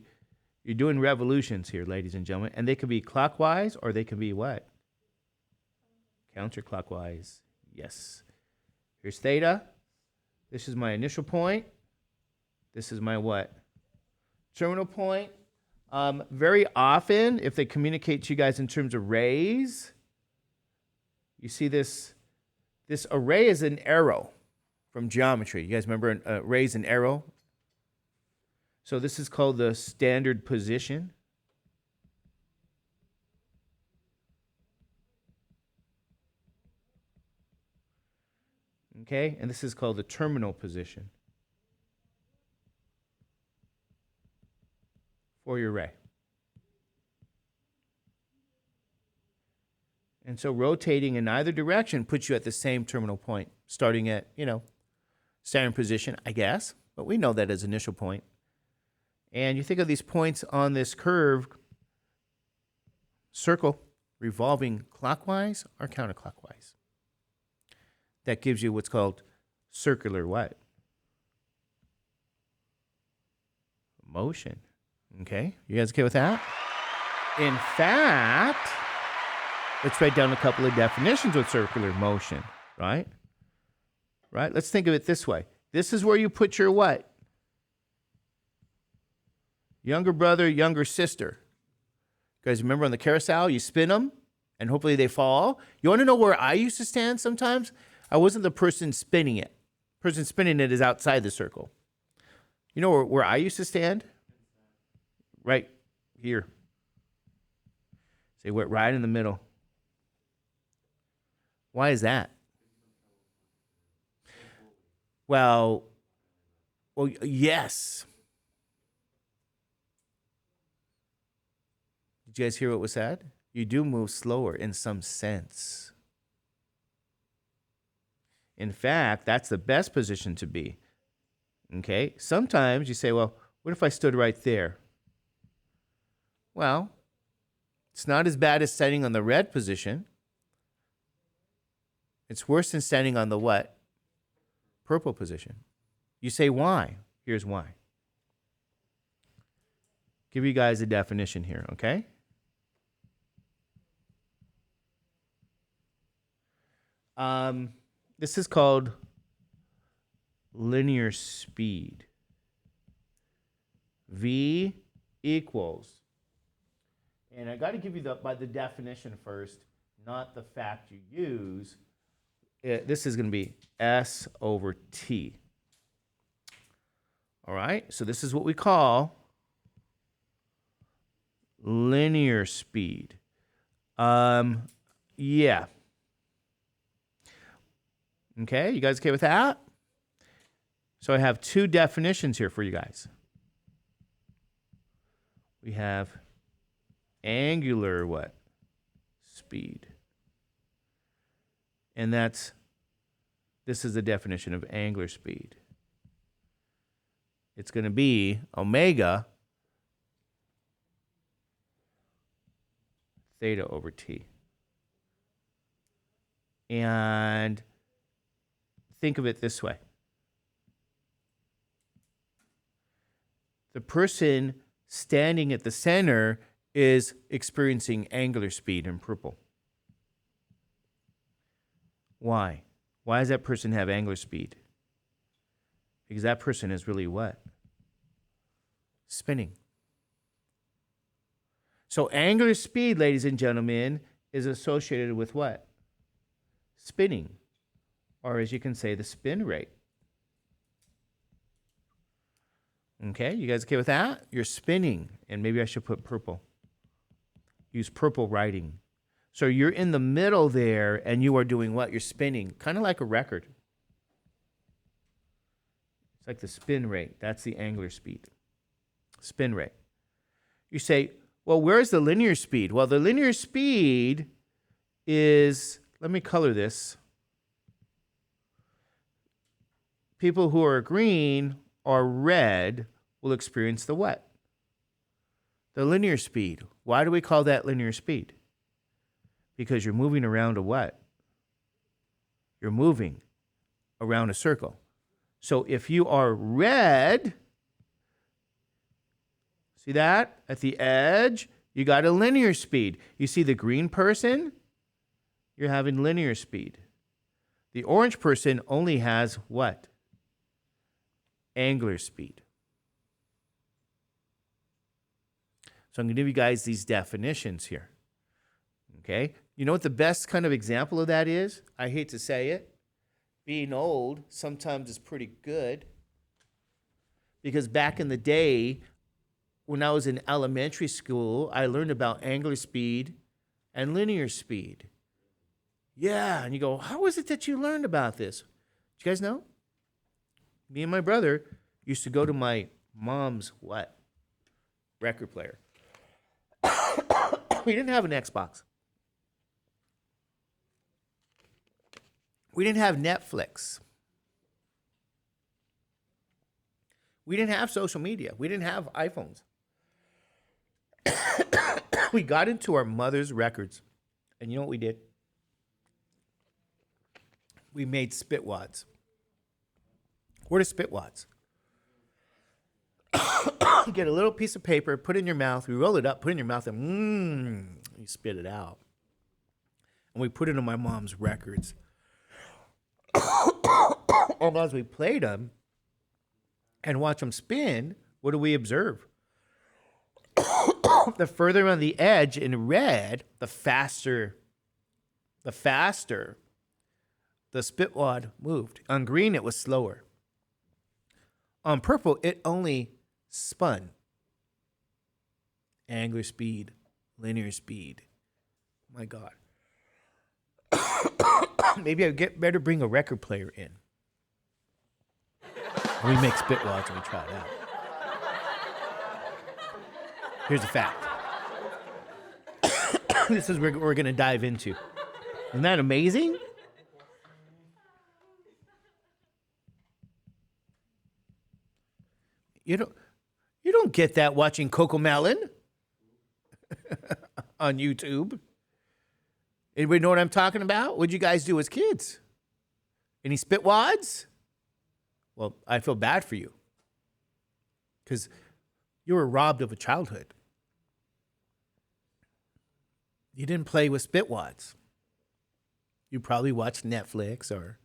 [SPEAKER 1] doing revolutions here, ladies and gentlemen, and they can be clockwise or they can be what? Counterclockwise. Yes. Here's theta. This is my initial point. This is my what? Terminal point. Very often, if they communicate to you guys in terms of rays, you see this array is an arrow from geometry. You guys remember an array is an arrow? So this is called the standard position. Okay, and this is called the terminal position for your ray. And so rotating in either direction puts you at the same terminal point, starting at, standard position, I guess, but we know that as initial point. And you think of these points on this curve, circle revolving clockwise or counterclockwise. That gives you what's called circular what? Motion. Okay, you guys okay with that? In fact, let's write down a couple of definitions of circular motion, right? Right? Let's think of it this way. This is where you put your what? Younger brother, younger sister. You guys remember on the carousel, you spin them and hopefully they fall. You want to know where I used to stand sometimes? I wasn't the person spinning it. The person spinning it is outside the circle. You know where I used to stand? Right here. Say, went right in the middle. Why is that? Well, yes. Did you guys hear what was said? You do move slower in some sense. In fact, that's the best position to be. Okay? Sometimes you say, well, what if I stood right there? Well, it's not as bad as standing on the red position. It's worse than standing on the what? Purple position. You say, why? Here's why. Give you guys a definition here, okay? This is called linear speed. V equals, and I got to give you the definition first, not the fact you use. This is going to be S over T. All right, so this is what we call linear speed. Yeah. Okay, you guys okay with that? So I have two definitions here for you guys. We have angular what? Speed. And this is the definition of angular speed. It's going to be omega theta over t. And think of it this way. The person standing at the center is experiencing angular speed in purple. Why? Why does that person have angular speed? Because that person is really what? Spinning. So angular speed, ladies and gentlemen, is associated with what? Spinning. Or as you can say, the spin rate. Okay, you guys okay with that? You're spinning, and maybe I should put purple. Use purple writing. So you're in the middle there, and you are doing what? You're spinning, kind of like a record. It's like the spin rate. That's the angular speed. Spin rate. You say, well, where's the linear speed? Well, the linear speed is, let me color this. People who are green or red will experience the what? The linear speed. Why do we call that linear speed? Because you're moving around a what? You're moving around a circle. So if you are red, see that? At the edge, you got a linear speed. You see the green person? You're having linear speed. The orange person only has what? Angular speed. So I'm going to give you guys these definitions here. Okay? You know what the best kind of example of that is? I hate to say it. Being old sometimes is pretty good. Because back in the day, when I was in elementary school, I learned about angular speed and linear speed. Yeah, and you go, how is it that you learned about this? Do you guys know? Me and my brother used to go to my mom's what? Record player. We didn't have an Xbox. We didn't have Netflix. We didn't have social media. We didn't have iPhones. we got into our mother's records. And you know what we did? We made spit wads. What are spit wads? Get a little piece of paper, put it in your mouth, we roll it up, put it in your mouth, and you spit it out. And we put it on my mom's records. And as we played them and watch them spin, what do we observe? The further on the edge in red, the faster the spit wad moved. On green, it was slower. On purple, it only spun. Angular speed, linear speed. My God. Maybe I'd better bring a record player in. We make spit wads and we try it out. Here's a fact. This is what we're going to dive into. Isn't that amazing? You don't get that watching Coco Melon on YouTube. Anybody know what I'm talking about? What'd you guys do as kids? Any spit wads? Well, I feel bad for you because you were robbed of a childhood. You didn't play with spit wads. You probably watched Netflix or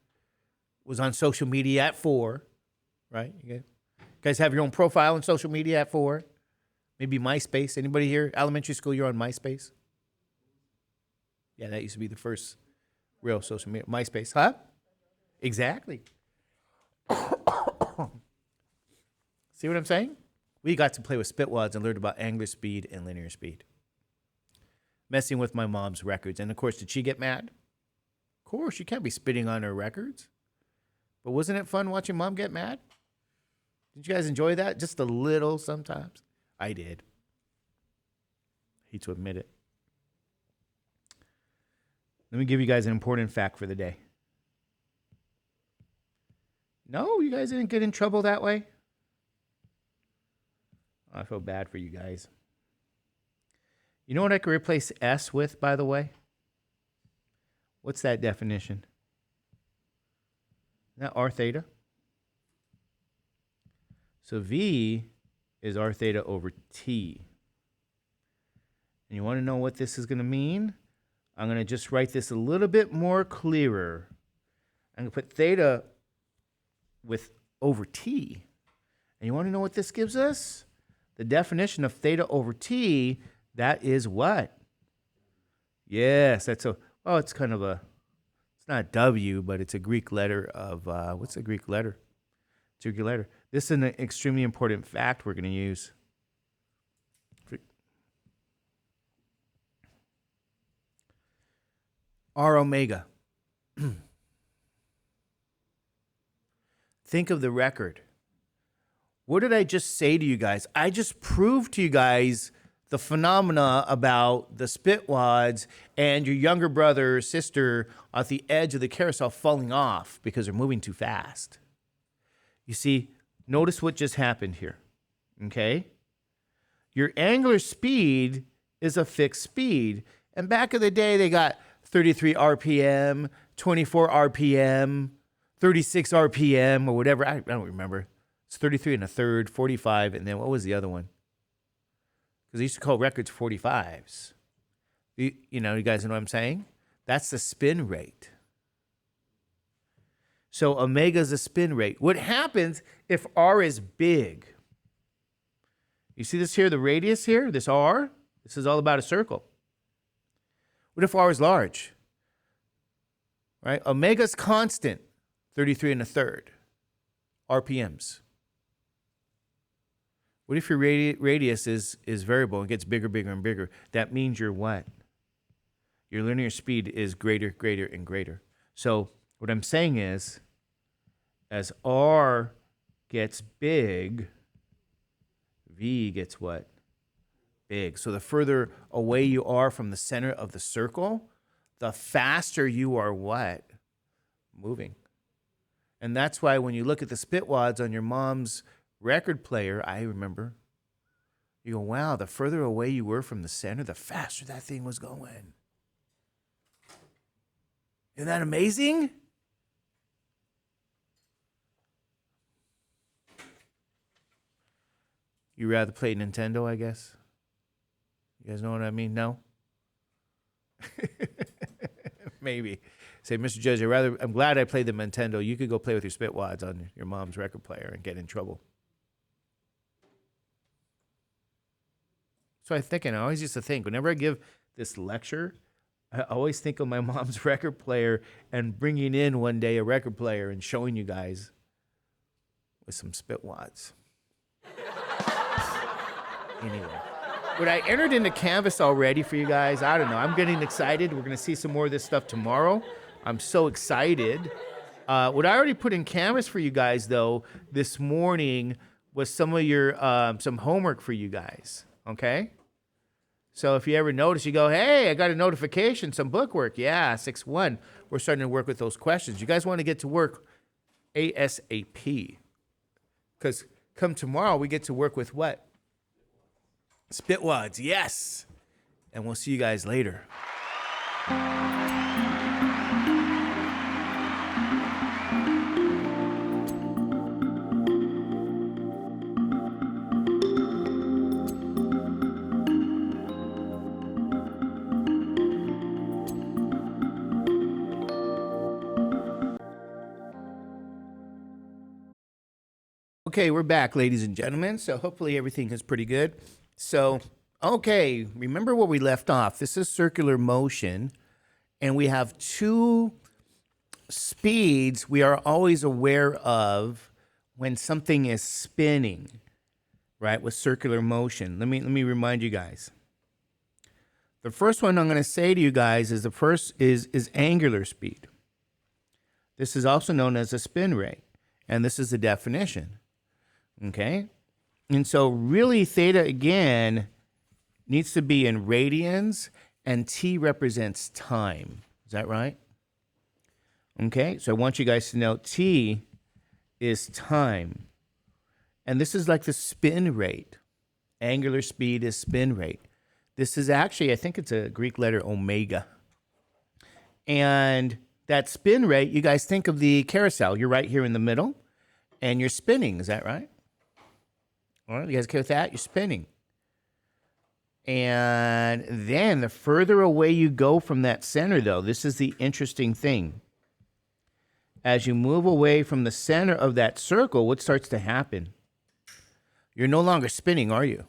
[SPEAKER 1] was on social media at 4, right? You guys have your own profile on social media at 4. Maybe MySpace. Anybody here, elementary school, you're on MySpace? Yeah, that used to be the first real social media. MySpace, huh? Exactly. See what I'm saying? We got to play with spit wads and learned about angular speed and linear speed. Messing with my mom's records. And of course, did she get mad? Of course, you can't be spitting on her records. But wasn't it fun watching mom get mad? Did you guys enjoy that? Just a little sometimes. I did. Hate to admit it. Let me give you guys an important fact for the day. No, you guys didn't get in trouble that way. I feel bad for you guys. You know what I could replace S with, by the way? What's that definition? Isn't that R theta? So V is R theta over T. And you want to know what this is going to mean? I'm going to just write this a little bit more clearer. I'm going to put theta with over T. And you want to know what this gives us? The definition of theta over T, that is what? Yes, that's it's kind of it's not W, but it's a Greek letter of, what's a Greek letter? It's a Greek letter. This is an extremely important fact we're going to use. R omega. Think of the record. What did I just say to you guys? I just proved to you guys the phenomena about the spit wads and your younger brother or sister at the edge of the carousel falling off because they're moving too fast. You see, notice what just happened here, okay? Your angular speed is a fixed speed. And back in the day, they got 33 RPM, 24 RPM, 36 RPM, or whatever. I don't remember. It's 33 and a third, 45, and then what was the other one? Because they used to call records 45s. You guys know what I'm saying? That's the spin rate. So omega is the spin rate. What happens if R is big? You see this here, the radius here, this R? This is all about a circle. What if R is large? Right? Omega's constant, 33 and a third RPMs. What if your radius is variable and gets bigger, bigger, and bigger? That means your what? Your linear speed is greater, greater, and greater. So what I'm saying is, as R gets big, V gets what? Big. So the further away you are from the center of the circle, the faster you are what? Moving. And that's why when you look at the spit wads on your mom's record player, I remember, You go, wow, the further away you were from the center, the faster that thing was going. Isn't that amazing? You rather play Nintendo, I guess? You guys know what I mean? No? Maybe. Say, Mr. Judge, I'm glad I played the Nintendo. You could go play with your spitwads on your mom's record player and get in trouble. So I always used to think, whenever I give this lecture, I always think of my mom's record player and bringing in one day a record player and showing you guys with some spitwads. Anyway. What I entered into Canvas already for you guys, I don't know. I'm getting excited. We're going to see some more of this stuff tomorrow. I'm so excited. What I already put in Canvas for you guys, though, this morning was some of your some homework for you guys, okay? So if you ever notice, you go, hey, I got a notification, some book work. Yeah, 6-1. We're starting to work with those questions. You guys want to get to work ASAP. Because come tomorrow, we get to work with what? Spitwads, yes. And we'll see you guys later. Okay, we're back, ladies and gentlemen. So hopefully everything is pretty good. So, okay, remember where we left off. This is circular motion, and we have two speeds we are always aware of when something is spinning, right, with circular motion. Let me remind you guys. The first one I'm going to say to you guys is the first is angular speed. This is also known as a spin rate, and this is the definition. Okay? And so really theta, again, needs to be in radians, and t represents time. Is that right? Okay, so I want you guys to know t is time. And this is like the spin rate. Angular speed is spin rate. This is actually, I think it's a Greek letter omega. And that spin rate, you guys think of the carousel. You're right here in the middle, and you're spinning. Is that right? All right, you guys okay with that? You're spinning. And then the further away you go from that center, though, this is the interesting thing. As you move away from the center of that circle, what starts to happen? You're no longer spinning, are you?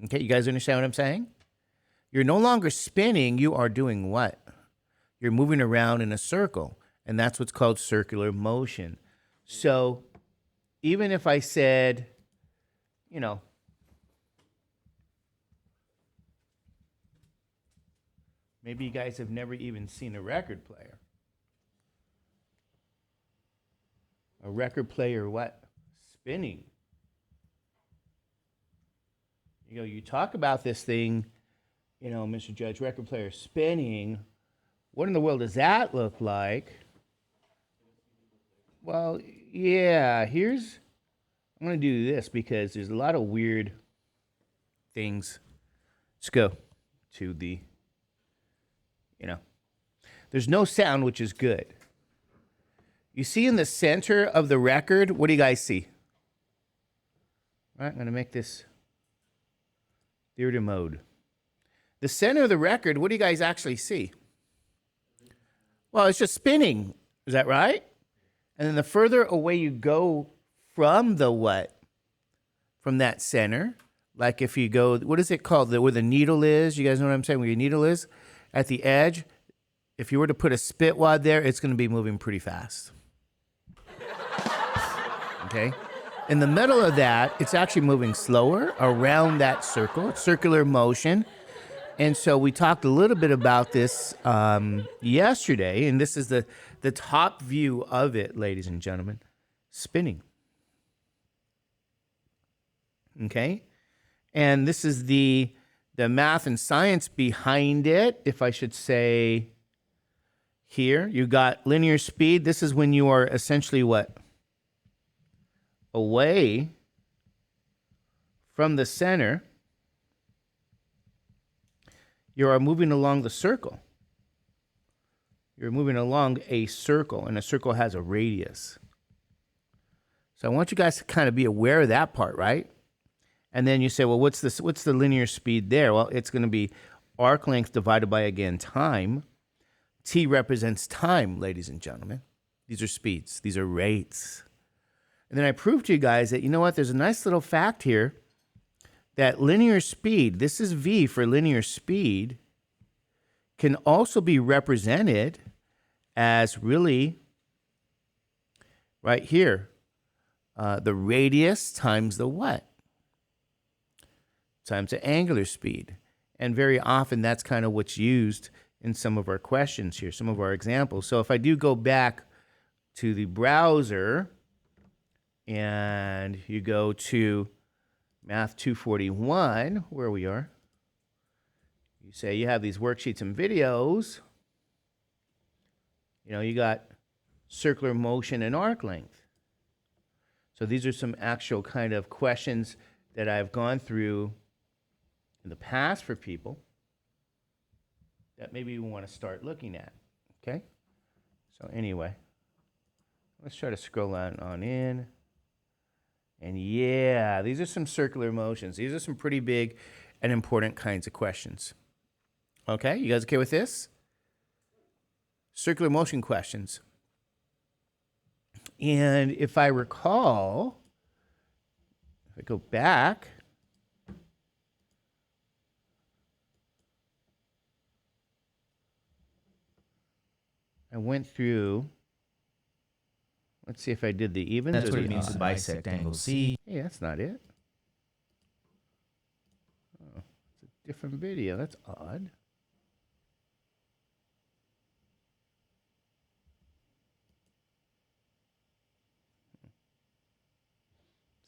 [SPEAKER 1] Okay, you guys understand what I'm saying? You're no longer spinning. You are doing what? You're moving around in a circle, and that's what's called circular motion. So even if I said, you know, maybe you guys have never even seen a record player. A record player what? Spinning. You know, you talk about this thing, you know, Mr. Judge, record player spinning. What in the world does that look like? Well, yeah, I'm going to do this because there's a lot of weird things. Let's go to the, there's no sound, which is good. You see in the center of the record, what do you guys see? All right, I'm going to make this theater mode. The center of the record, what do you guys actually see? Well, it's just spinning. Is that right? And then the further away you go from the what? From that center. Like if you go, what is it called? Where the needle is? You guys know what I'm saying? Where your needle is? At the edge. If you were to put a spitwad there, it's going to be moving pretty fast. Okay? In the middle of that, it's actually moving slower around that circle. It's circular motion. And so we talked a little bit about this yesterday, and this is the top view of it, ladies and gentlemen. Spinning. Okay? And this is the math and science behind it, if I should say here. You got linear speed. This is when you are essentially what? Away from the center, you are moving along the circle. You're moving along a circle, and a circle has a radius. So I want you guys to kind of be aware of that part, right? And then you say, well, what's the linear speed there? Well, it's going to be arc length divided by, again, time. T represents time, ladies and gentlemen. These are speeds. These are rates. And then I proved to you guys that, you know what, there's a nice little fact here that linear speed, this is V for linear speed, can also be represented as really right here, the radius times the what? Times the angular speed. And very often that's kind of what's used in some of our questions here, some of our examples. So if I do go back to the browser and you go to Math 241, where we are, you say you have these worksheets and videos. You know, you got circular motion and arc length. So these are some actual kind of questions that I've gone through in the past for people that maybe we want to start looking at, okay? So anyway, let's try to scroll on in. And yeah, these are some circular motions. These are some pretty big and important kinds of questions. Okay, you guys okay with this? Circular motion questions. And if I recall, if I go back, I went through, let's see if I did the evens.
[SPEAKER 2] That's
[SPEAKER 1] or
[SPEAKER 2] what
[SPEAKER 1] the
[SPEAKER 2] it means
[SPEAKER 1] odds.
[SPEAKER 2] to bisect angle C.
[SPEAKER 1] Hey, that's not it. Oh, it's a different video. That's odd.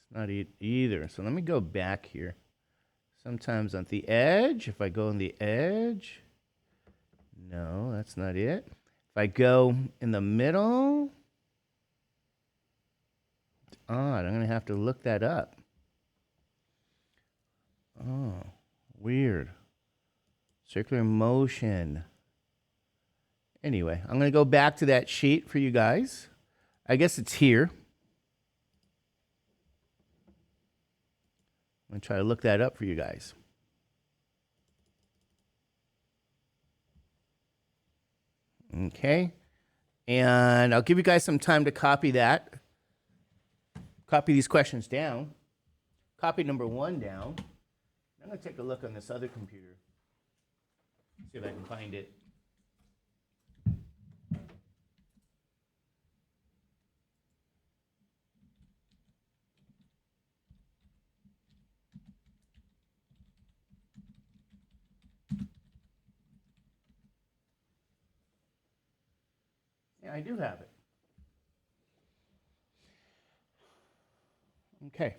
[SPEAKER 1] It's not either. So let me go back here. Sometimes on the edge, if I go on the edge, no, that's not it. If I go in the middle, it's odd. I'm going to have to look that up. Oh, weird. Circular motion. Anyway, I'm going to go back to that sheet for you guys. I guess it's here. I'm going to try to look that up for you guys. Okay. And I'll give you guys some time to copy that. Copy these questions down. Copy number 1 down. I'm going to take a look on this other computer. See if I can find it. Yeah, I do have it. Okay.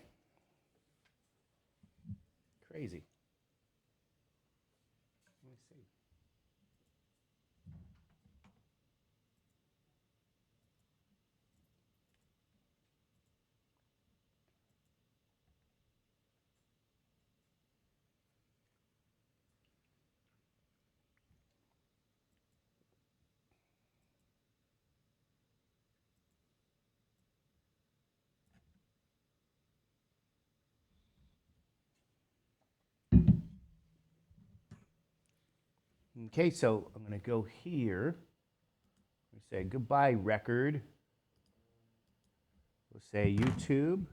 [SPEAKER 1] Crazy. Let me see. Okay, so I'm going to go here. We say goodbye, record. We'll say YouTube.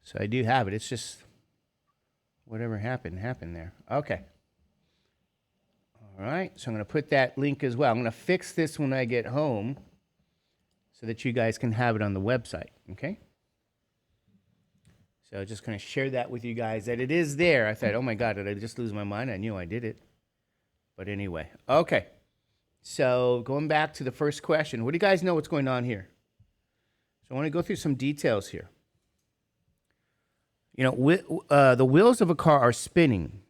[SPEAKER 1] So I do have it. It's just whatever happened there. Okay. All right, so I'm going to put that link as well. I'm going to fix this when I get home so that you guys can have it on the website, okay? So just going to share that with you guys that it is there. I thought, oh my God, did I just lose my mind? I knew I did it. But anyway, okay. So going back to the first question, what do you guys know what's going on here? So I want to go through some details here. You know, the wheels of a car are spinning.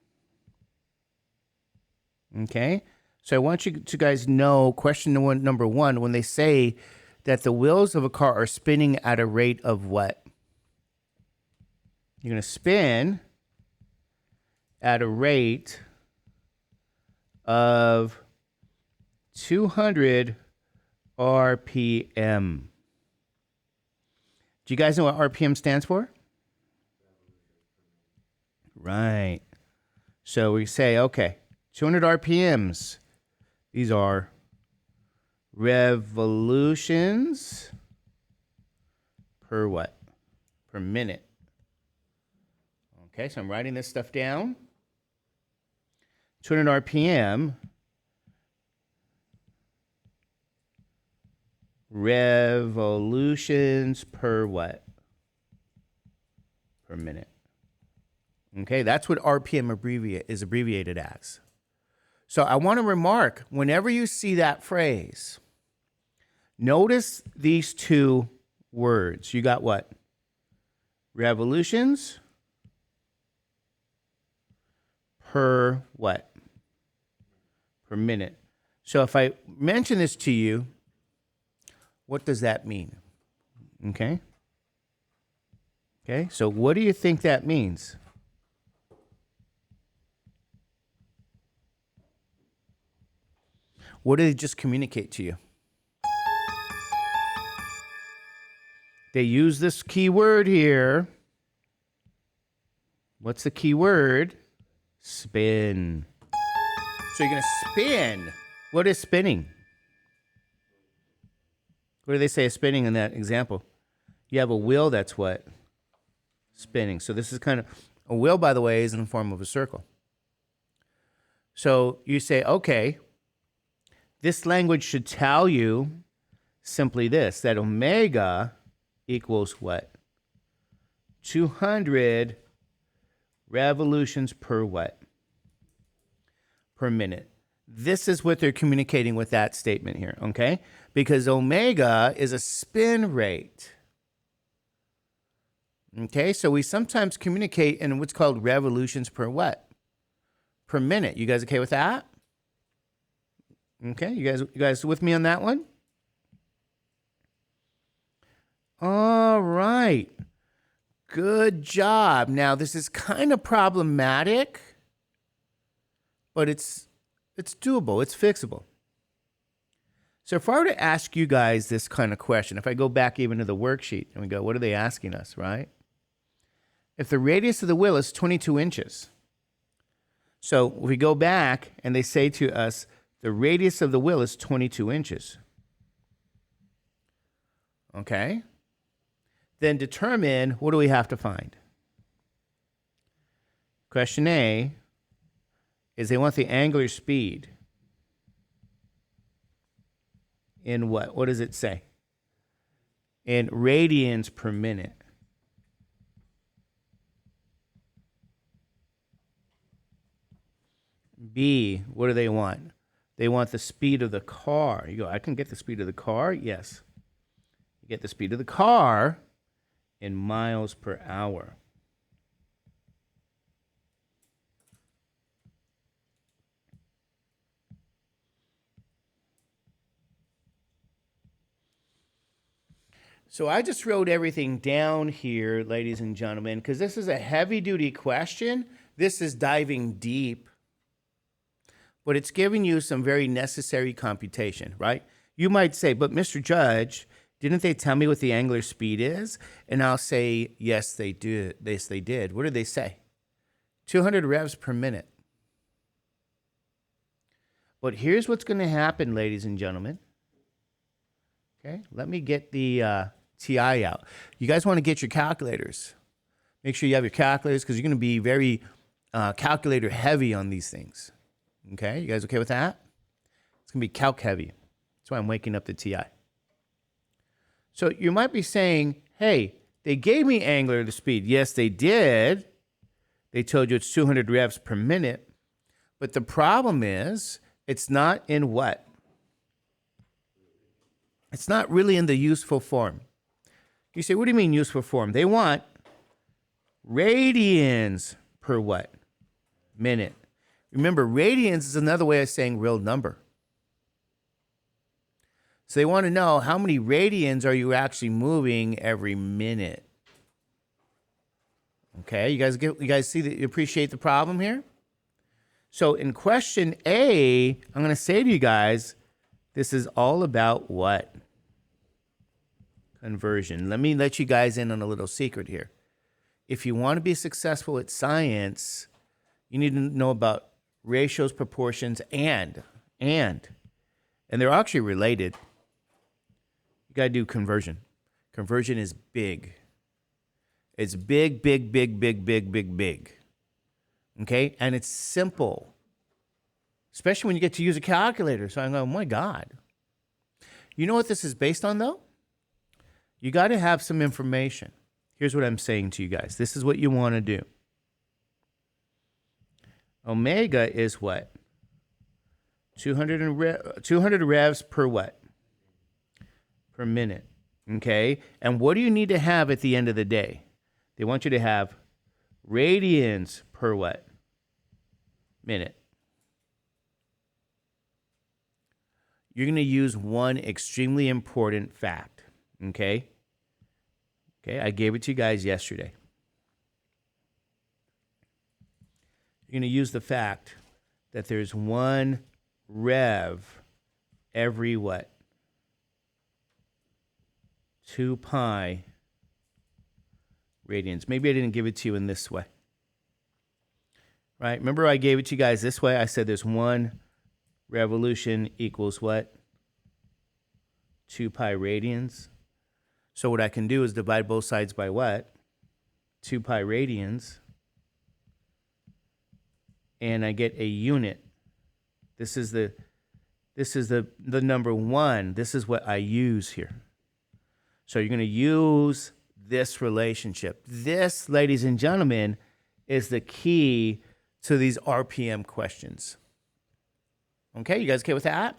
[SPEAKER 1] Okay? So I want you to guys know question number one, when they say that the wheels of a car are spinning at a rate of what? You're going to spin at a rate of 200 RPM. Do you guys know what RPM stands for? Right. So we say, okay, 200 RPMs. These are revolutions per what? Per minute. Okay, so I'm writing this stuff down. 200 RPM. Revolutions per what? Per minute. Okay, that's what RPM is abbreviated as. So I want to remark, whenever you see that phrase, notice these two words. You got what? Revolutions per what? Per minute. So if I mention this to you, what does that mean? Okay? Okay, so what do you think that means? What did they just communicate to you? They use this key word here. What's the key word? Spin. So you're going to spin. What is spinning? What do they say is spinning in that example? You have a wheel that's what? Spinning. So this is kind of, a wheel, by the way, is in the form of a circle. So you say, okay, this language should tell you simply this, that omega equals what? 200 revolutions per what? Per minute. This is what they're communicating with that statement here, okay? Because omega is a spin rate. Okay, so we sometimes communicate in what's called revolutions per what? Per minute. You guys okay with that? Okay, you guys with me on that one? All right. Good job. Now, this is kind of problematic, but it's doable. It's fixable. So if I were to ask you guys this kind of question, if I go back even to the worksheet and we go, what are they asking us, right? If the radius of the wheel is 22 inches, so if we go back and they say to us, the radius of the wheel is 22 inches. Okay? Then determine, what do we have to find? Question A is they want the angular speed in what? What does it say? In radians per minute. B, what do they want? They want the speed of the car. You go, I can get the speed of the car? Yes. You get the speed of the car in miles per hour. So I just wrote everything down here, ladies and gentlemen, because this is a heavy-duty question. This is diving deep. But it's giving you some very necessary computation, right? You might say, but Mr. Judge, didn't they tell me what the angular speed is? And I'll say, yes, they did. Yes, they did. What did they say? 200 revs per minute. But here's what's going to happen, ladies and gentlemen. Okay, let me get the TI out. You guys want to get your calculators. Make sure you have your calculators because you're going to be very calculator heavy on these things. Okay, you guys okay with that? It's going to be calc heavy. That's why I'm waking up the TI. So you might be saying, hey, they gave me angular speed. Yes, they did. They told you it's 200 revs per minute. But the problem is, it's not in what? It's not really in the useful form. You say, what do you mean useful form? They want radians per what? Minute. Remember, radians is another way of saying real number. So they want to know how many radians are you actually moving every minute. Okay, you guys see that you appreciate the problem here? So in question A, I'm going to say to you guys, this is all about what? Conversion. Let me let you guys in on a little secret here. If you want to be successful at science, you need to know about ratios, proportions, and they're actually related. You got to do conversion. Conversion is big. It's big, big, big, big, big, big, big. Okay? And it's simple, especially when you get to use a calculator. So I'm going, oh my God. You know what this is based on, though? You got to have some information. Here's what I'm saying to you guys. This is what you want to do. Omega is what? 200 revs per what? Per minute. Okay? And what do you need to have at the end of the day? They want you to have radians per what? Minute. You're going to use one extremely important fact. Okay? Okay, I gave it to you guys yesterday. You're going to use the fact that there's one rev every what? 2 pi radians. Maybe I didn't give it to you in this way. Right? Remember I gave it to you guys this way? I said there's one revolution equals what? 2 pi radians. So what I can do is divide both sides by what? 2 pi radians. And I get a unit. This is the number 1. This is what I use here. So you're going to use this relationship. This, ladies and gentlemen, is the key to these RPM questions. Okay, you guys okay with that?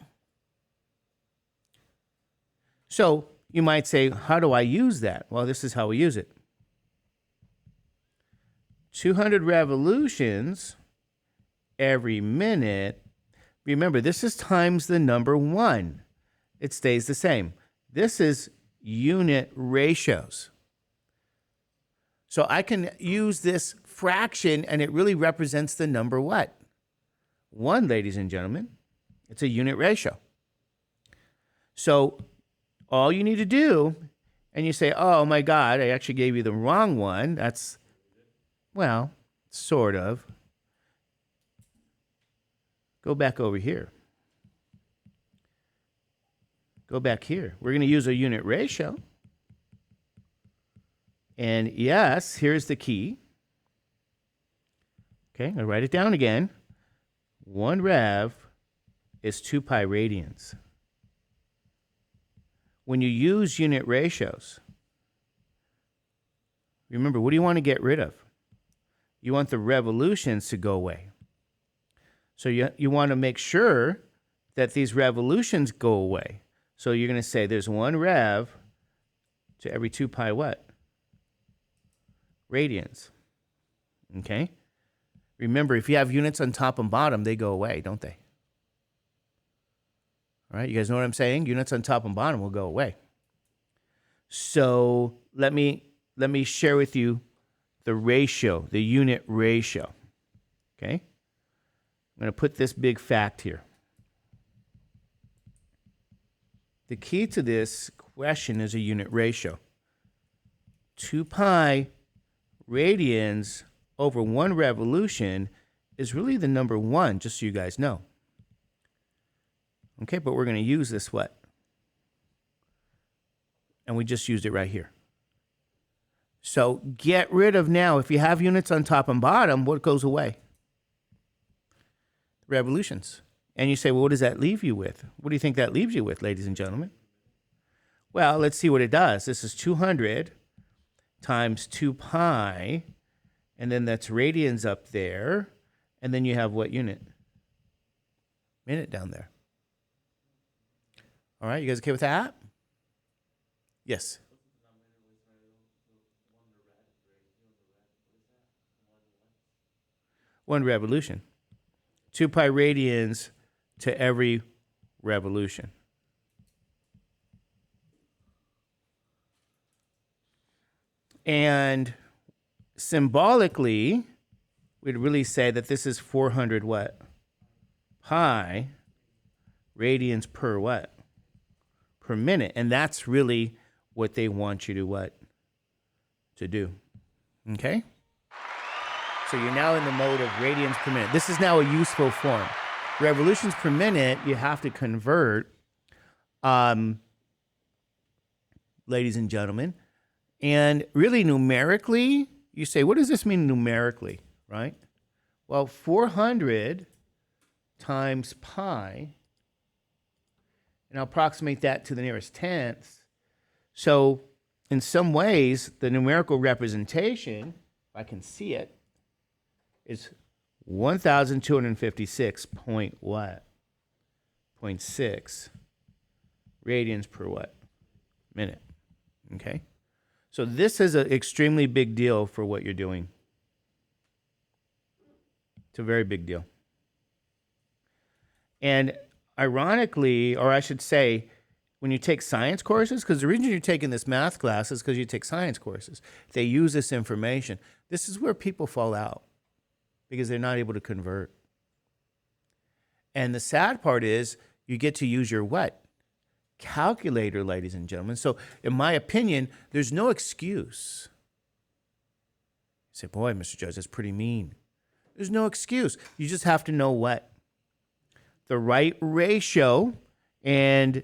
[SPEAKER 1] So you might say, how do I use that? Well, this is how we use it. 200 revolutions every minute. Remember, this is times the number 1. It stays the same. This is unit ratios. So I can use this fraction, and it really represents the number what? 1, ladies and gentlemen. It's a unit ratio. So all you need to do, and you say, oh my God, I actually gave you the wrong one. That's, well, sort of. Go back over here. Go back here. We're going to use a unit ratio. And yes, here's the key. Okay, I'm going to write it down again. 1 rev is 2 pi radians. When you use unit ratios, remember, what do you want to get rid of? You want the revolutions to go away. So you want to make sure that these revolutions go away. So you're going to say there's 1 rev to every 2 pi what? Radians. Okay? Remember, if you have units on top and bottom, they go away, don't they? All right, you guys know what I'm saying? Units on top and bottom will go away. So let me share with you the ratio, the unit ratio. Okay? I'm going to put this big fact here. The key to this question is a unit ratio. 2 pi radians over 1 revolution is really the number 1, just so you guys know. Okay, but we're going to use this what? And we just used it right here. So get rid of now, if you have units on top and bottom, what goes away? Revolutions. And you say, well, what does that leave you with? What do you think that leaves you with, ladies and gentlemen? Well, let's see what it does. This is 200 times 2 pi, and then that's radians up there, and then you have what unit? Minute down there. All right, you guys okay with that? Yes. 1 revolution. 2 pi radians to every revolution. And symbolically, we'd really say that this is 400 what? Pi radians per what? Per minute. And that's really what they want you to what? To do. Okay? So you're now in the mode of radians per minute. This is now a useful form. Revolutions per minute, you have to convert, ladies and gentlemen. And really numerically, you say, what does this mean numerically, right? Well, 400 times pi, and I'll approximate that to the nearest tenth. So in some ways, the numerical representation, if I can see it, is 1,256 point what? 0.6 radians per what? Minute. Okay? So this is an extremely big deal for what you're doing. It's a very big deal. And ironically, or I should say, when you take science courses, because the reason you're taking this math class is because you take science courses. They use this information. This is where people fall out because they're not able to convert. And the sad part is you get to use your what? Calculator, ladies and gentlemen. So in my opinion, there's no excuse. You say, boy, Mr. Judge, that's pretty mean. There's no excuse. You just have to know what? The right ratio, and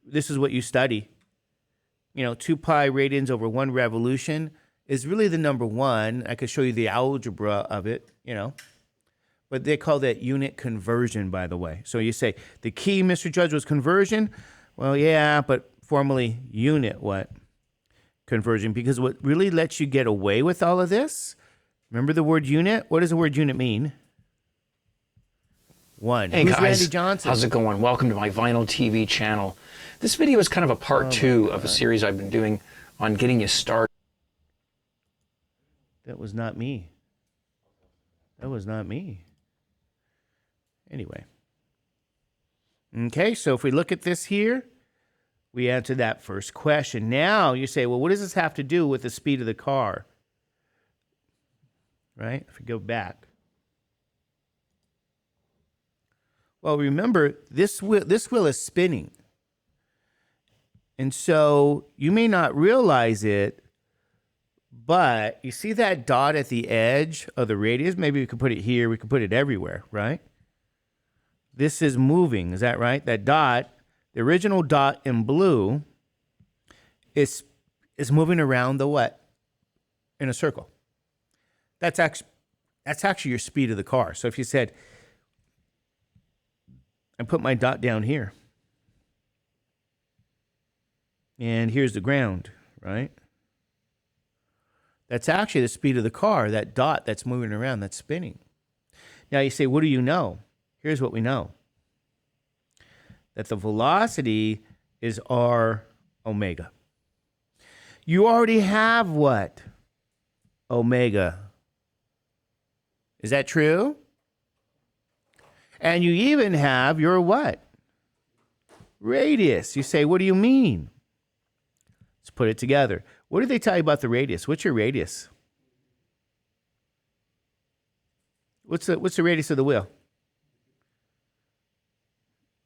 [SPEAKER 1] this is what you study. 2 pi radians over 1 revolution is really the number one. I could show you the algebra of it, But they call that unit conversion, by the way. So you say, the key, Mr. Judge, was conversion. Well, yeah, but formally unit what? Conversion. Because what really lets you get away with all of this, remember the word unit? What does the word unit mean? One.
[SPEAKER 2] Hey
[SPEAKER 1] Who's
[SPEAKER 2] guys,
[SPEAKER 1] Randy Johnson?
[SPEAKER 2] How's it going? Welcome to my Vinyl TV channel. This video is kind of a part 2 of a series I've been doing on getting you started.
[SPEAKER 1] That was not me. That was not me. Anyway. Okay, so if we look at this here, we answer that first question. Now you say, well, what does this have to do with the speed of the car? Right? If we go back. Well, remember, this wheel is spinning. And so you may not realize it, but you see that dot at the edge of the radius? Maybe we could put it here. We could put it everywhere, right? This is moving. Is that right? That dot, the original dot in blue, is moving around the what? In a circle. That's actually your speed of the car. So if you said, I put my dot down here, and here's the ground, right? That's actually the speed of the car, that dot that's moving around, that's spinning. Now you say, what do you know? Here's what we know. That the velocity is r omega. You already have what? Omega. Is that true? And you even have your what? Radius. You say, what do you mean? Let's put it together. What did they tell you about the radius? What's your radius? What's the radius of the wheel?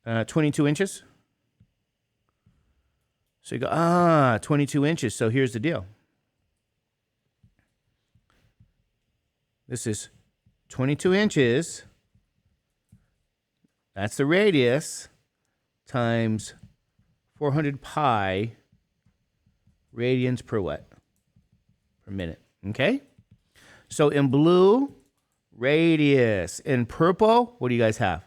[SPEAKER 1] 22 inches. So you go, 22 inches. So here's the deal. This is 22 inches. That's the radius times 400 pi radians per what? Per minute. Okay? So in blue, radius. In purple, what do you guys have?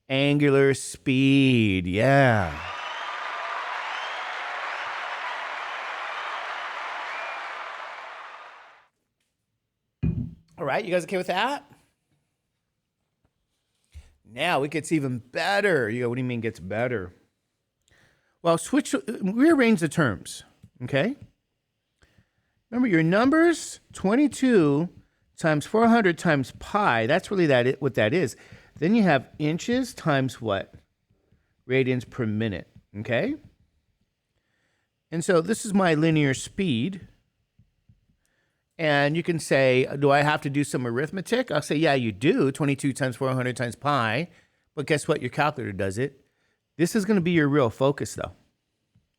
[SPEAKER 1] Angular speed. Yeah. All right, you guys okay with that? Now it gets even better. You go, what do you mean gets better? Well, rearrange the terms, okay? Remember your numbers, 22 times 400 times pi. That's really what that is. Then you have inches times what? Radians per minute, okay? And so this is my linear speed. And you can say, do I have to do some arithmetic? I'll say, yeah, you do. 22 times 400 times pi. But guess what? Your calculator does it. This is going to be your real focus, though,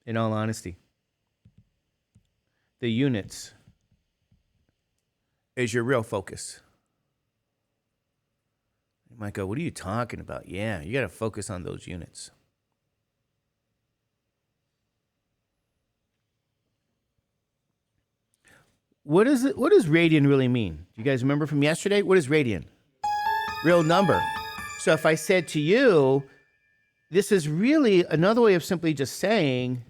[SPEAKER 1] in all honesty. The units is your real focus. You might go, what are you talking about? Yeah, you got to focus on those units. What does radian really mean? Do you guys remember from yesterday? What is radian? Real number. So if I said to you, this is really another way of simply just saying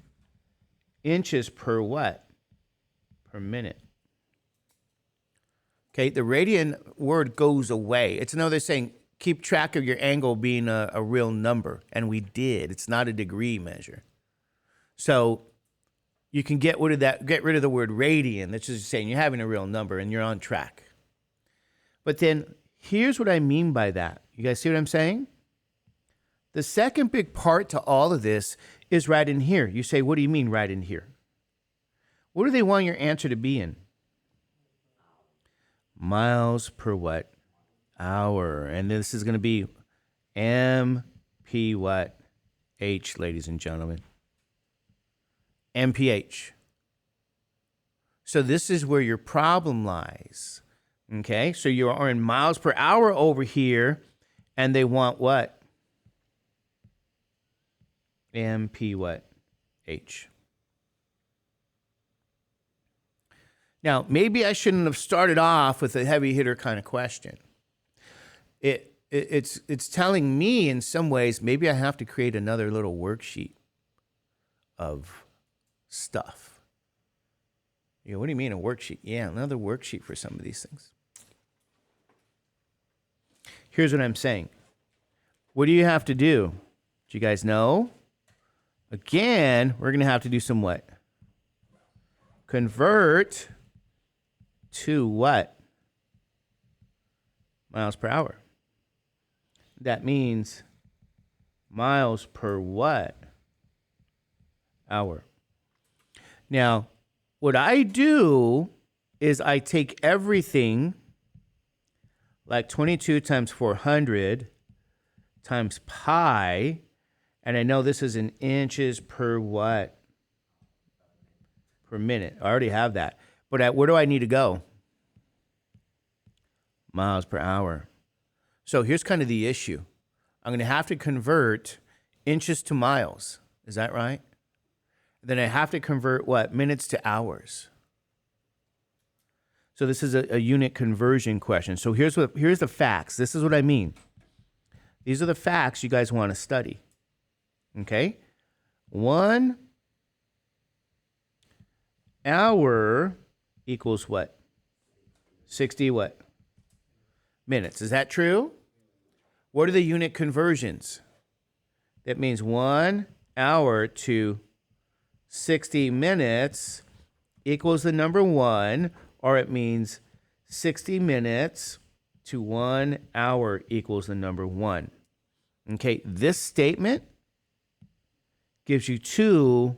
[SPEAKER 1] inches per what? Per minute. Okay, the radian word goes away. It's another saying, keep track of your angle being a real number. And we did. It's not a degree measure. So you can get rid of the word radian. That's just saying you're having a real number and you're on track. But then here's what I mean by that. You guys see what I'm saying? The second big part to all of this is right in here. You say, what do you mean right in here? What do they want your answer to be in? Miles per what? Hour. And this is going to be MP what? H, ladies and gentlemen. MPH. So this is where your problem lies. Okay? So you are in miles per hour over here, and they want what? MP what? H. Now, maybe I shouldn't have started off with a heavy hitter kind of question. It's telling me in some ways maybe I have to create another little worksheet of stuff. You know, what do you mean a worksheet? Yeah, another worksheet for some of these things. Here's what I'm saying. What do you have to do? Do you guys know? Again, we're going to have to do some what? Convert to what? Miles per hour. That means miles per what? Hour. Now, what I do is I take everything like 22 times 400 times pi, and I know this is in inches per what? Per minute. I already have that. But where do I need to go? Miles per hour. So here's kind of the issue. I'm going to have to convert inches to miles. Is that right? Then I have to convert what? Minutes to hours. So this is a unit conversion question. So here's the facts. This is what I mean. These are the facts you guys want to study. Okay? 1 hour equals what? 60 what? Minutes. Is that true? What are the unit conversions? That means 1 hour to 60 minutes equals the number 1, or it means 60 minutes to 1 hour equals the number 1. Okay, this statement gives you 2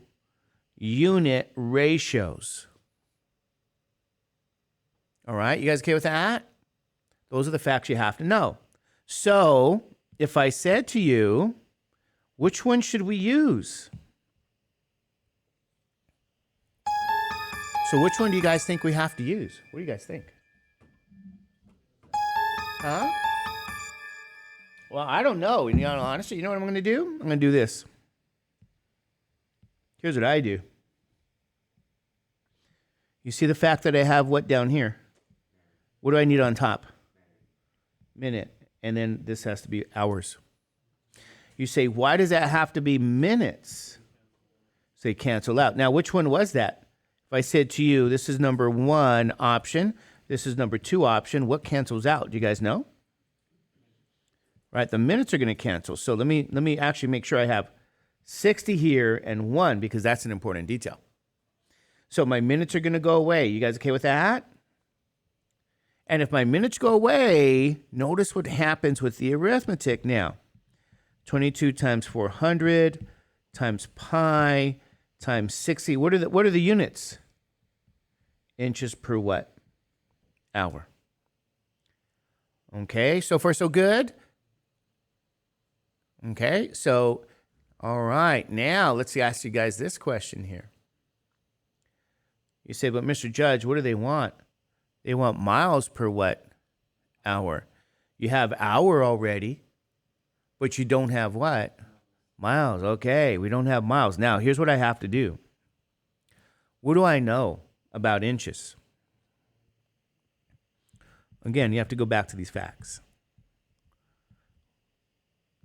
[SPEAKER 1] unit ratios. All right, you guys okay with that? Those are the facts you have to know. So, if I said to you, which one should we use? So which one do you guys think we have to use? What do you guys think? Huh? Well, I don't know. In all honesty, you know what I'm going to do? I'm going to do this. Here's what I do. You see the fact that I have what down here? What do I need on top? Minute. And then this has to be hours. You say, why does that have to be minutes? Say cancel out. Now, which one was that? If I said to you, this is number 1 option, this is number 2 option, what cancels out? Do you guys know? Right, the minutes are going to cancel. So let me actually make sure I have 60 here and 1, because that's an important detail. So my minutes are going to go away. You guys okay with that? And if my minutes go away, notice what happens with the arithmetic now. 22 times 400 times pi times 60. What are the units? Inches per what? Hour. Okay, so far so good? Okay, so, all right, now let's ask you guys this question here. You say, but Mr. Judge, what do they want? They want miles per what? Hour. You have hour already, but you don't have what? Miles. Okay, we don't have miles. Now, here's what I have to do. What do I know about inches? Again, you have to go back to these facts.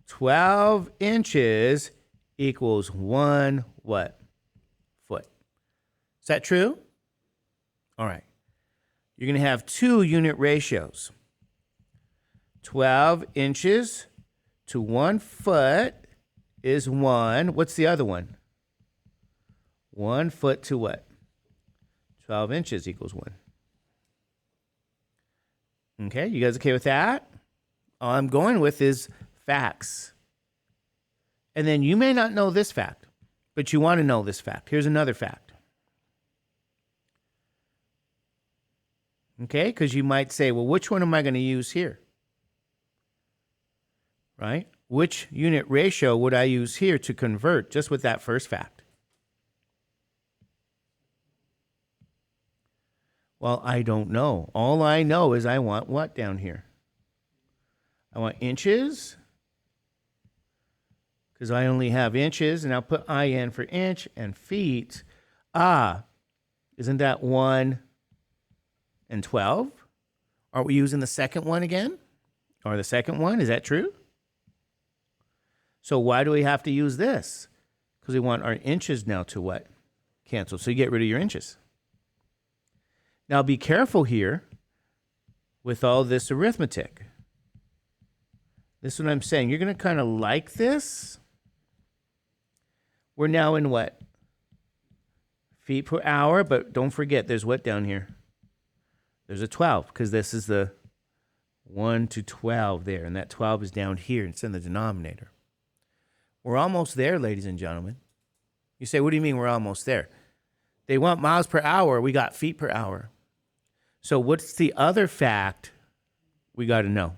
[SPEAKER 1] 12 inches equals 1 what? Foot. Is that true? All right. You're going to have 2 unit ratios. 12 inches to 1 foot is 1. What's the other one? 1 foot to what? 12 inches equals 1. Okay, you guys okay with that? All I'm going with is facts. And then you may not know this fact, but you want to know this fact. Here's another fact. Okay, because you might say, well, which one am I going to use here? Right? Which unit ratio would I use here to convert just with that first fact? Well, I don't know. All I know is I want what down here? I want inches, because I only have inches, and I'll put IN for inch, and feet. Isn't that 1 and 12? Aren't we using the second one again? Or the second one? Is that true? So why do we have to use this? Because we want our inches now to what? Cancel. So you get rid of your inches. Now be careful here with all this arithmetic. This is what I'm saying. You're going to kind of like this. We're now in what? Feet per hour, but don't forget there's what down here? There's a 12, because this is the 1 to 12 there, and that 12 is down here. It's in the denominator. We're almost there, ladies and gentlemen. You say, what do you mean we're almost there? They want miles per hour. We got feet per hour. So what's the other fact we got to know?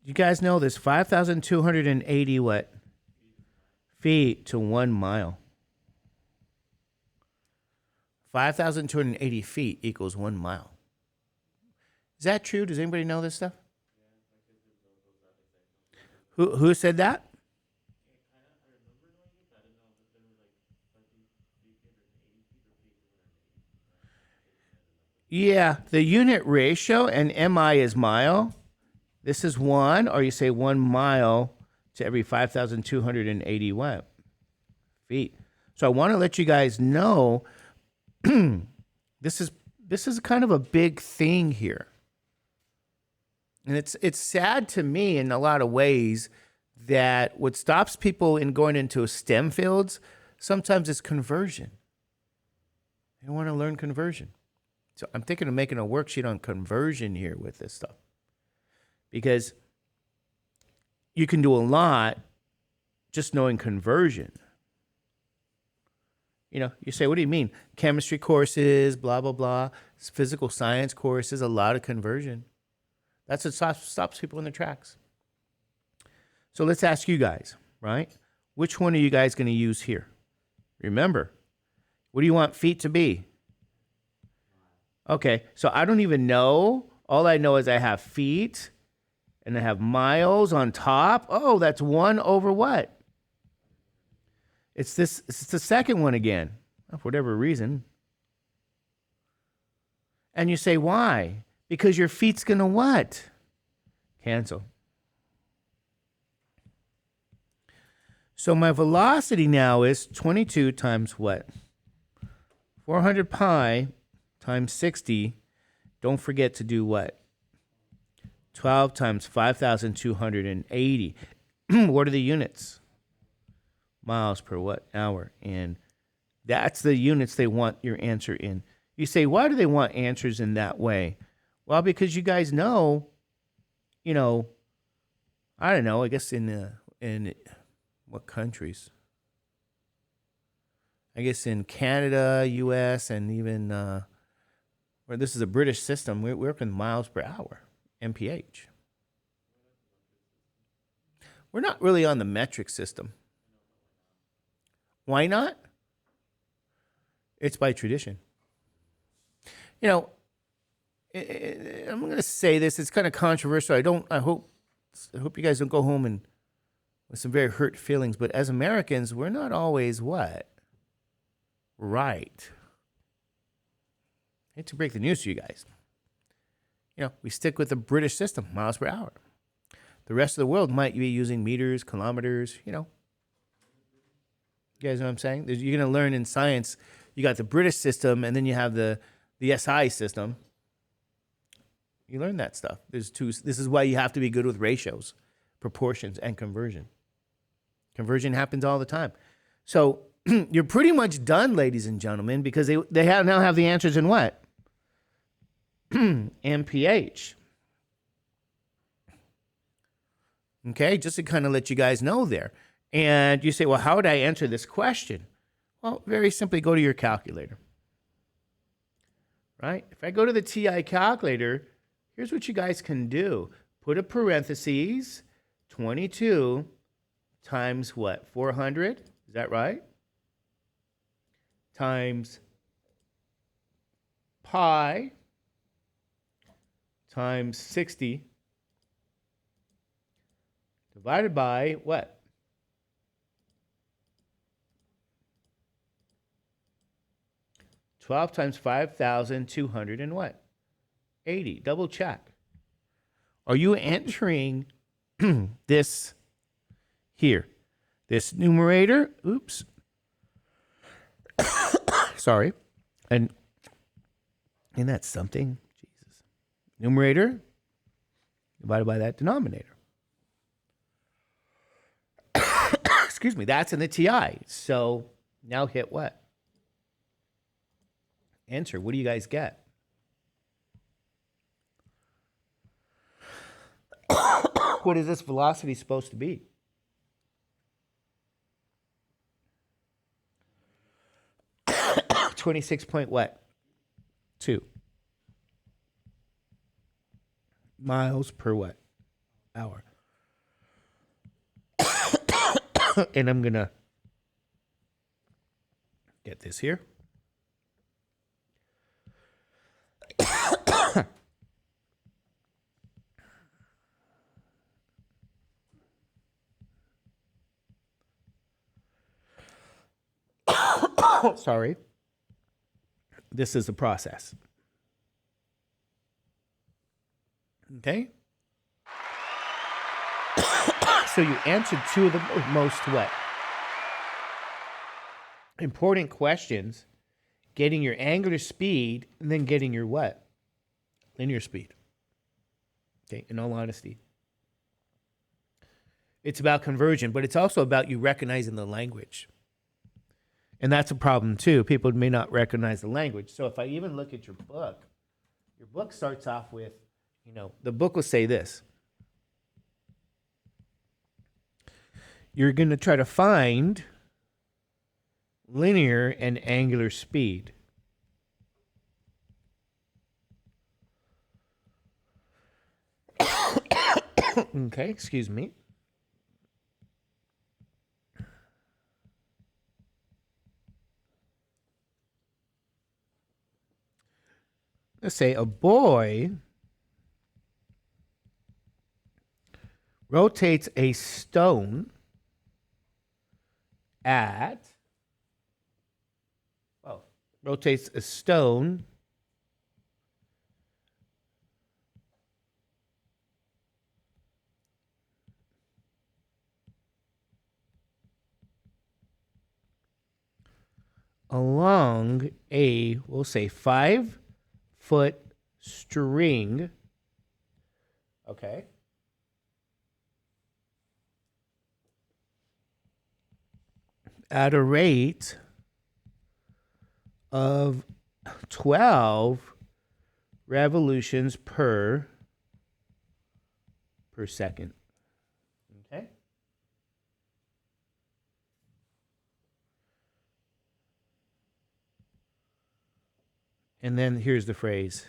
[SPEAKER 1] You guys know there's 5,280 what? Feet to 1 mile. 5,280 feet equals 1 mile. Is that true? Does anybody know this stuff? Who said that? Yeah, the unit ratio and MI is mile. This is 1, or you say 1 mile to every 5,280 what? Feet. So I want to let you guys know this is kind of a big thing here. And it's sad to me in a lot of ways that what stops people in going into STEM fields sometimes is conversion. They don't want to learn conversion. So I'm thinking of making a worksheet on conversion here with this stuff. Because you can do a lot just knowing conversion. You know, you say, what do you mean? Chemistry courses, blah, blah, blah. Physical science courses, a lot of conversion. That's what stops people in their tracks. So let's ask you guys, right? Which one are you guys going to use here? Remember, what do you want feet to be? Okay, so I don't even know. All I know is I have feet, and I have miles on top. Oh, that's 1 over what? It's the second one again, for whatever reason. And you say, why? Because your feet's going to what? Cancel. So my velocity now is 22 times what? 400 pi times 60. Don't forget to do what? 12 times 5,280. What are the units? Miles per what? Hour. And That's the units they want your answer in. You say, why do they want answers in that way? Well, because you guys know, you know, I don't know. I guess in what countries? I guess in Canada, U.S., and even where this is a British system, we're working miles per hour, mph. We're not really on the metric system. Why not? It's by tradition. You know, I'm going to say this. It's kind of controversial. I hope you guys don't go home and with some very hurt feelings. But as Americans, we're not always what right. I hate to break the news to you guys. You know, we stick with the British system, miles per hour. The rest of the world might be using meters, kilometers. You know, you guys know what I'm saying? You're going to learn in science. You got the British system, and then you have the SI system. You learn that stuff. There's two. This is why you have to be good with ratios, proportions, and conversion. Conversion happens all the time. So you're pretty much done, ladies and gentlemen, because they now have the answers in what? MPH. Okay, just to kind of let you guys know there. And you say, well, how would I answer this question? Well, very simply go to your calculator. Right? If I go to the TI calculator, here's what you guys can do. Put a parentheses, 22 times what? 400? Is that right? Times pi times 60 divided by what? Twelve times 5,200 and what? 80. Double check. Are you entering this here? This numerator? Oops. Sorry. And isn't that something? Jesus. Numerator divided by that denominator. Excuse me. That's in the TI. So now hit what? Enter. What do you guys get? What is this velocity supposed to be? $26 point what? 2 miles per what? Hour. And I'm going to get this here. Sorry. This is the process. Okay? So you answered two of the most what? Important questions, getting your angular speed, and then getting your what? Linear speed. Okay, in all honesty. It's about conversion, but it's also about you recognizing the language. And that's a problem too. People may not recognize the language. So if I even look at your book starts off with, the book will say this. You're going to try to find linear and angular speed. Okay, excuse me. Let's say a boy rotates a stone rotates a stone along a, we'll say 5-foot string. Okay. At a rate of 12 revolutions per second. Okay? And then here's the phrase.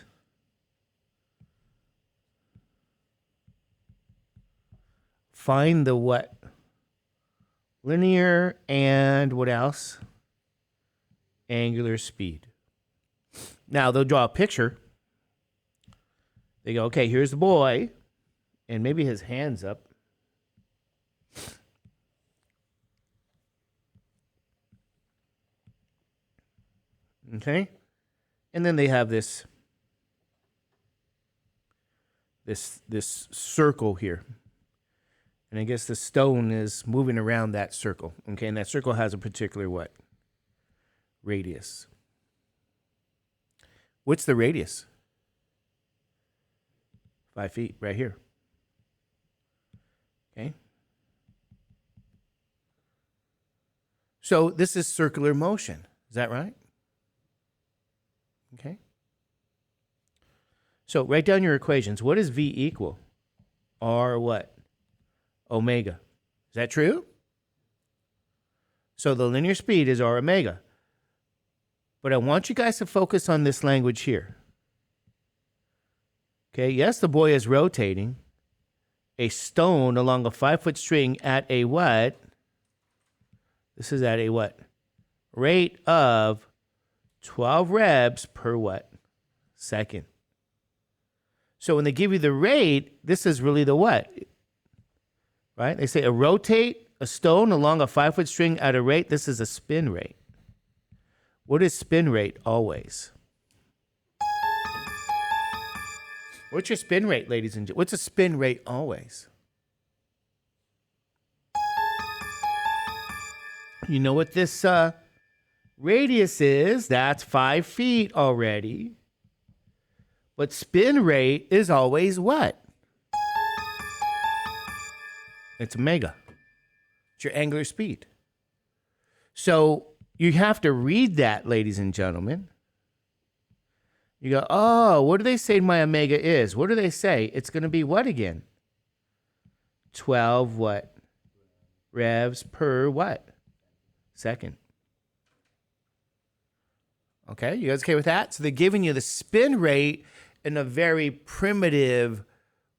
[SPEAKER 1] Find the what? Linear and what else? Angular speed. Now they'll draw a picture. They go, okay, here's the boy, and maybe his hand's up. Okay? And then they have this circle here. And I guess the stone is moving around that circle. Okay, and that circle has a particular what? Radius. What's the radius? 5 feet, right here. Okay. So this is circular motion. Is that right? Okay. So write down your equations. What does V equal? R what? Omega. Is that true? So the linear speed is R omega. But I want you guys to focus on this language here. Okay, yes, the boy is rotating a stone along a 5-foot string at a what? This is at a what? Rate of 12 revs per what? Second. So when they give you the rate, this is really the what? Right? They say rotate a stone along a 5-foot string at a rate. This is a spin rate. What is spin rate always? What's your spin rate, ladies and gentlemen? What's a spin rate always? You know what this radius is? That's 5 feet already. But spin rate is always what? It's omega. It's your angular speed. So you have to read that, ladies and gentlemen. You go, oh, what do they say my omega is? What do they say? It's going to be what again? 12 what? Revs per what? Second. Okay, you guys okay with that? So they're giving you the spin rate in a very primitive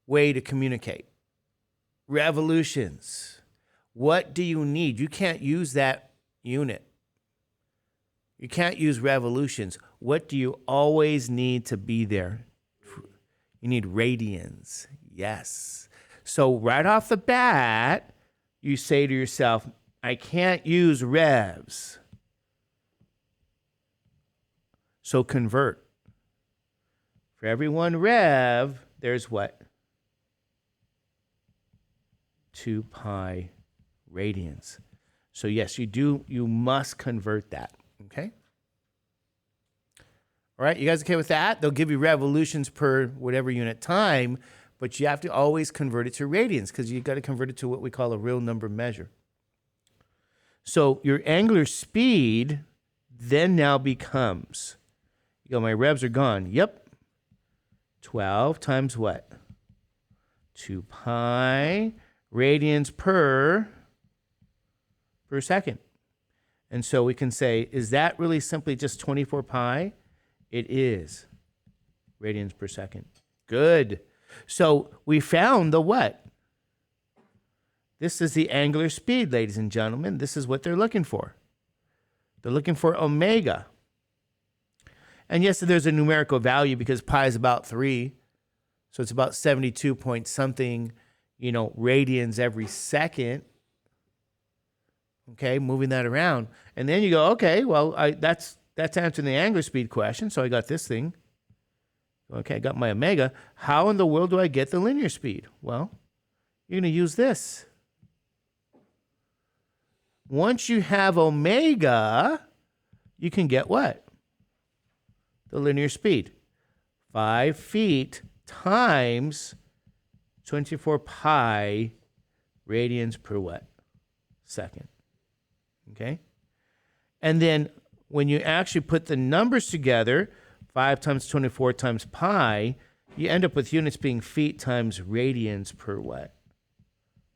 [SPEAKER 1] way to communicate. Revolutions. What do you need? You can't use that unit. You can't use revolutions. What do you always need to be there? You need radians. Yes. So right off the bat, you say to yourself, I can't use revs. So convert. For every 1 rev, there's what? 2 pi radians. So yes, you must convert that. Okay? All right, you guys okay with that? They'll give you revolutions per whatever unit time, but you have to always convert it to radians because you've got to convert it to what we call a real number measure. So your angular speed then now becomes, you go, my revs are gone. Yep. 12 times what? 2 pi radians per second. And so we can say, is that really simply just 24 pi? It is. Radians per second. Good. So we found the what? This is the angular speed, ladies and gentlemen. This is what they're looking for. They're looking for omega. And yes, there's a numerical value because pi is about 3. So it's about 72 point something, radians every second. Okay, moving that around. And then you go, okay, well, that's answering the angular speed question. So I got this thing. Okay, I got my omega. How in the world do I get the linear speed? Well, you're going to use this. Once you have omega, you can get what? The linear speed. 5 feet times 24 pi radians per what? Second. Okay? And then when you actually put the numbers together, 5 times 24 times pi, you end up with units being feet times radians per what?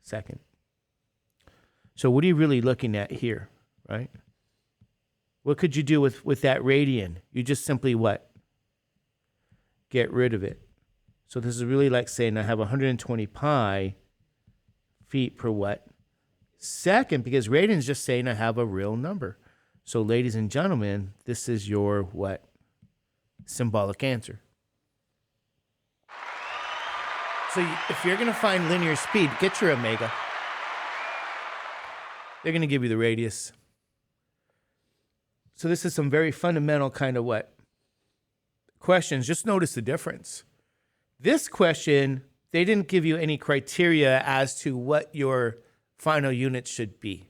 [SPEAKER 1] Second. So what are you really looking at here, right? What could you do with that radian? You just simply what? Get rid of it. So this is really like saying I have 120 pi feet per what? Second, because radian is just saying I have a real number. So ladies and gentlemen, this is your what? Symbolic answer. So if you're going to find linear speed, get your omega. They're going to give you the radius. So this is some very fundamental kind of what? Questions. Just notice the difference. This question, they didn't give you any criteria as to what your final unit should be.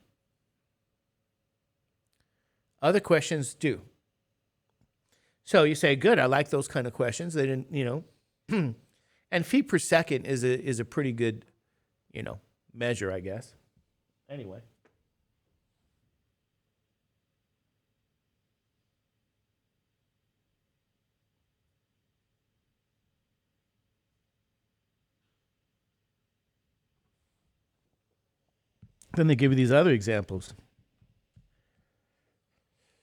[SPEAKER 1] Other questions do. So you say, good, I like those kind of questions. They didn't, and feet per second is a pretty good, measure, I guess. Anyway. Then they give you these other examples.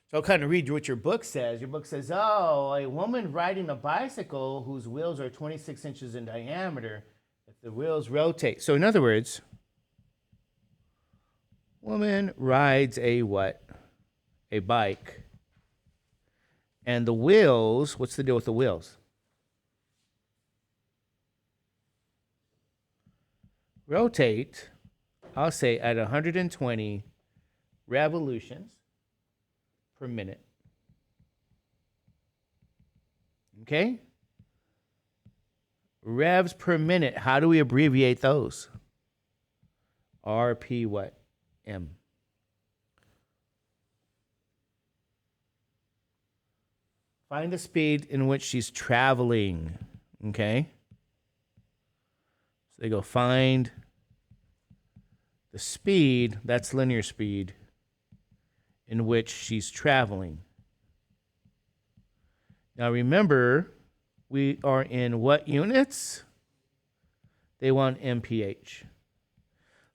[SPEAKER 1] So I'll kind of read what your book says. Your book says, a woman riding a bicycle whose wheels are 26 inches in diameter, if the wheels rotate. So in other words, woman rides a what? A bike. And the wheels, what's the deal with the wheels? Rotate, I'll say at 120 revolutions per minute. Okay? Revs per minute. How do we abbreviate those? RP what? M. Find the speed in which she's traveling. Okay? So they go find the speed, that's linear speed, in which she's traveling. Now remember, we are in what units? They want MPH.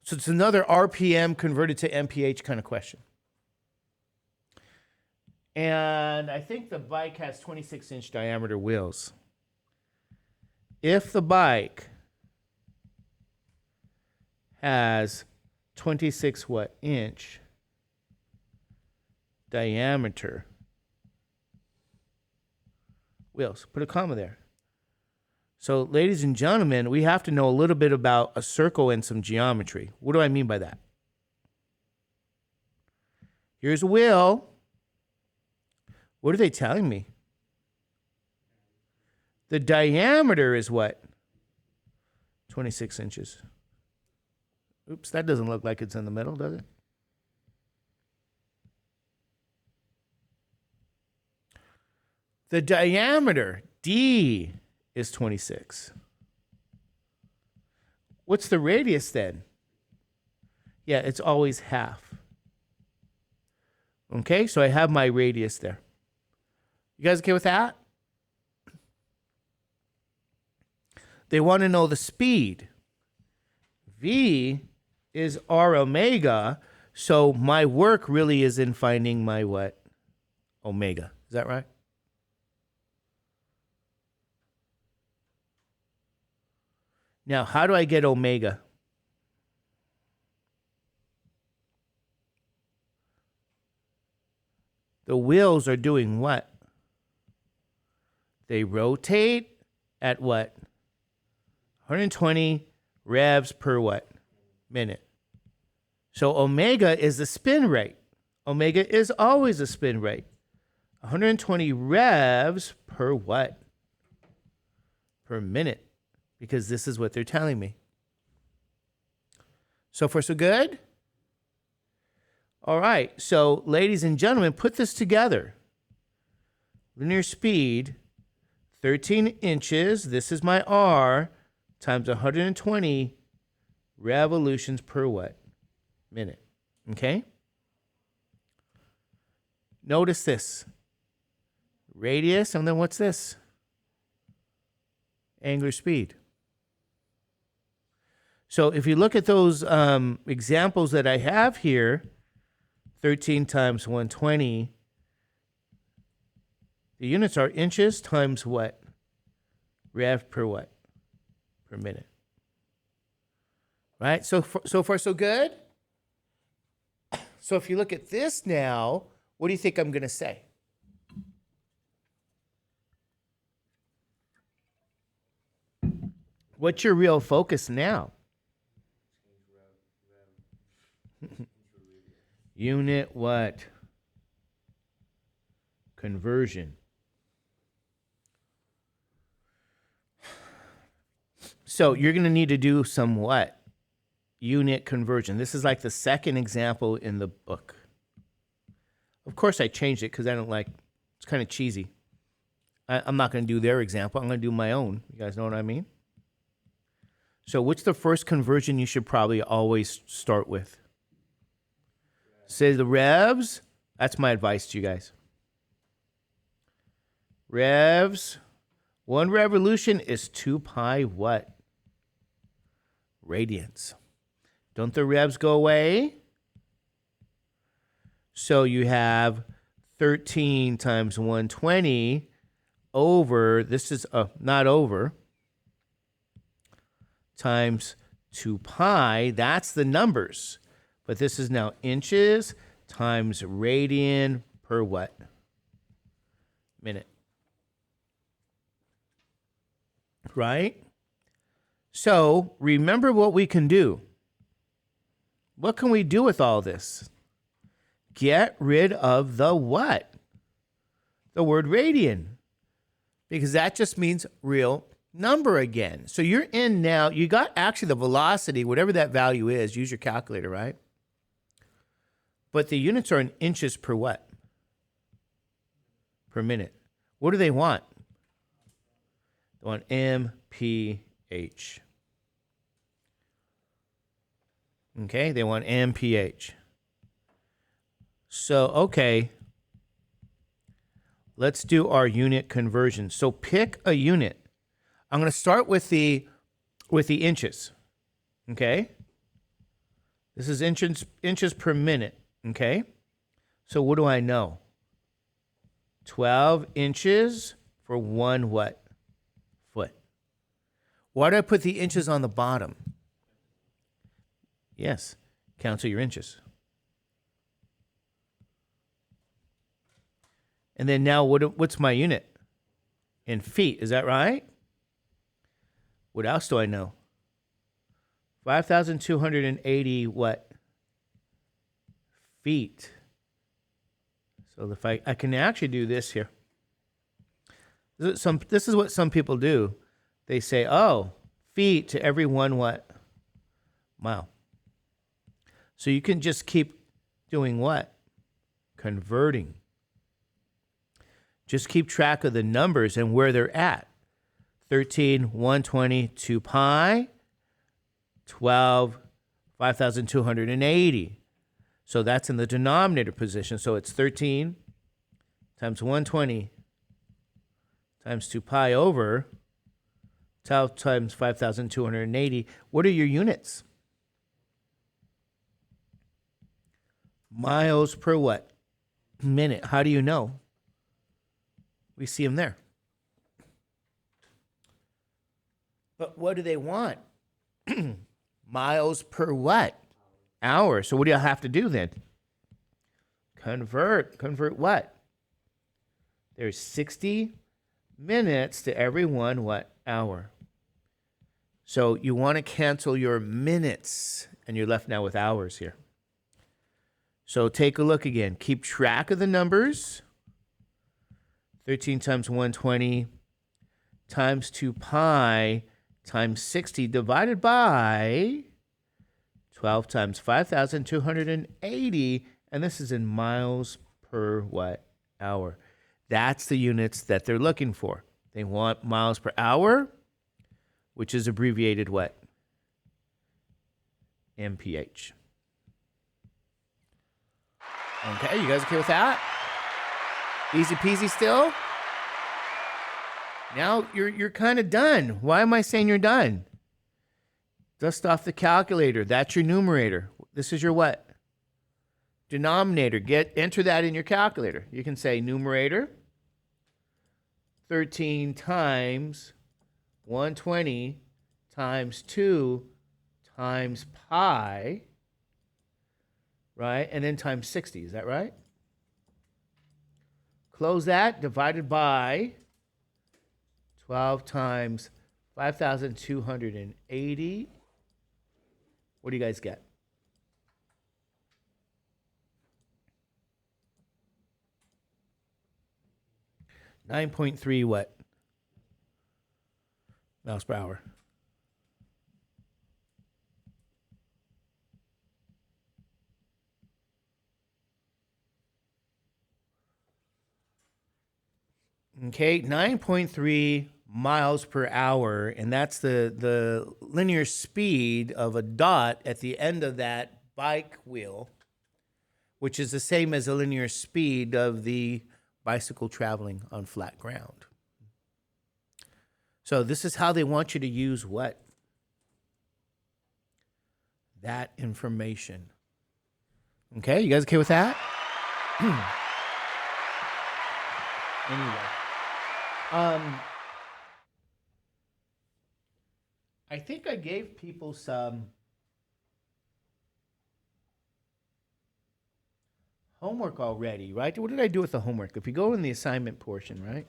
[SPEAKER 1] So it's another RPM converted to MPH kind of question. And I think the bike has 26-inch diameter wheels. If the bike has 26 what inch diameter wheels. Put a comma there. So, ladies and gentlemen, we have to know a little bit about a circle and some geometry. What do I mean by that? Here's a wheel. What are they telling me? The diameter is what? 26 inches. Oops, that doesn't look like it's in the middle, does it? The diameter, D, is 26. What's the radius then? Yeah, it's always half. Okay, so I have my radius there. You guys okay with that? They want to know the speed. V is R omega, so my work really is in finding my what? Omega. Is that right? Now, how do I get omega? The wheels are doing what? They rotate at what? 120 revs per what? Minute. So omega is the spin rate. Omega is always a spin rate. 120 revs per what? Per minute. Because this is what they're telling me. So far, so good? All right. So, ladies and gentlemen, put this together. Linear speed, 13 inches. This is my R times 120 revolutions per what? Minute. Okay? Notice this. Radius, and then what's this? Angular speed. So if you look at those examples that I have here, 13 times 120, the units are inches times what? Rev per what? Per minute. Right? So far, so good? So if you look at this now, what do you think I'm going to say? What's your real focus now? Unit what? Conversion. So you're going to need to do some what? Unit conversion. This is like the second example in the book. Of course, I changed it because I don't like, it's kind of cheesy. I'm not going to do their example. I'm going to do my own. You guys know what I mean? So what's the first conversion you should probably always start with? Say the revs. That's my advice to you guys. Revs. 1 revolution is 2 pi what? Radians. Don't the revs go away? So you have 13 times 120 over, this is not over, times 2 pi. That's the numbers. But this is now inches times radian per what? Minute. Right? So remember what we can do. What can we do with all this? Get rid of the what? The word radian. Because that just means real number again. So you're in now, you got actually the velocity, whatever that value is, use your calculator, right? But the units are in inches per what? Per minute. What do they want? They want mph. Okay, they want mph. So, okay, let's do our unit conversion. So pick a unit. I'm going to start with the inches. Okay? This is inches per minute. Okay? So what do I know? 12 inches for 1 what? Foot. Why do I put the inches on the bottom? Yes, cancel your inches. And then now what's my unit? In feet, is that right? What else do I know? 5,280 what? Feet. So if I can actually do this here. This is what some people do. They say, oh, feet to every 1 what? Mile. So you can just keep doing what? Converting. Just keep track of the numbers and where they're at. 13, 120, 2 pi, 12, 5,280. So that's in the denominator position. So it's 13 times 120 times 2 pi over 12 times 5,280. What are your units? Miles per what? Minute. How do you know? We see them there. But what do they want? Miles per what? Hour. So what do you have to do then? Convert. Convert what? There's 60 minutes to every 1 what? Hour. So you want to cancel your minutes, and you're left now with hours here. So take a look again. Keep track of the numbers. 13 times 120 times 2 pi times 60 divided by 12 times 5,280. And this is in miles per what? Hour. That's the units that they're looking for. They want miles per hour, which is abbreviated what? MPH. Okay, you guys okay with that? Easy peasy still? Now you're kind of done. Why am I saying you're done? Dust off the calculator. That's your numerator. This is your what? Denominator. Enter that in your calculator. You can say numerator 13 times 120 times 2 times pi, right? And then times 60. Is that right? Close that, divided by 12 times 5,280. What do you guys get? 9.3 what? Miles per hour. Okay, 9.3 miles per hour, and that's the linear speed of a dot at the end of that bike wheel, which is the same as the linear speed of the bicycle traveling on flat ground. So this is how they want you to use what? That information. Okay, you guys okay with that? Anyway. I think I gave people some homework already, right? What did I do with the homework? If you go in the assignment portion, right?